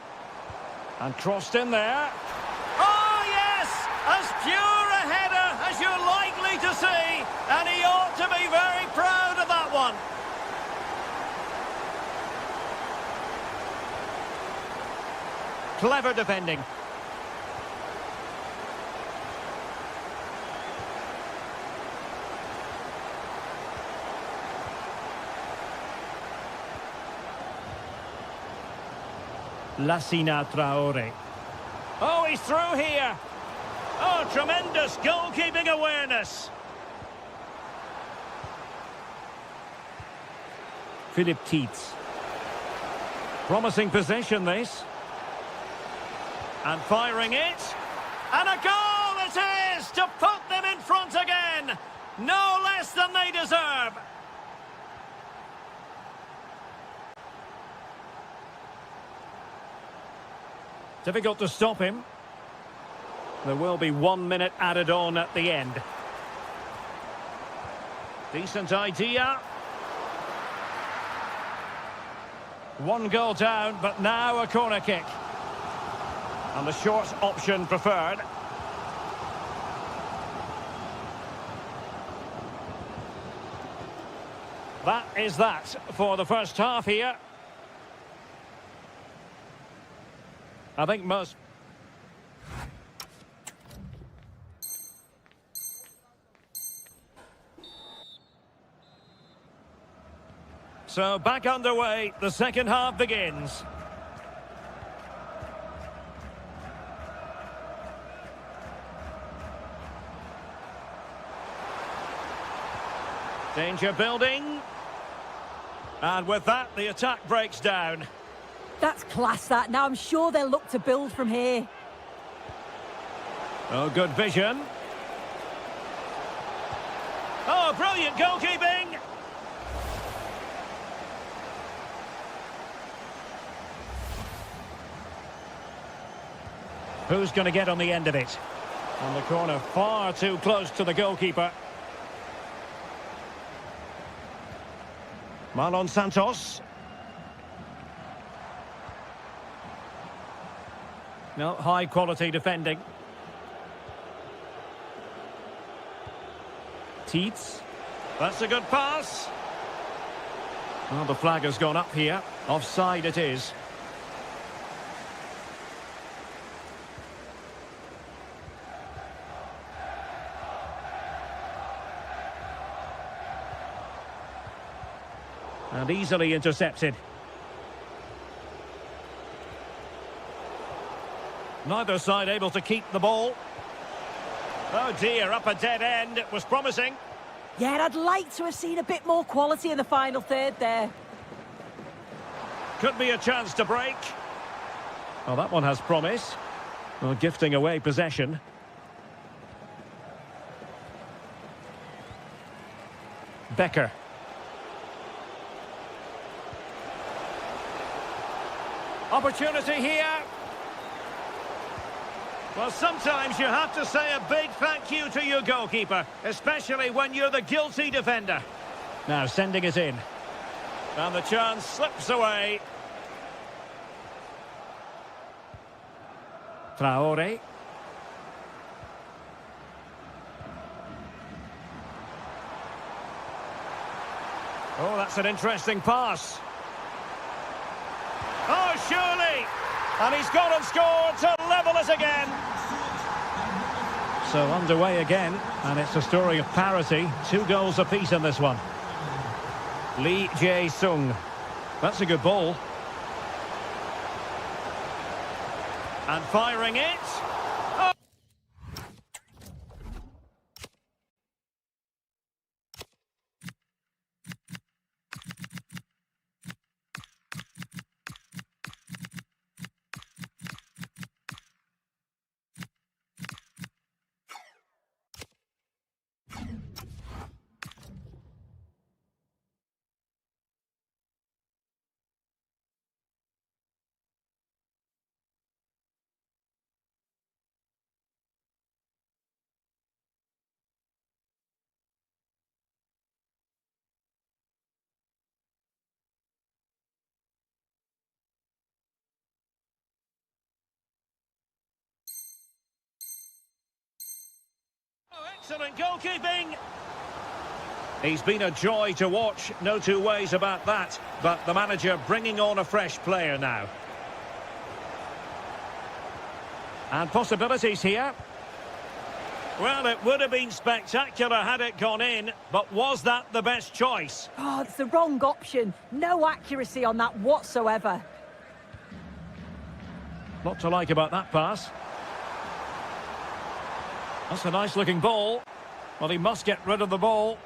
And crossed in there. Oh, yes! As pure a header as you're likely to see. And he ought to be very proud of that one. Clever defending. Lassina Traore. Oh, he's through here. Oh, tremendous goalkeeping awareness. Philip Tietz. Promising possession, this. And firing it. And a goal it is to put them in front again. No less than they deserve. Difficult to stop him. There will be 1 minute added on at the end. Decent idea. One goal down, but now a corner kick. And the short option preferred. That is that for the first half here. I think most... So back underway, the second half begins. Danger building. And with that, the attack breaks down. That's class, that. Now I'm sure they'll look to build from here. Oh, good vision. Oh, brilliant goalkeeping. Who's going to get on the end of it? On the corner, far too close to the goalkeeper. Marlon Santos. No, high quality defending. Teets. That's a good pass. Well, the flag has gone up here. Offside it is. And easily intercepted. Neither side able to keep the ball. Oh dear, up a dead end. It was promising. Yeah, I'd like to have seen a bit more quality in the final third there. Could be a chance to break. Oh, that one has promise. Well, gifting away possession. Becker. Opportunity here. Well, sometimes you have to say a big thank you to your goalkeeper, especially when you're the guilty defender. Now sending it in. And the chance slips away. Traore. Oh, that's an interesting pass. Oh, surely! And he's gone and scored to level us again. So underway again, and it's a story of parity. 2 goals apiece in this one. Lee Jae-sung. That's a good ball. And firing it. Oh. Excellent goalkeeping. He's been a joy to watch, no two ways about that. But the manager bringing on a fresh player now. And possibilities here. Well, it would have been spectacular had it gone in, but was that the best choice? Oh, it's the wrong option. No accuracy on that whatsoever. Lot to like about that pass. That's a nice-looking ball. Well, he must get rid of the ball.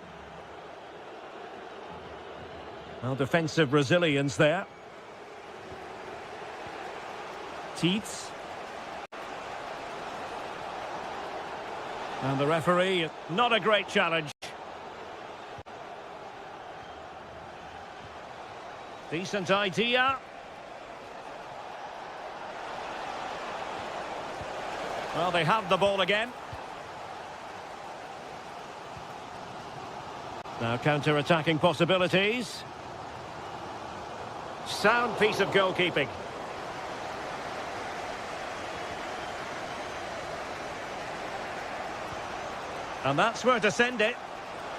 Well, defensive resilience there. Teets. And the referee, not a great challenge. Decent idea. Well, they have the ball again. Now counter-attacking possibilities. Sound piece of goalkeeping. And that's where to send it.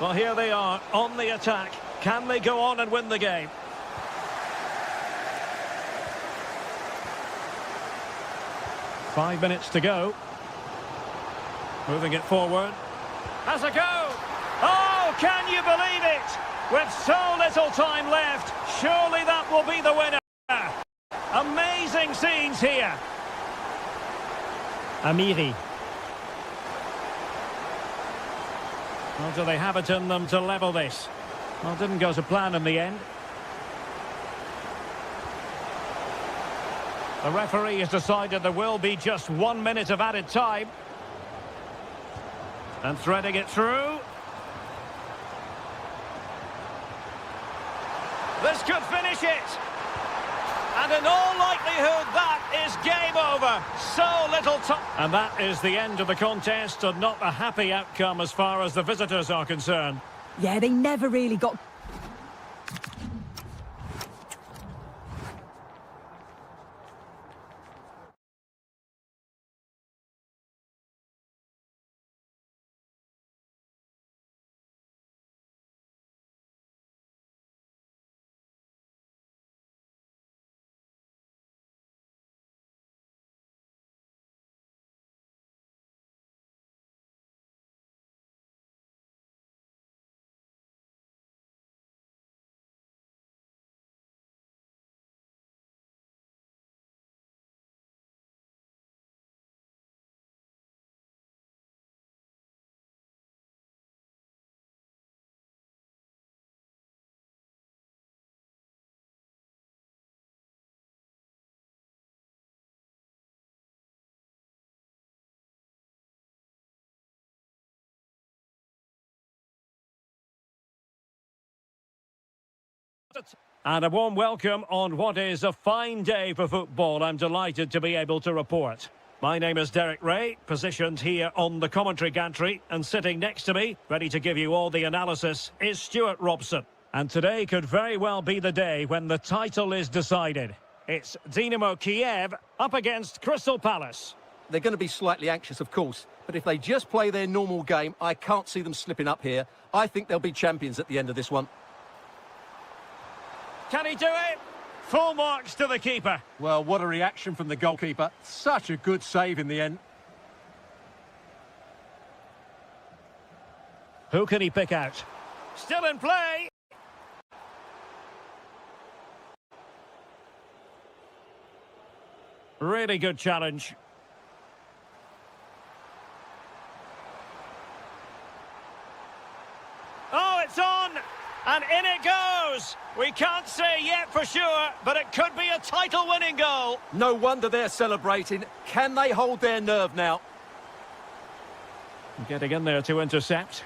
Well, here they are on the attack. Can they go on and win the game? Five minutes to go. Moving it forward. Has a go. Oh, can you believe it? With so little time left, surely that will be the winner. Amazing scenes here. Amiri. Well, do they have it in them to level this? Well, didn't go to plan in the end. The referee has decided there will be just 1 minute of added time. And threading it through. This could finish it. And in all likelihood, that is game over. So little time. And that is the end of the contest, and not a happy outcome as far as the visitors are concerned. Yeah, they never really got... And a warm welcome on what is a fine day for football. I'm delighted to be able to report. My name is Derek Ray, positioned here on the commentary gantry, and sitting next to me, ready to give you all the analysis, is Stuart Robson. And today could very well be the day when the title is decided. It's Dynamo Kiev up against Crystal Palace. They're going to be slightly anxious, of course, but if they just play their normal game, I can't see them slipping up here. I think they'll be champions at the end of this one. Can he do it? Full marks to the keeper. Well, what a reaction from the goalkeeper. Such a good save in the end. Who can he pick out? Still in play. Really good challenge. Oh, it's on! And in it goes! We can't say yet for sure, but it could be a title-winning goal. No wonder they're celebrating. Can they hold their nerve now? Getting in there to intercept.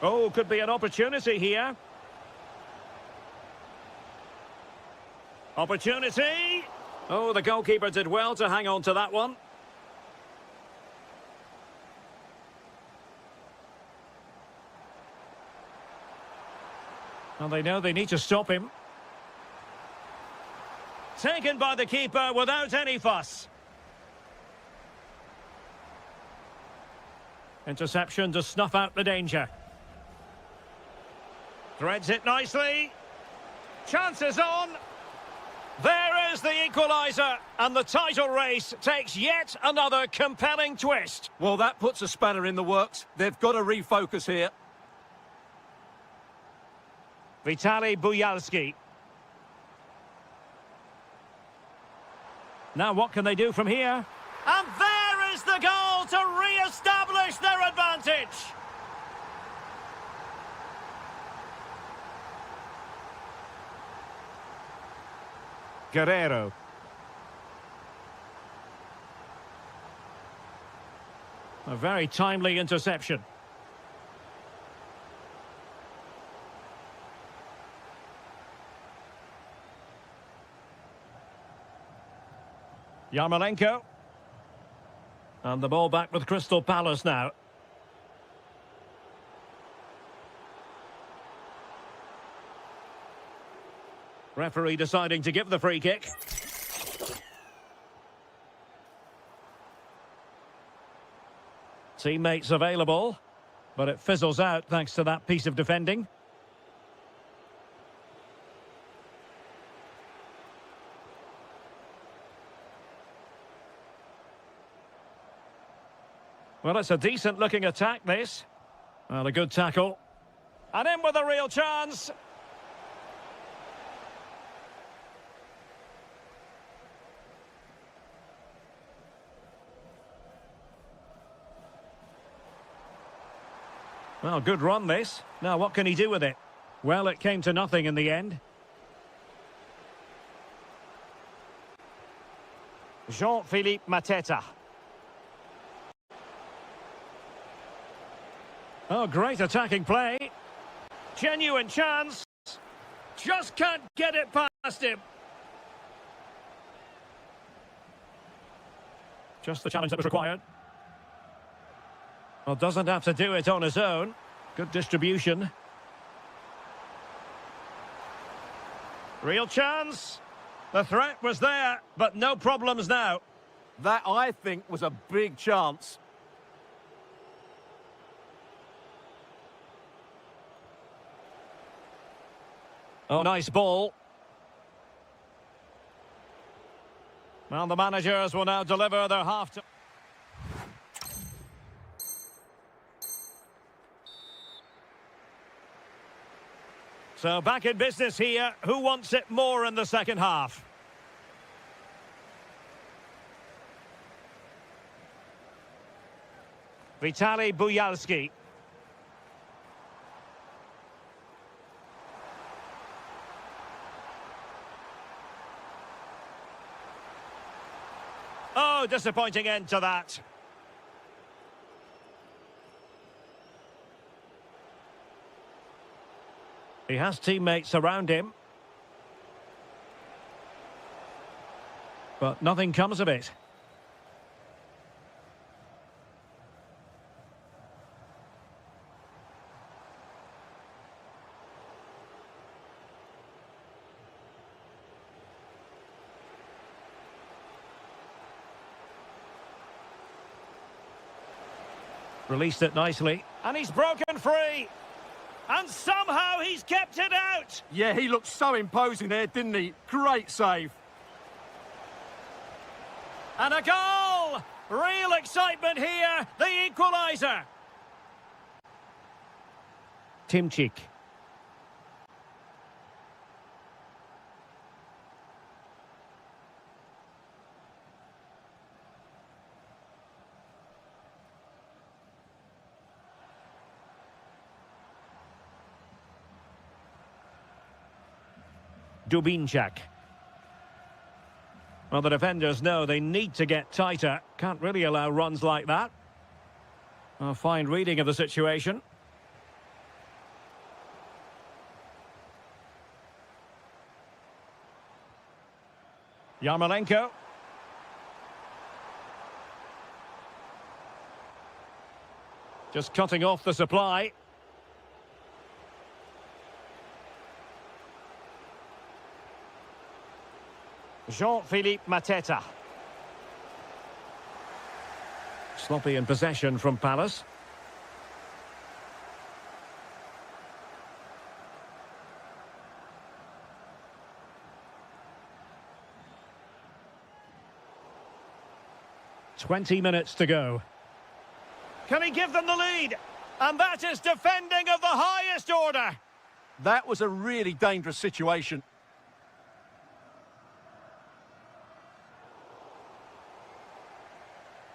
Oh, could be an opportunity here. Opportunity. Oh, the goalkeeper did well to hang on to that one. And they know they need to stop him. Taken by the keeper without any fuss. Interception to snuff out the danger. Threads it nicely. Chances on. There is the equaliser, and the title race takes yet another compelling twist. Well, that puts a spanner in the works. They've got to refocus here. Vitaly Buyalski. Now what can they do from here? And there is the goal to re-establish their advantage. Guerrero. A very timely interception. Yarmolenko. And the ball back with Crystal Palace now. Referee deciding to give the free kick. Teammates available, but it fizzles out thanks to that piece of defending. Well, it's a decent-looking attack, this. Well, a good tackle. And in with a real chance. Well, good run, this. Now, what can he do with it? Well, it came to nothing in the end. Jean-Philippe Mateta. Oh, great attacking play. Genuine chance. Just can't get it past him. Just the challenge that was required. Well, doesn't have to do it on his own. Good distribution. Real chance. The threat was there, but no problems now. That, I think, was a big chance. Oh, nice ball. Well, the managers will now deliver their half-time. So back in business here. Who wants it more in the second half? Vitaly Buyalski. Oh, disappointing end to that. He has teammates around him. But nothing comes of it. Released it nicely. And he's broken free. And somehow he's kept it out. Yeah, he looked so imposing there, didn't he? Great save. And a goal! Real excitement here. The equaliser. Timchik. Dubinchak. Well, the defenders know they need to get tighter. Can't really allow runs like that. A fine reading of the situation. Yarmolenko. Just cutting off the supply. Jean-Philippe Mateta. Sloppy in possession from Palace. "20 minutes to go. Can he give them the lead? And that is defending of the highest order. That was a really dangerous situation.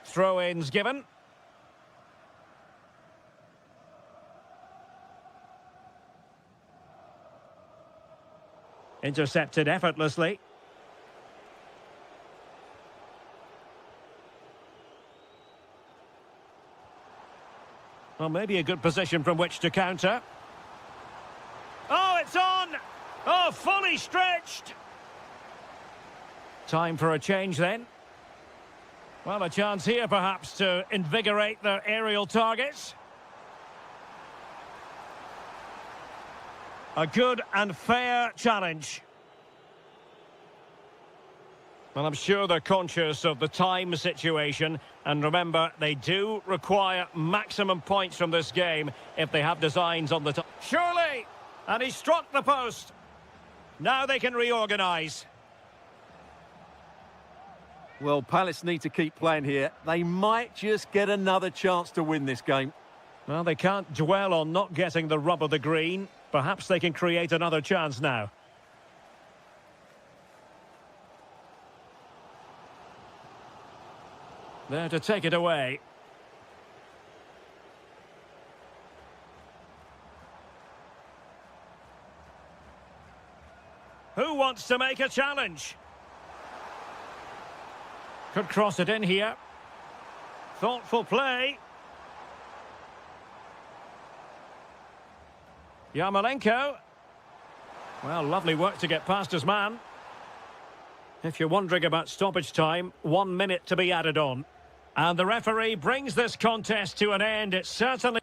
Throw-ins given. Intercepted effortlessly. Well, maybe a good position from which to counter. Oh, it's on! Oh, fully stretched! Time for a change then. Well, a chance here, perhaps, to invigorate their aerial targets. A good and fair challenge. Well, I'm sure they're conscious of the time situation. And remember, they do require maximum points from this game if they have designs on the top. Surely! And he struck the post. Now they can reorganise. Well, Palace need to keep playing here. They might just get another chance to win this game. Well, they can't dwell on not getting the rub of the green. Perhaps they can create another chance now. There to take it away. Who wants to make a challenge? Could cross it in here. Thoughtful play. Yarmolenko. Well, lovely work to get past his man. If you're wondering about stoppage time, 1 minute to be added on. And the referee brings this contest to an end. It's certainly...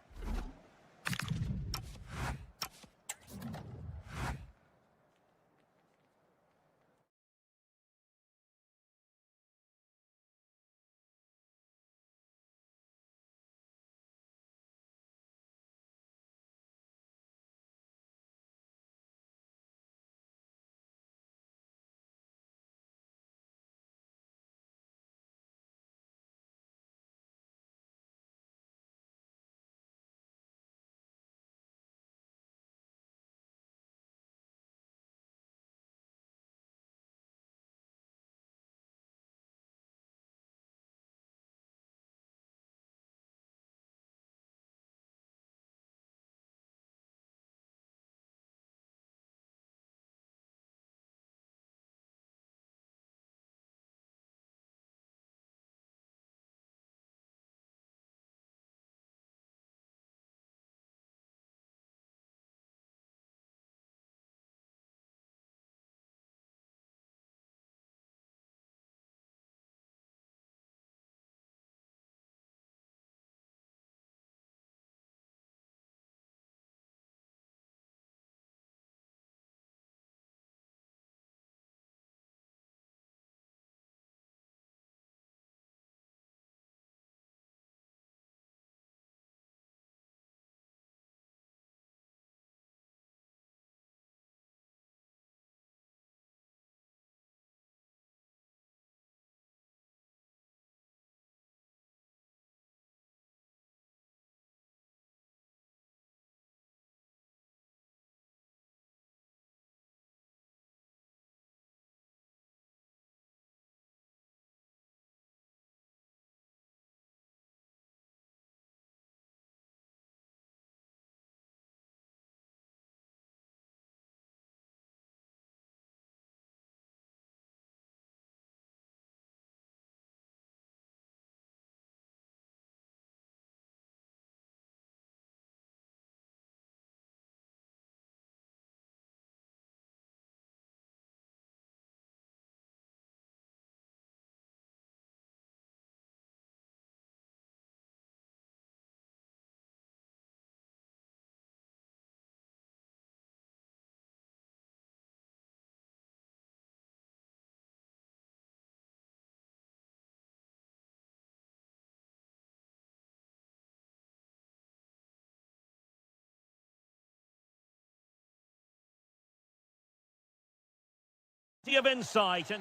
of insight.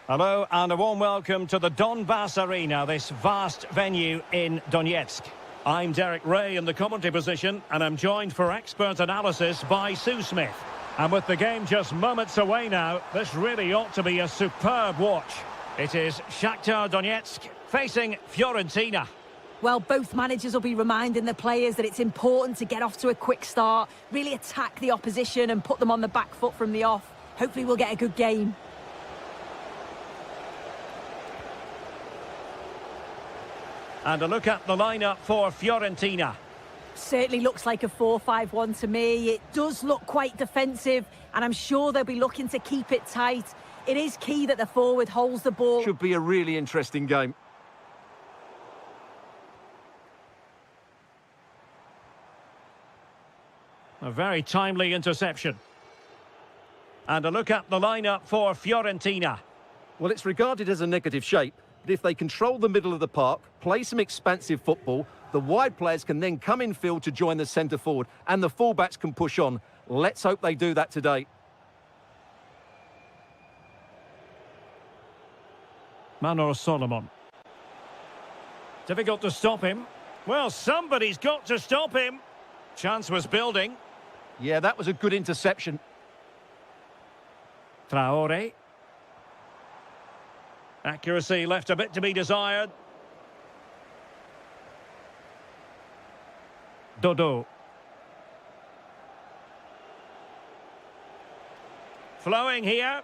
Hello and a warm welcome to the Donbass Arena, this vast venue in Donetsk. I'm Derek Ray in the commentary position, and I'm joined for expert analysis by Sue Smith. And with the game just moments away now, this really ought to be a superb watch. It is Shakhtar Donetsk facing Florentina. Well, both managers will be reminding the players that it's important to get off to a quick start, really attack the opposition and put them on the back foot from the off. Hopefully we'll get a good game. And a look at the lineup for Florentina. Certainly looks like a 4-5-1 to me. It does look quite defensive, and I'm sure they'll be looking to keep it tight. It is key that the forward holds the ball. Should be a really interesting game. A very timely interception. And a look at the lineup for Florentina. Well, it's regarded as a negative shape, but if they control the middle of the park, play some expansive football, the wide players can then come in field to join the centre forward, and the fullbacks can push on. Let's hope they do that today. Manor Solomon. Difficult to stop him. Well, somebody's got to stop him. Chance was building. Yeah, that was a good interception. Traore. Accuracy left a bit to be desired. Dodo. Flowing here.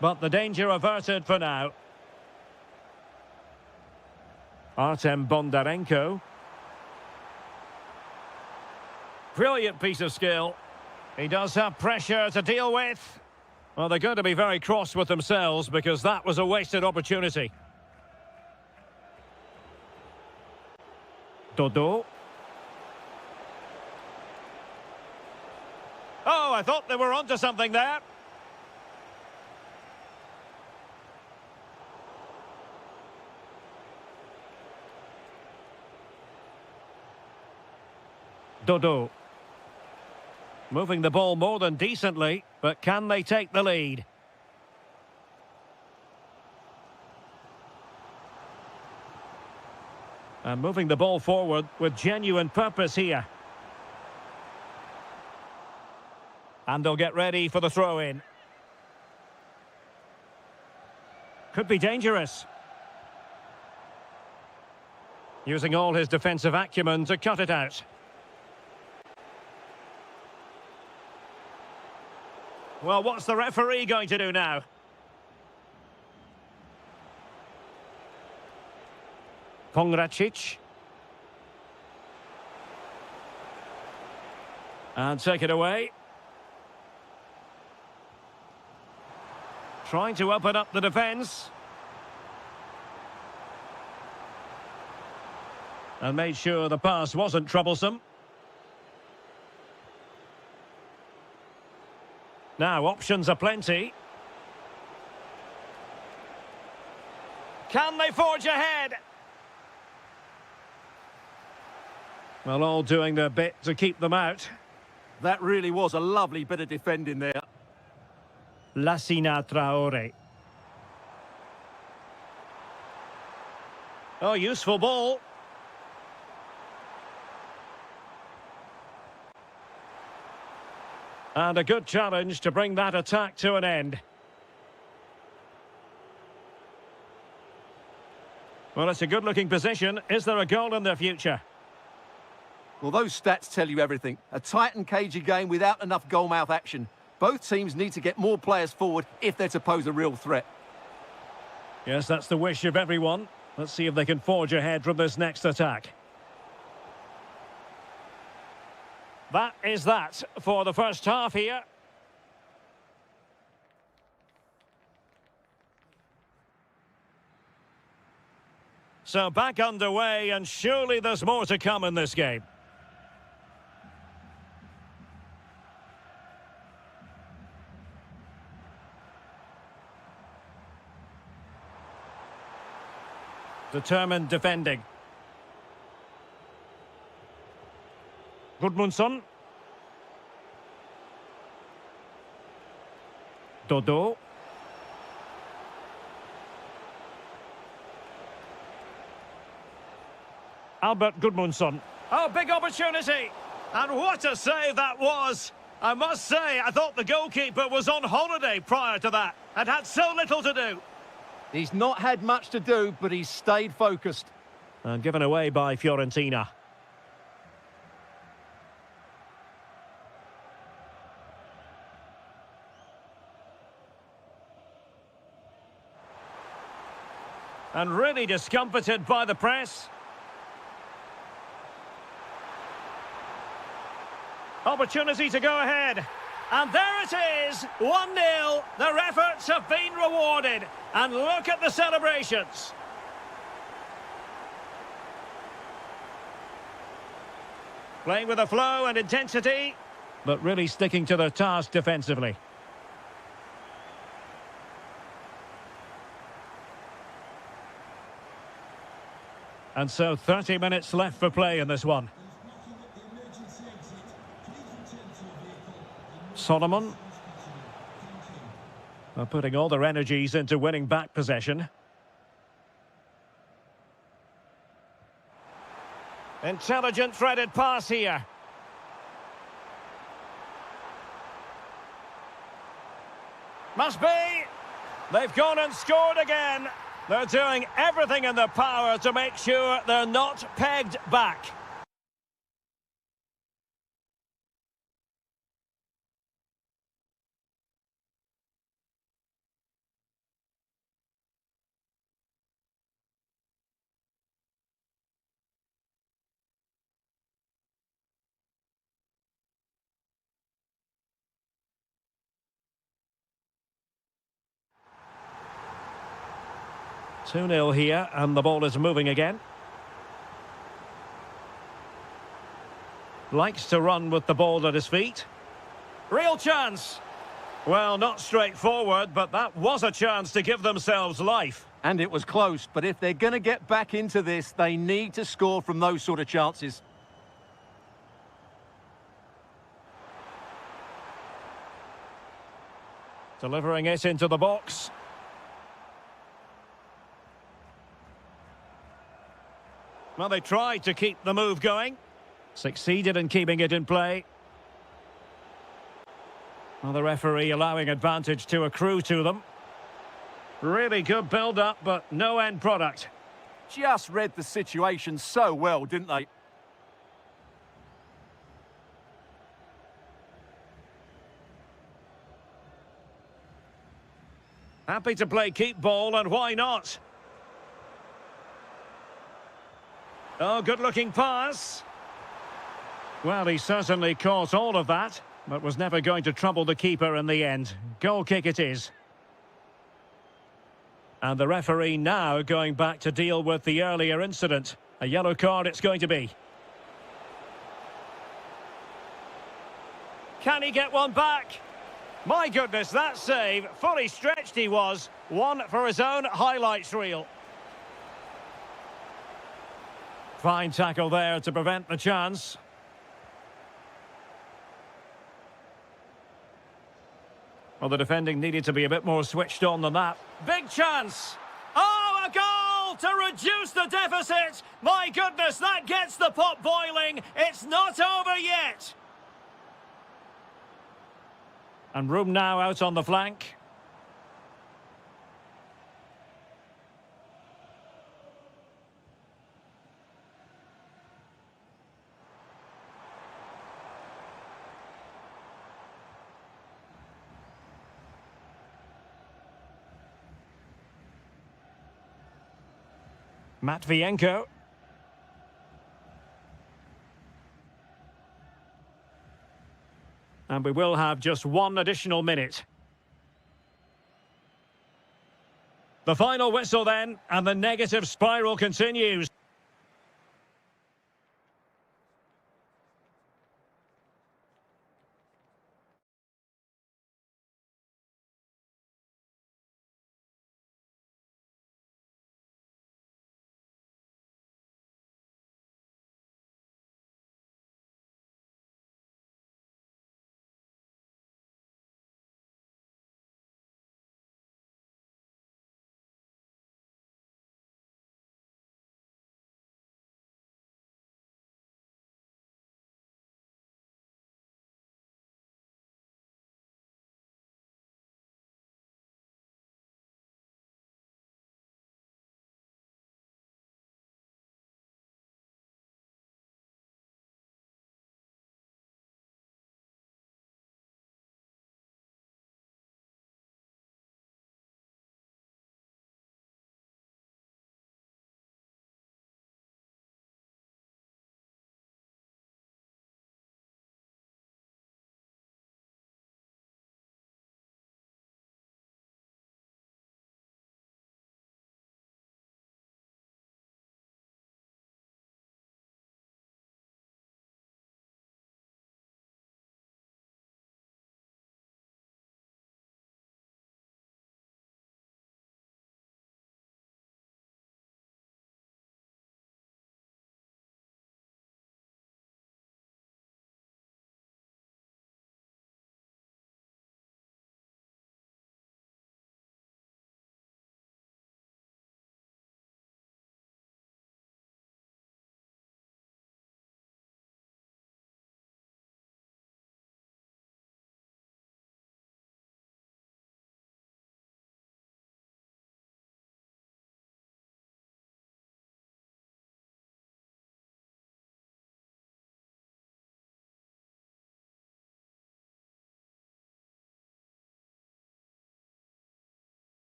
But the danger averted for now. Artem Bondarenko. Brilliant piece of skill. He does have pressure to deal with. Well, they're going to be very cross with themselves because that was a wasted opportunity. Dodo. Oh, I thought they were onto something there. Dodo. Moving the ball more than decently, but can they take the lead? And moving the ball forward with genuine purpose here. And they'll get ready for the throw-in. Could be dangerous. Using all his defensive acumen to cut it out. Well, what's the referee going to do now? Pongracic. And take it away. Trying to open up the defence. And made sure the pass wasn't troublesome. Now, options are plenty. Can they forge ahead? Well, all doing their bit to keep them out. That really was a lovely bit of defending there. Lassina Traore. Oh, useful ball. And a good challenge to bring that attack to an end. Well, it's a good-looking position. Is there a goal in their future? Well, those stats tell you everything. A tight and cagey game without enough goal-mouth action. Both teams need to get more players forward if they're to pose a real threat. Yes, that's the wish of everyone. Let's see if they can forge ahead from this next attack. That is that for the first half here. So back underway, and surely there's more to come in this game. Determined defending. Gudmundsson. Dodo. Albert Gudmundsson. Oh, big opportunity! And what a save that was! I must say, I thought the goalkeeper was on holiday prior to that and had so little to do. He's not had much to do, but he's stayed focused. And given away by Florentina. And really discomfited by the press. Opportunity to go ahead. And there it is, 1-0. Their efforts have been rewarded. And look at the celebrations. Playing with a flow and intensity, but really sticking to their task defensively. And so 30 minutes left for play in this one. Solomon. They're putting all their energies into winning back possession. Intelligent threaded pass here. Must be. They've gone and scored again. They're doing everything in their power to make sure they're not pegged back. Two 0 here, and the ball is moving again. Likes to run with the ball at his feet. Real chance. Well, not straightforward, but that was a chance to give themselves life. And it was close, but if they're going to get back into this, they need to score from those sort of chances. Delivering it into the box. Well, they tried to keep the move going. Succeeded in keeping it in play. Well, the referee allowing advantage to accrue to them. Really good build-up, but no end product. Just read the situation so well, didn't they? Happy to play keep ball, and why not? Oh, good-looking pass. Well, he certainly caught all of that, but was never going to trouble the keeper in the end. Goal kick it is. And the referee now going back to deal with the earlier incident. A yellow card it's going to be. Can he get one back? My goodness, that save. Fully stretched he was. One for his own highlights reel. Fine tackle there to prevent the chance. Well, the defending needed to be a bit more switched on than that. Big chance! Oh, a goal to reduce the deficit! My goodness, that gets the pot boiling. It's not over yet. And room now out on the flank. Matvienko. And we will have just one additional minute. The final whistle then, and the negative spiral continues.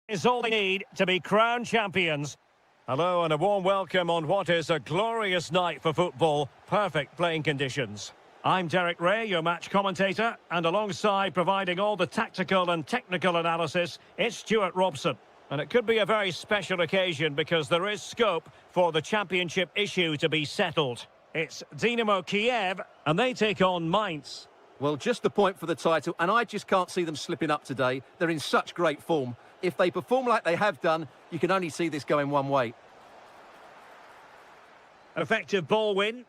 Is all they need to be crowned champions. Hello and a warm welcome on what is a glorious night for football. Perfect playing conditions. I'm Derek Ray, your match commentator, and alongside providing all the tactical and technical analysis, it's Stuart Robson. And it could be a very special occasion because there is scope for the championship issue to be settled. It's Dynamo Kiev, and they take on Mainz. Well, just a point for the title, and I just can't see them slipping up today. They're in such great form. If they perform like they have done, you can only see this going one way. Effective ball win.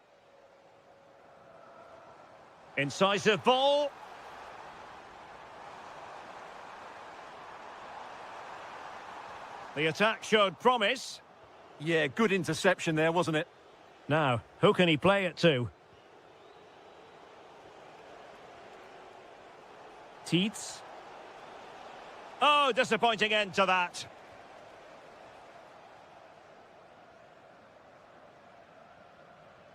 Incisive ball. The attack showed promise. Yeah, good interception there, wasn't it? Now, who can he play it to? Teets. Oh, disappointing end to that.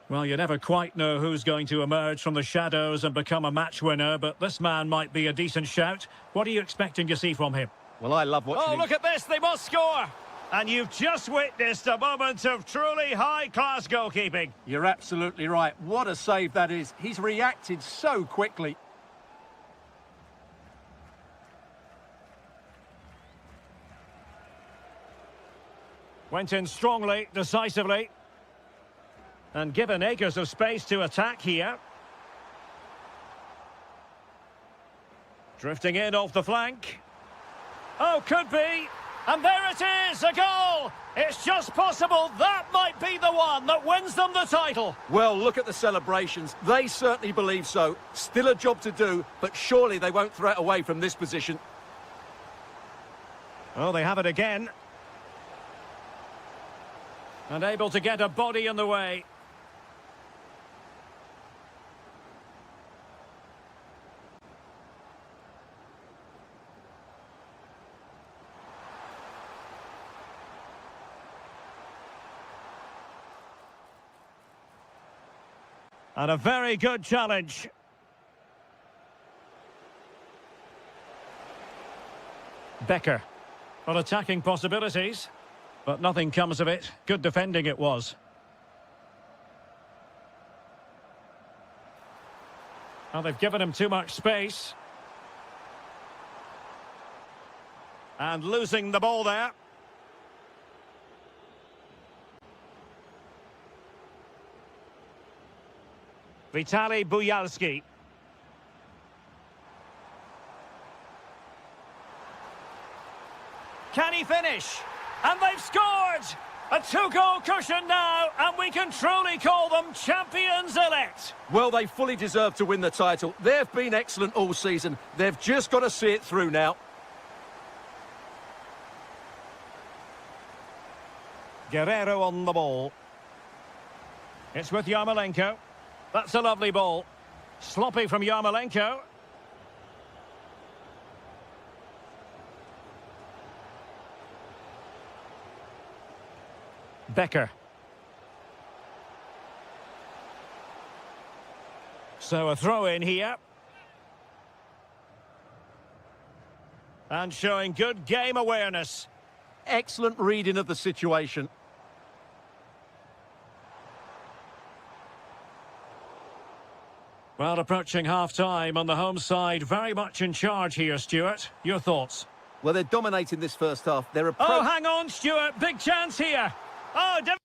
Well, you never quite know who's going to emerge from the shadows and become a match winner, but this man might be a decent shout. What are you expecting to see from him? Well, I love watching him. Look at this, they must score! And you've just witnessed a moment of truly high-class goalkeeping. You're absolutely right. What a save that is. He's reacted so quickly. Went in strongly, decisively. And given acres of space to attack here. Drifting in off the flank. Oh, could be. And there it is, a goal! It's just possible that might be the one that wins them the title. Well, look at the celebrations. They certainly believe so. Still a job to do, but surely they won't throw it away from this position. Oh, they have it again. And able to get a body in the way. And a very good challenge. Becker. Well, attacking possibilities, but nothing comes of it. Good defending it was. Well, they've given him too much space. And losing the ball there. Vitaly Buyalski. Can he finish? And they've scored! A two-goal cushion now, and we can truly call them champions elect. Well, they fully deserve to win the title. They've been excellent all season. They've just got to see it through now. Guerrero on the ball. It's with Yarmolenko. That's a lovely ball. Sloppy from Yarmolenko. Becker. So a throw in here. And showing good game awareness. Excellent reading of the situation. Well, approaching half-time on the home side, very much in charge here, Stuart. Your thoughts? Well, they're dominating this first half. They're Oh, hang on, Stuart. Big chance here. Oh, difficult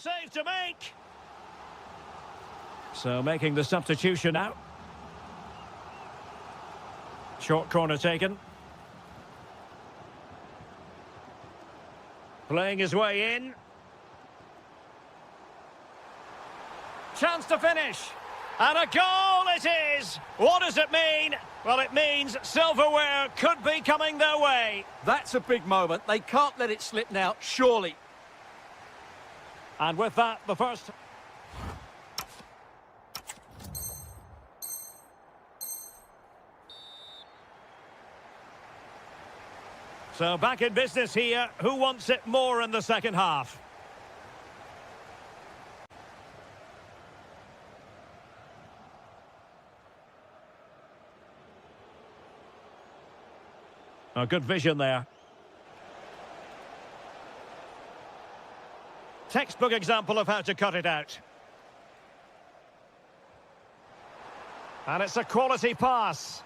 save to make. So making the substitution now. Short corner taken. Playing his way in. Chance to finish. And a goal it is! What does it mean? Well, it means silverware could be coming their way. That's a big moment. They can't let it slip now, surely. And with that, the first... So back in business here. Who wants it more in the second half? Oh, good vision there. Textbook example of how to cut it out. And it's a quality pass.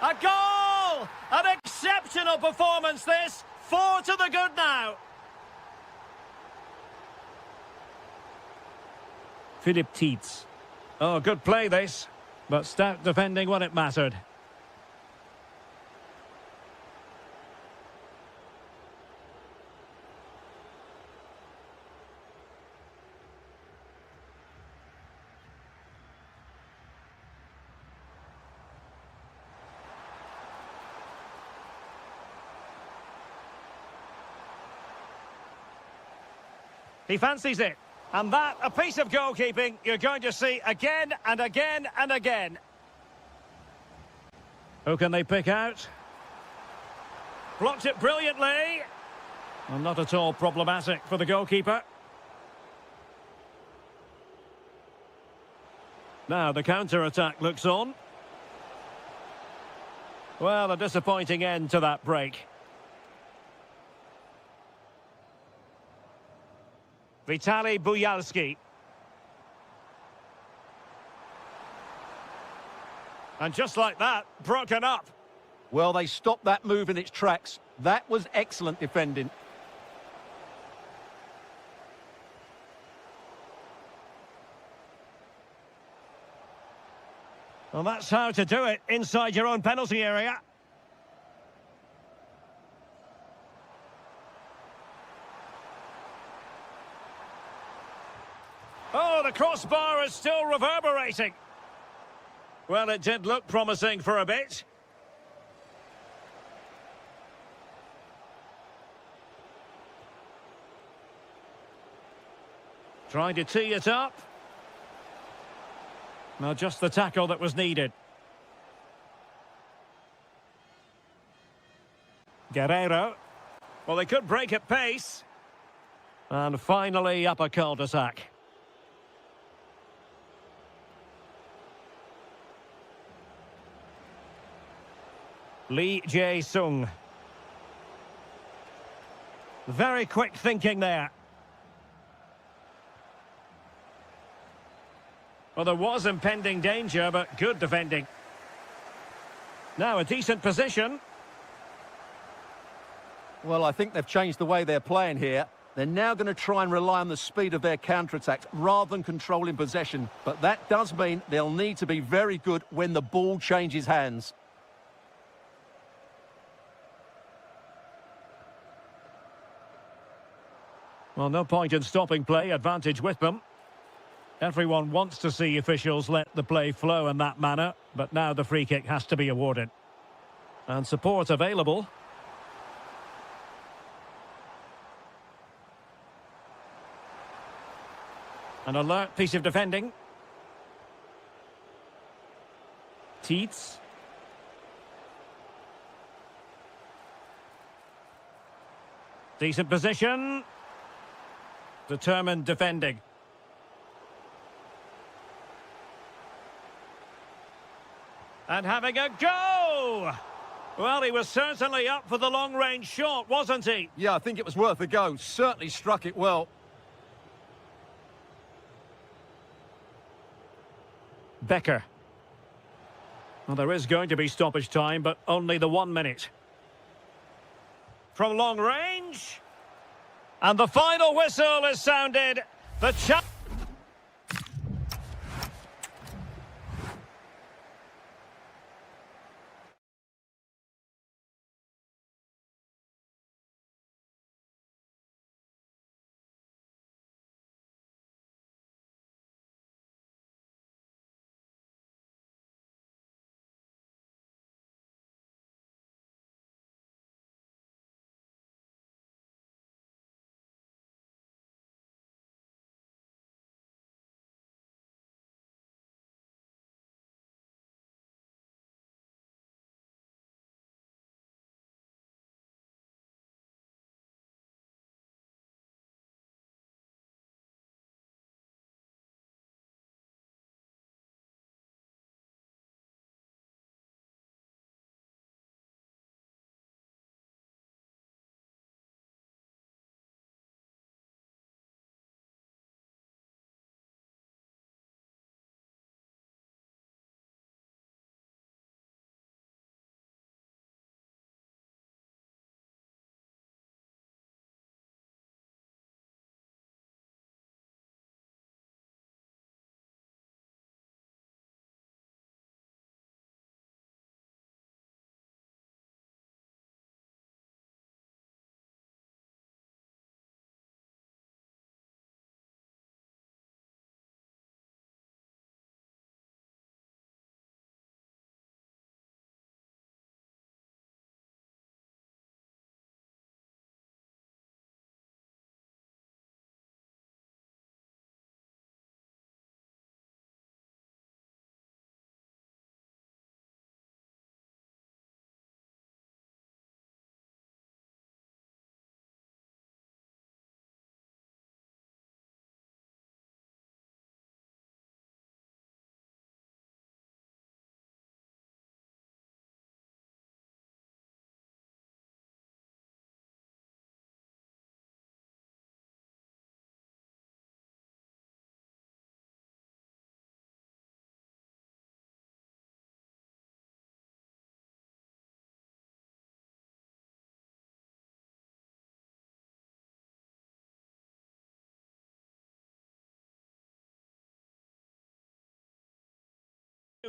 A goal! An exceptional performance this. 4 to the good now. Philip Tietz. Oh, good play this. But stout defending when it mattered. He fancies it. And that, a piece of goalkeeping you're going to see again and again and again. Who can they pick out? Blocked it brilliantly. Well, not at all problematic for the goalkeeper. Now the counter-attack looks on. Well, a disappointing end to that break. Vitaly Buyalski. And just like that, broken up. Well, they stopped that move in its tracks. That was excellent defending. Well, that's how to do it inside your own penalty area. Oh, the crossbar is still reverberating. Well, it did look promising for a bit. Trying to tee it up. Well, just the tackle that was needed. Guerrero. Well, they could break at pace. And finally up a cul-de-sac. Lee Jae-sung. Very quick thinking there. Well, there was impending danger, but good defending. Now a decent position. Well, I think they've changed the way they're playing here. They're now going to try and rely on the speed of their counter-attacks rather than controlling possession. But that does mean they'll need to be very good when the ball changes hands. Well, no point in stopping play, advantage with them. Everyone wants to see officials let the play flow in that manner, but now the free kick has to be awarded. And support available. An alert piece of defending. Tietz. Decent position. Determined defending. And having a go! Well, he was certainly up for the long-range shot, wasn't he? Yeah, I think it was worth a go. Certainly struck it well. Becker. Well, there is going to be stoppage time, but only the 1 minute. From long range. And the final whistle is sounded. The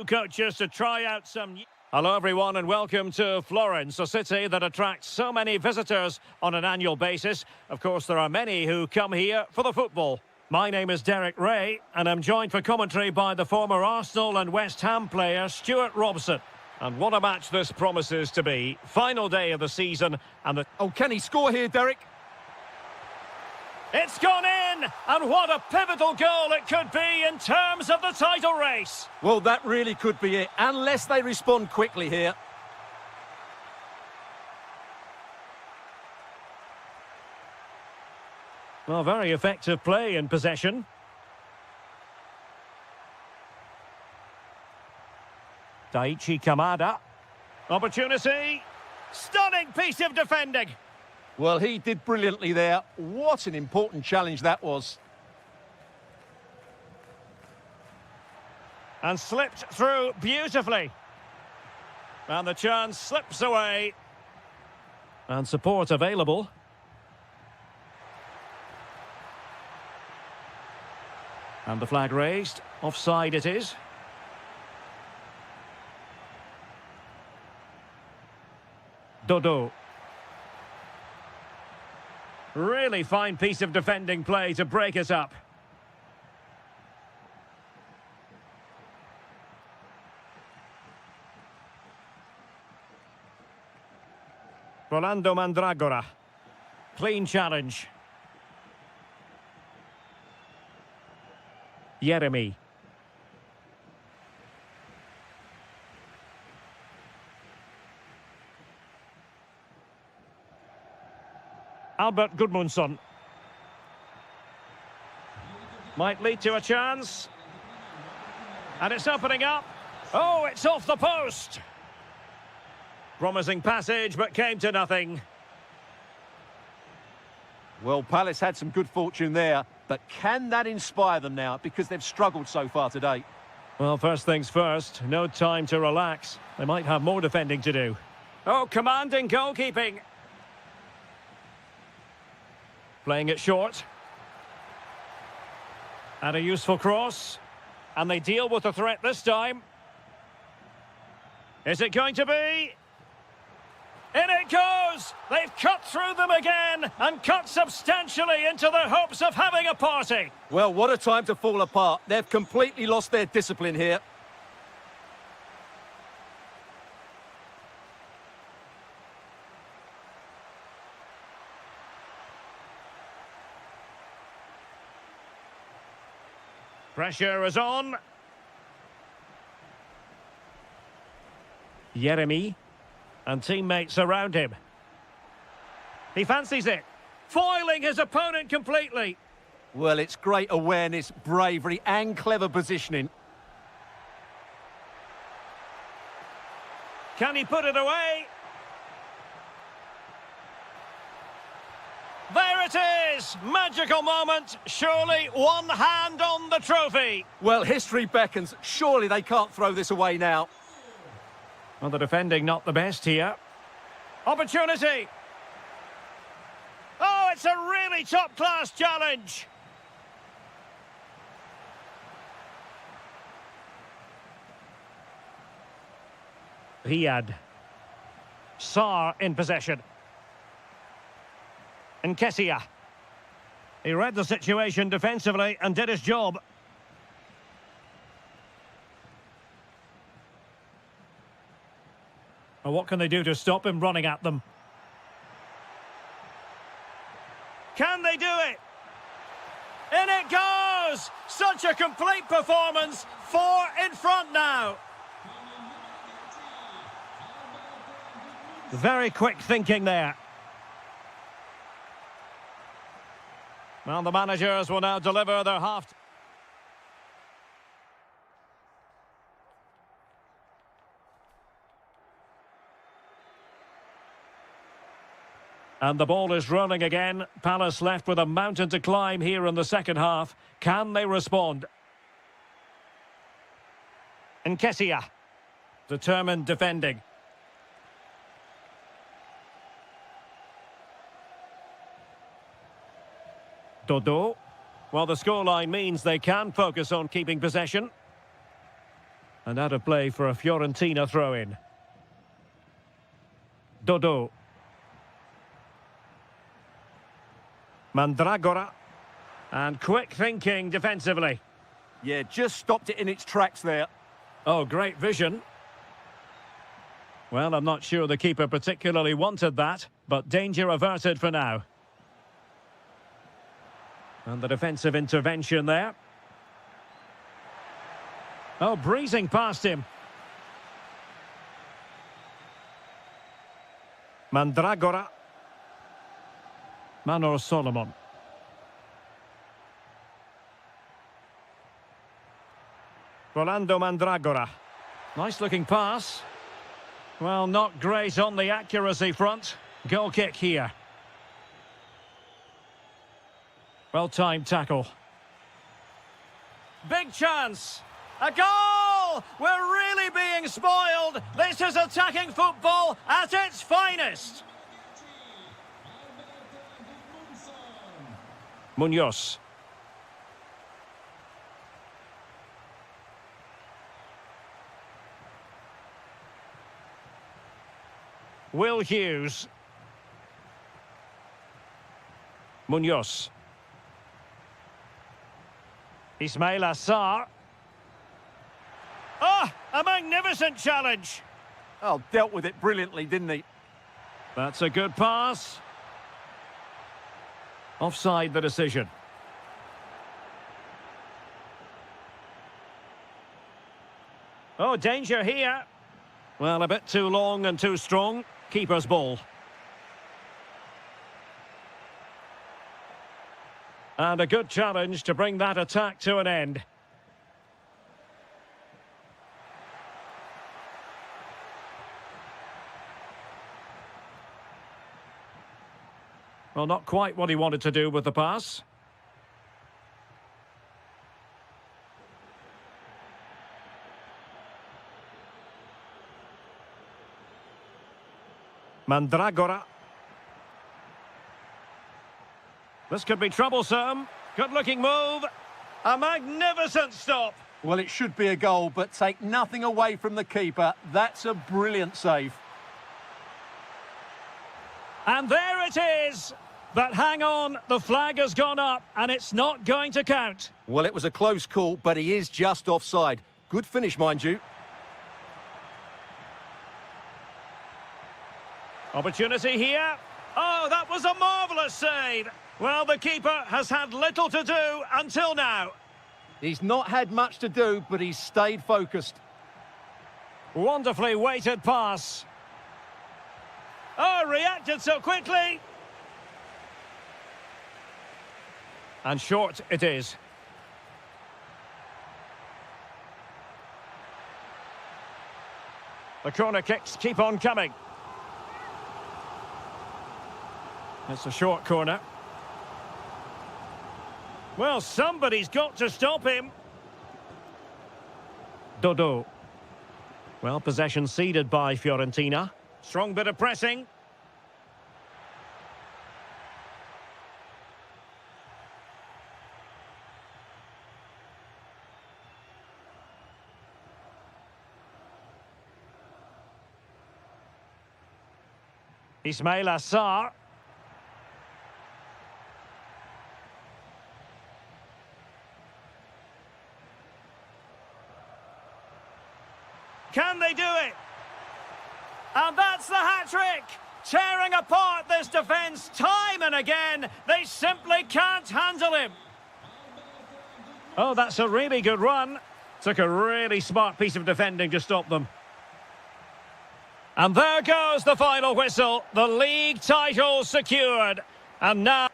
new coaches to try out some... Hello everyone and welcome to Florence, a city that attracts so many visitors on an annual basis. Of course, there are many who come here for the football. My name is Derek Ray and I'm joined for commentary by the former Arsenal and West Ham player Stuart Robson. And what a match this promises to be. Final day of the season and the... Oh, can he score here, Derek? It's gone in! And what a pivotal goal it could be in terms of the title race! Well, that really could be it, unless they respond quickly here. Well, very effective play in possession. Daichi Kamada. Opportunity. Stunning piece of defending. Well, he did brilliantly there. What an important challenge that was. And slipped through beautifully. And the chance slips away. And support available. And the flag raised. Offside it is. Dodo. Really fine piece of defending play to break it up. Rolando Mandragora. Clean challenge. Jeremy. Albert Gudmundsson. Might lead to a chance. And it's opening up. Oh, it's off the post. Promising passage, but came to nothing. Well, Palace had some good fortune there, but can that inspire them now? Because they've struggled so far today. Well, first things first, no time to relax. They might have more defending to do. Oh, commanding goalkeeping. Playing it short. And a useful cross. And they deal with the threat this time. Is it going to be? In it goes! They've cut through them again and cut substantially into the hopes of having a party. Well, what a time to fall apart. They've completely lost their discipline here. Pressure is on. Jeremy. And teammates around him. He fancies it. Foiling his opponent completely. Well, it's great awareness, bravery and clever positioning. Can he put it away? There it is! Magical moment. Surely one hand on the trophy. Well, history beckons. Surely they can't throw this away now. Well, the defending not the best here. Opportunity. Oh, it's a really top-class challenge. Riyad. Sarr in possession. Nketiah. He read the situation defensively and did his job. Well, what can they do to stop him running at them? Can they do it? In it goes! Such a complete performance. 4 in front now. Very quick thinking there. Well, the managers will now deliver their half... And the ball is rolling again. Palace left with a mountain to climb here in the second half. Can they respond? Nketiah. Determined defending. Dodo. Well, the scoreline means they can focus on keeping possession. And out of play for a Fiorentina throw-in. Dodo. Mandragora. And quick thinking defensively. Yeah, just stopped it in its tracks there. Oh, great vision. Well, I'm not sure the keeper particularly wanted that, but danger averted for now. And the defensive intervention there. Oh, breezing past him. Mandragora. Manor Solomon. Rolando Mandragora. Nice looking pass. Well, not great on the accuracy front. Goal kick here. Well-timed tackle. Big chance. A goal! We're really being spoiled. This is attacking football at its finest. Munoz. Will Hughes. Munoz. Ismail Assar. Ah, a magnificent challenge. Oh, dealt with it brilliantly, didn't he? That's a good pass. Offside the decision. Oh, danger here. Well, a bit too long and too strong. Keeper's ball. And a good challenge to bring that attack to an end. Well, not quite what he wanted to do with the pass. Mandragora. This could be troublesome. Good-looking move. A magnificent stop. Well, it should be a goal, but take nothing away from the keeper. That's a brilliant save. And there it is. But hang on, the flag has gone up and it's not going to count. Well, it was a close call, but he is just offside. Good finish, mind you. Opportunity here. Oh, that was a marvellous save. Well, the keeper has had little to do until now. He's not had much to do, but he's stayed focused. Wonderfully weighted pass. Oh, reacted so quickly. And short it is. The corner kicks keep on coming. It's a short corner. Well, somebody's got to stop him. Dodo. Well, possession ceded by Fiorentina. Strong bit of pressing. Ismail Assar. Can they do it? And that's the hat-trick! Tearing apart this defence time and again. They simply can't handle him. Oh, that's a really good run. Took a really smart piece of defending to stop them. And there goes the final whistle. The league title secured. And now...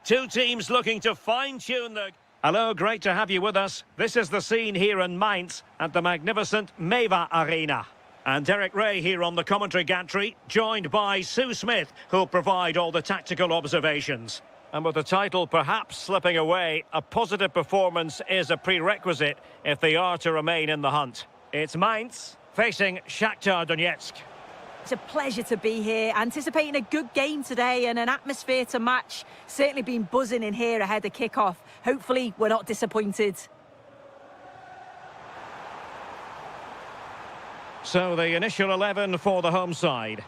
Two teams looking to fine-tune the... Hello, great to have you with us. This is the scene here in Mainz at the magnificent Meva Arena. And Derek Ray here on the commentary gantry, joined by Sue Smith, who'll provide all the tactical observations. And with the title perhaps slipping away, a positive performance is a prerequisite if they are to remain in the hunt. It's Mainz facing Shakhtar Donetsk. It's a pleasure to be here, anticipating a good game today and an atmosphere to match. Certainly been buzzing in here ahead of kick-off. Hopefully we're not disappointed. So the initial 11 for the home side.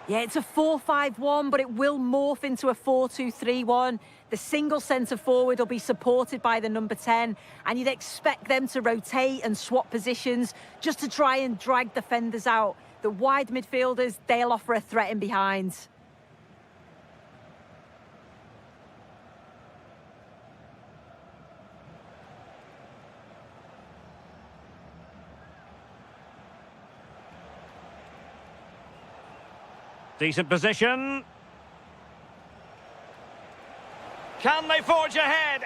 Yeah, it's a 4-5-1, but it will morph into a 4-2-3-1. The single centre forward will be supported by the number 10, and you'd expect them to rotate and swap positions just to try and drag defenders out. The wide midfielders, they'll offer a threat in behind. Decent position. Can they forge ahead?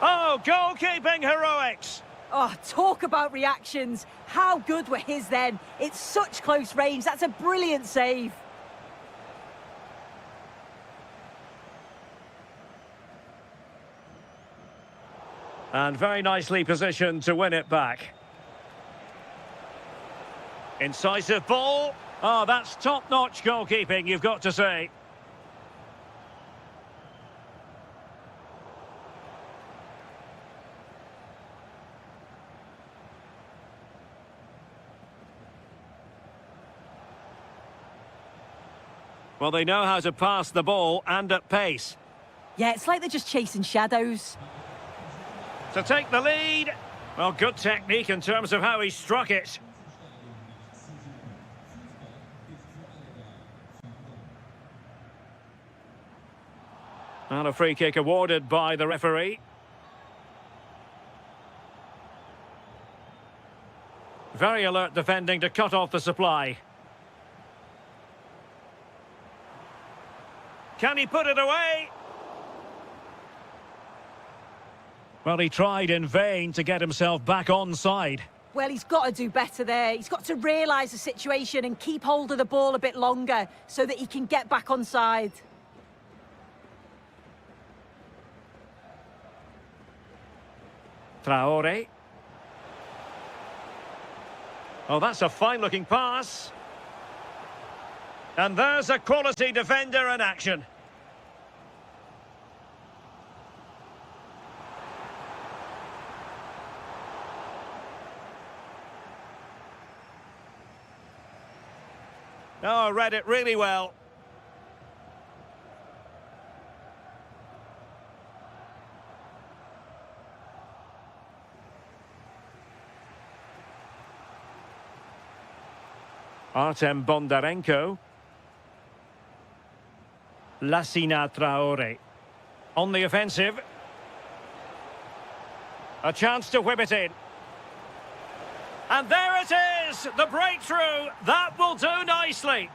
Oh, goalkeeping heroics. Oh, talk about reactions. How good were his then? It's such close range. That's a brilliant save. And very nicely positioned to win it back. Incisive ball. Oh, that's top-notch goalkeeping, you've got to say. Well, they know how to pass the ball and at pace. Yeah, it's like they're just chasing shadows. To take the lead. Well, good technique in terms of how he struck it. And a free kick awarded by the referee. Very alert defending to cut off the supply. Can he put it away? Well, he tried in vain to get himself back onside. Well, he's got to do better there. He's got to realise the situation and keep hold of the ball a bit longer so that he can get back onside. Traore. Oh, that's a fine-looking pass. And there's a quality defender in action. Oh, read it really well. Artem Bondarenko. Lassina Traore. On the offensive. A chance to whip it in. And there it is! The breakthrough! That will do nicely.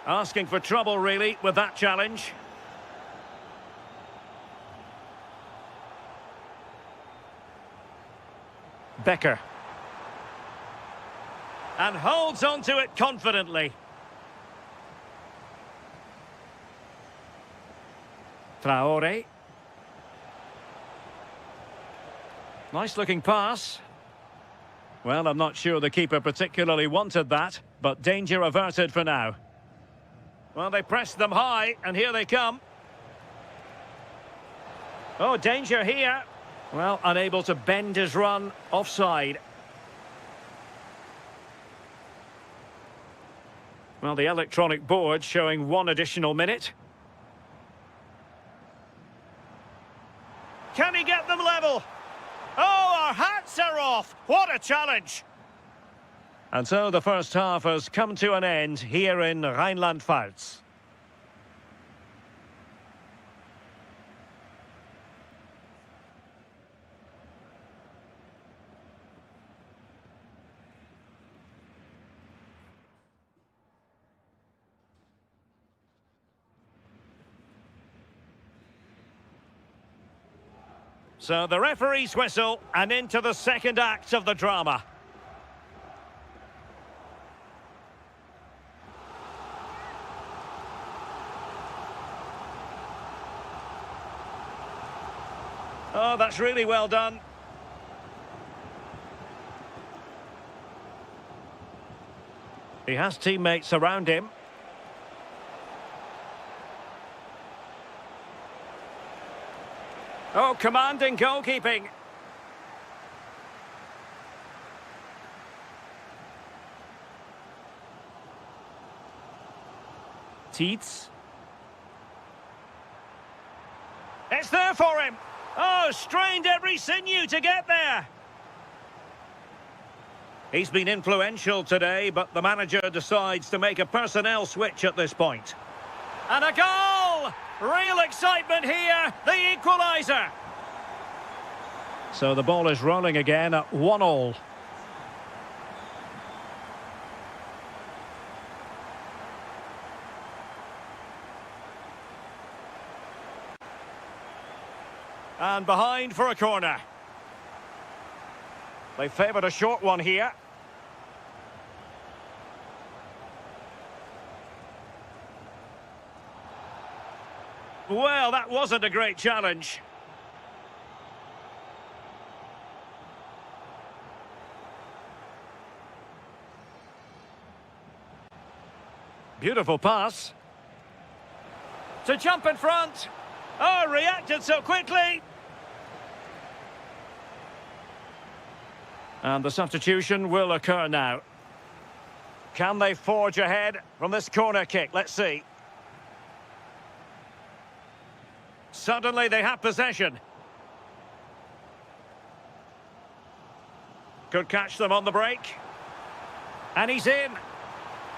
Asking for trouble, really, with that challenge. Becker. And holds on to it confidently. Traore. Nice looking pass. Well, I'm not sure the keeper particularly wanted that, but danger averted for now. Well, they pressed them high, and here they come. Oh, danger here. Well, unable to bend his run, offside. Well, the electronic board showing 1 additional minute. Can he get them level? Oh, our hats are off! What a challenge! And so the first half has come to an end here in Rheinland-Pfalz. So the referee's whistle and into the second act of the drama. Oh, that's really well done. He has teammates around him. Oh, commanding goalkeeping. Teets. It's there for him. Oh, strained every sinew to get there. He's been influential today, but the manager decides to make a personnel switch at this point. And a goal! Real excitement here, the equaliser. So the ball is rolling again at 1-1. And behind for a corner. They favoured a short one here. Well, that wasn't a great challenge. Beautiful pass. To jump in front. Oh, reacted so quickly. And the substitution will occur now. Can they forge ahead from this corner kick? Let's see. Suddenly they have possession. Could catch them on the break. And he's in.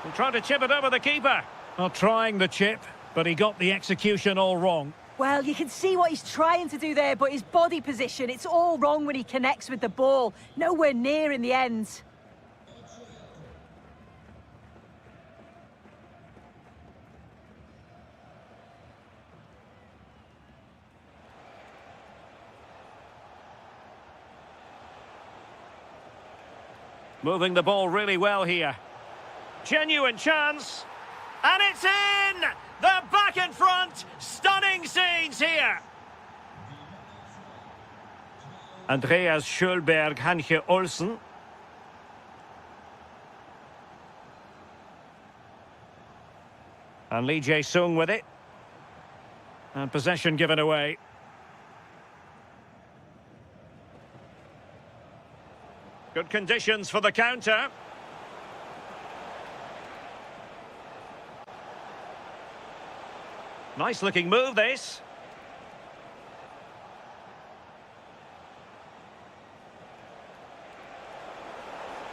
And trying to chip it over the keeper. Well, trying the chip, but he got the execution all wrong. Well, you can see what he's trying to do there, but his body position, it's all wrong when he connects with the ball. Nowhere near in the end. Moving the ball really well here. Genuine chance. And it's in! They're back in front. Stunning scenes here. Andreas Schölberg, Hanche Olsen. And Lee Jae-sung with it. And possession given away. Good conditions for the counter. Nice looking move, this.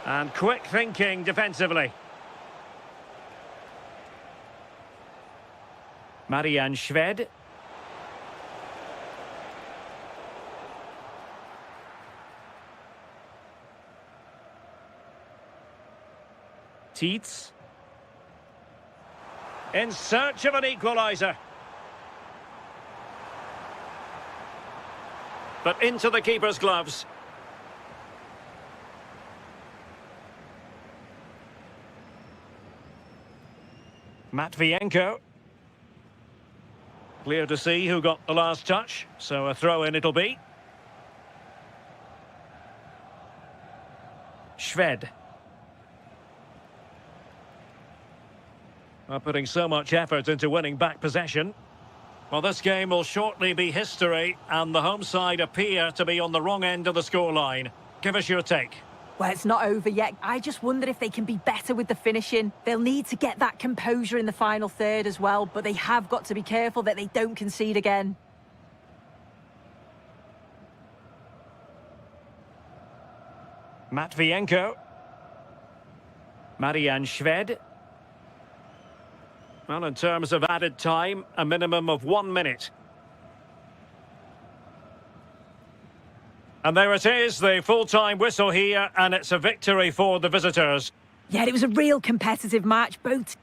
And quick thinking defensively. Marianne Shved. Teets. In search of an equaliser. But into the keeper's gloves. Matvienko. Clear to see who got the last touch, so a throw-in it'll be. Shved. Are putting so much effort into winning back possession. Well, this game will shortly be history, and the home side appear to be on the wrong end of the scoreline. Give us your take. Well, it's not over yet. I just wonder if they can be better with the finishing. They'll need to get that composure in the final third as well, but they have got to be careful that they don't concede again. Matvienko. Marianne Shved. Well, in terms of added time, a minimum of 1 minute. And there it is, the full-time whistle here, and it's a victory for the visitors. Yeah, it was a real competitive match. Both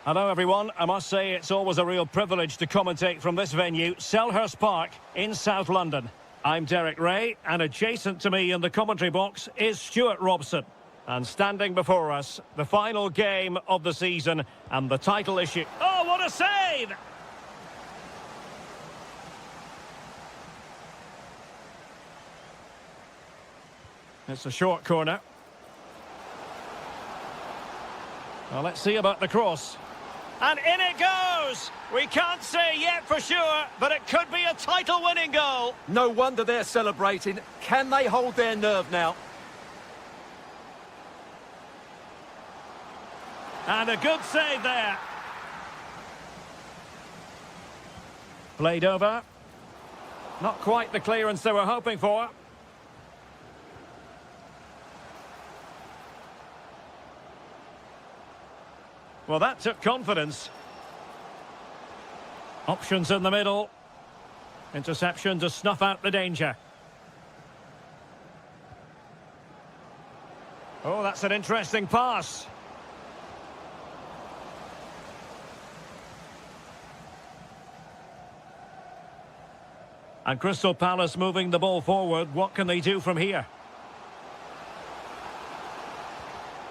Hello everyone, I must say it's always a real privilege to commentate from this venue, Selhurst Park in South London. I'm Derek Ray, and adjacent to me in the commentary box is Stuart Robson. And standing before us, the final game of the season and the title issue. Oh, what a save! It's a short corner. Well, let's see about the cross. And in it goes! We can't say yet for sure, but it could be a title-winning goal. No wonder they're celebrating. Can they hold their nerve now? And a good save there. Played over. Not quite the clearance they were hoping for. Well, that took confidence. Options in the middle. Interception to snuff out the danger. Oh, that's an interesting pass. And Crystal Palace moving the ball forward. What can they do from here?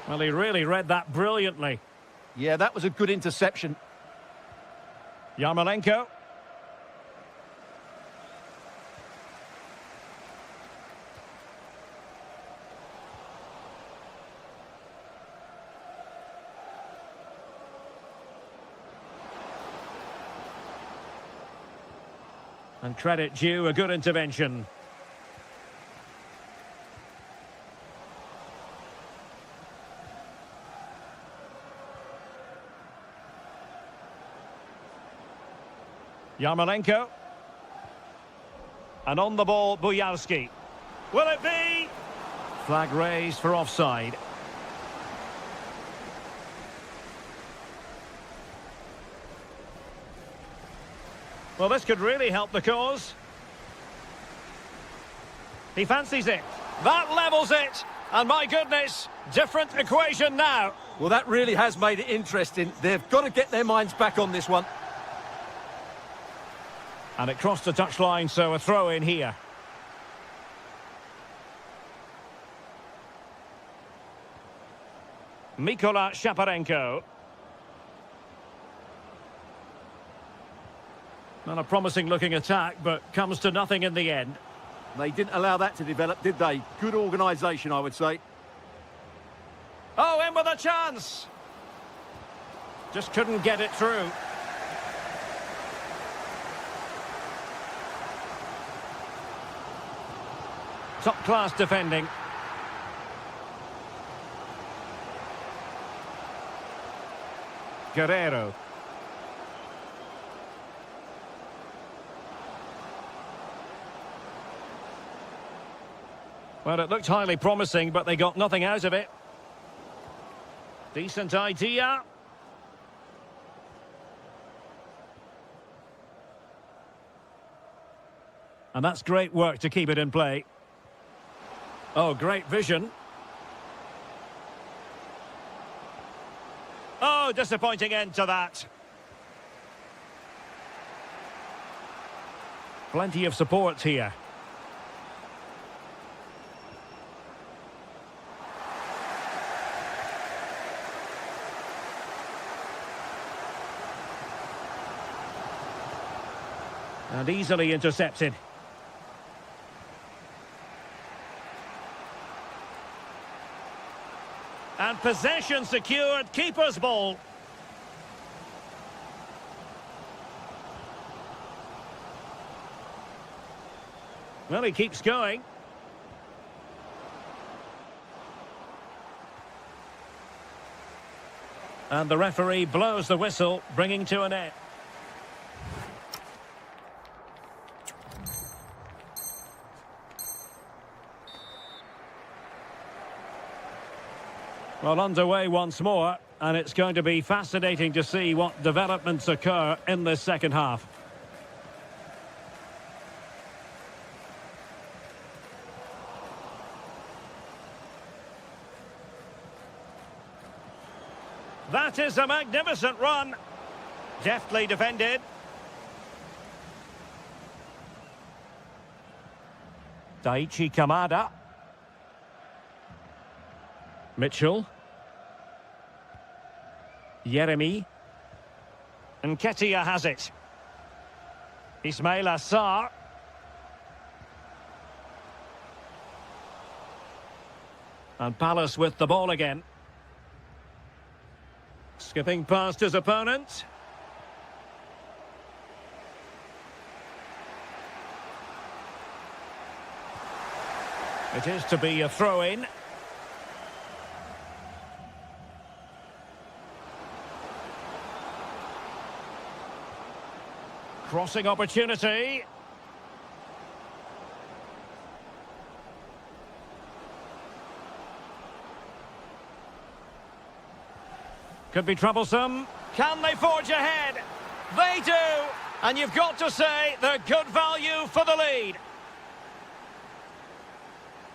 Well, he really read that brilliantly. Yeah, that was a good interception. Yarmolenko. And credit due, a good intervention. Yarmolenko. And on the ball, Bujalski. Will it be? Flag raised for offside. Well, this could really help the cause. He fancies it. That levels it. And my goodness, different equation now. Well, that really has made it interesting. They've got to get their minds back on this one. And it crossed the touchline, so a throw in here. Mikola Shaparenko. Not a promising looking attack, but comes to nothing in the end. They didn't allow that to develop, did they? Good organisation, I would say. Oh, in with a chance! Just couldn't get it through. Top-class defending. Guerrero. Well, it looked highly promising, but they got nothing out of it. Decent idea. And that's great work to keep it in play. Oh, great vision. Oh, disappointing end to that. Plenty of support here. And easily intercepted. And possession secured, keeper's ball. Well, he keeps going. And the referee blows the whistle, bringing to an end. Well, underway once more, and it's going to be fascinating to see what developments occur in this second half. That That is a magnificent run. Deftly defended. Daichi Kamada. Mitchell. Yeremy. And Ketia has it. Ismail Assar. And Palace with the ball again. Skipping past his opponent. It is to be a throw-in. Crossing opportunity. Could be troublesome. Can they forge ahead? They do! And you've got to say they're good value for the lead.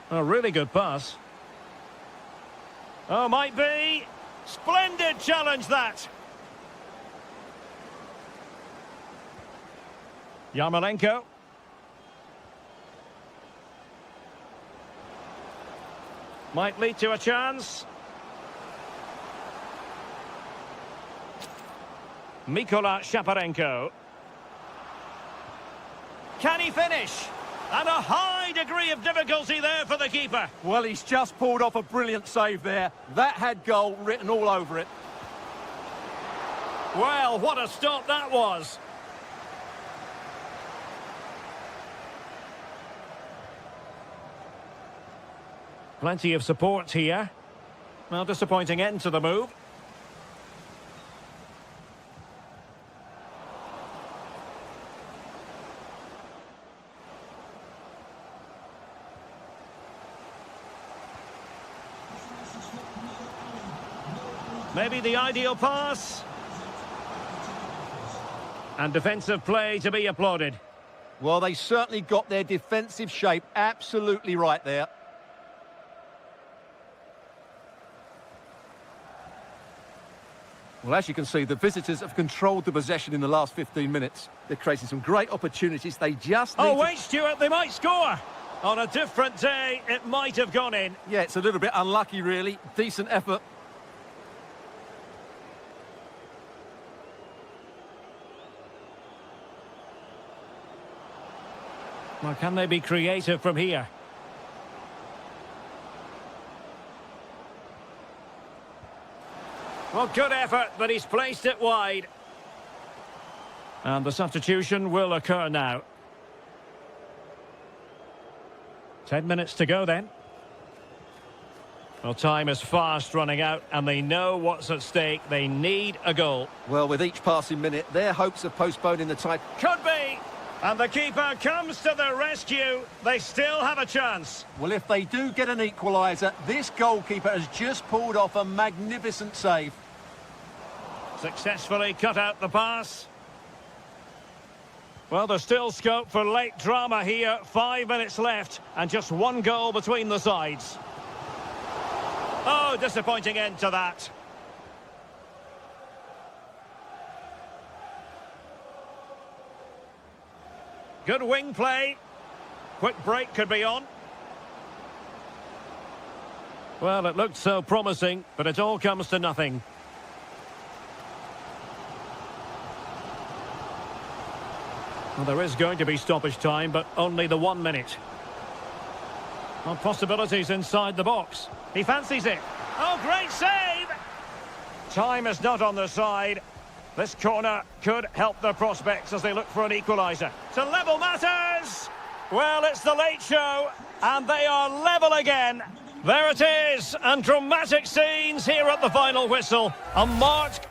A really good pass. Oh, might be. Splendid challenge, that. Yarmolenko. Might lead to a chance. Mikola Shaparenko. Can he finish? And a high degree of difficulty there for the keeper. Well, he's just pulled off a brilliant save there. That had goal written all over it. Well, what a stop that was. Plenty of support here. Well, disappointing end to the move. Maybe the ideal pass. And defensive play to be applauded. Well, they certainly got their defensive shape absolutely right there. Well, as you can see, the visitors have controlled the possession in the last 15 minutes. They're creating some great opportunities. They just need wait, Stuart, they might score. On a different day, it might have gone in. Yeah, it's a little bit unlucky, really. Decent effort. Well, can they be creative from here? Well, good effort, but he's placed it wide. And the substitution will occur now. 10 minutes to go then. Well, time is fast running out, and they know what's at stake. They need a goal. Well, with each passing minute, their hopes of postponing the tie. Could be. And the keeper comes to the rescue. They still have a chance. Well, if they do get an equaliser, this goalkeeper has just pulled off a magnificent save. Successfully cut out the pass. Well, there's still scope for late drama here. 5 minutes left and just one goal between the sides. Oh, disappointing end to that. Good wing play. Quick break could be on. Well, it looked so promising, but it all comes to nothing. Well, there is going to be stoppage time, but only the 1 minute. Well, possibilities inside the box. He fancies it. Oh, great save! Time is not on their side. This corner could help their prospects as they look for an equaliser. To level matters! Well, it's the late show, and they are level again. There it is, and dramatic scenes here at the final whistle. A marked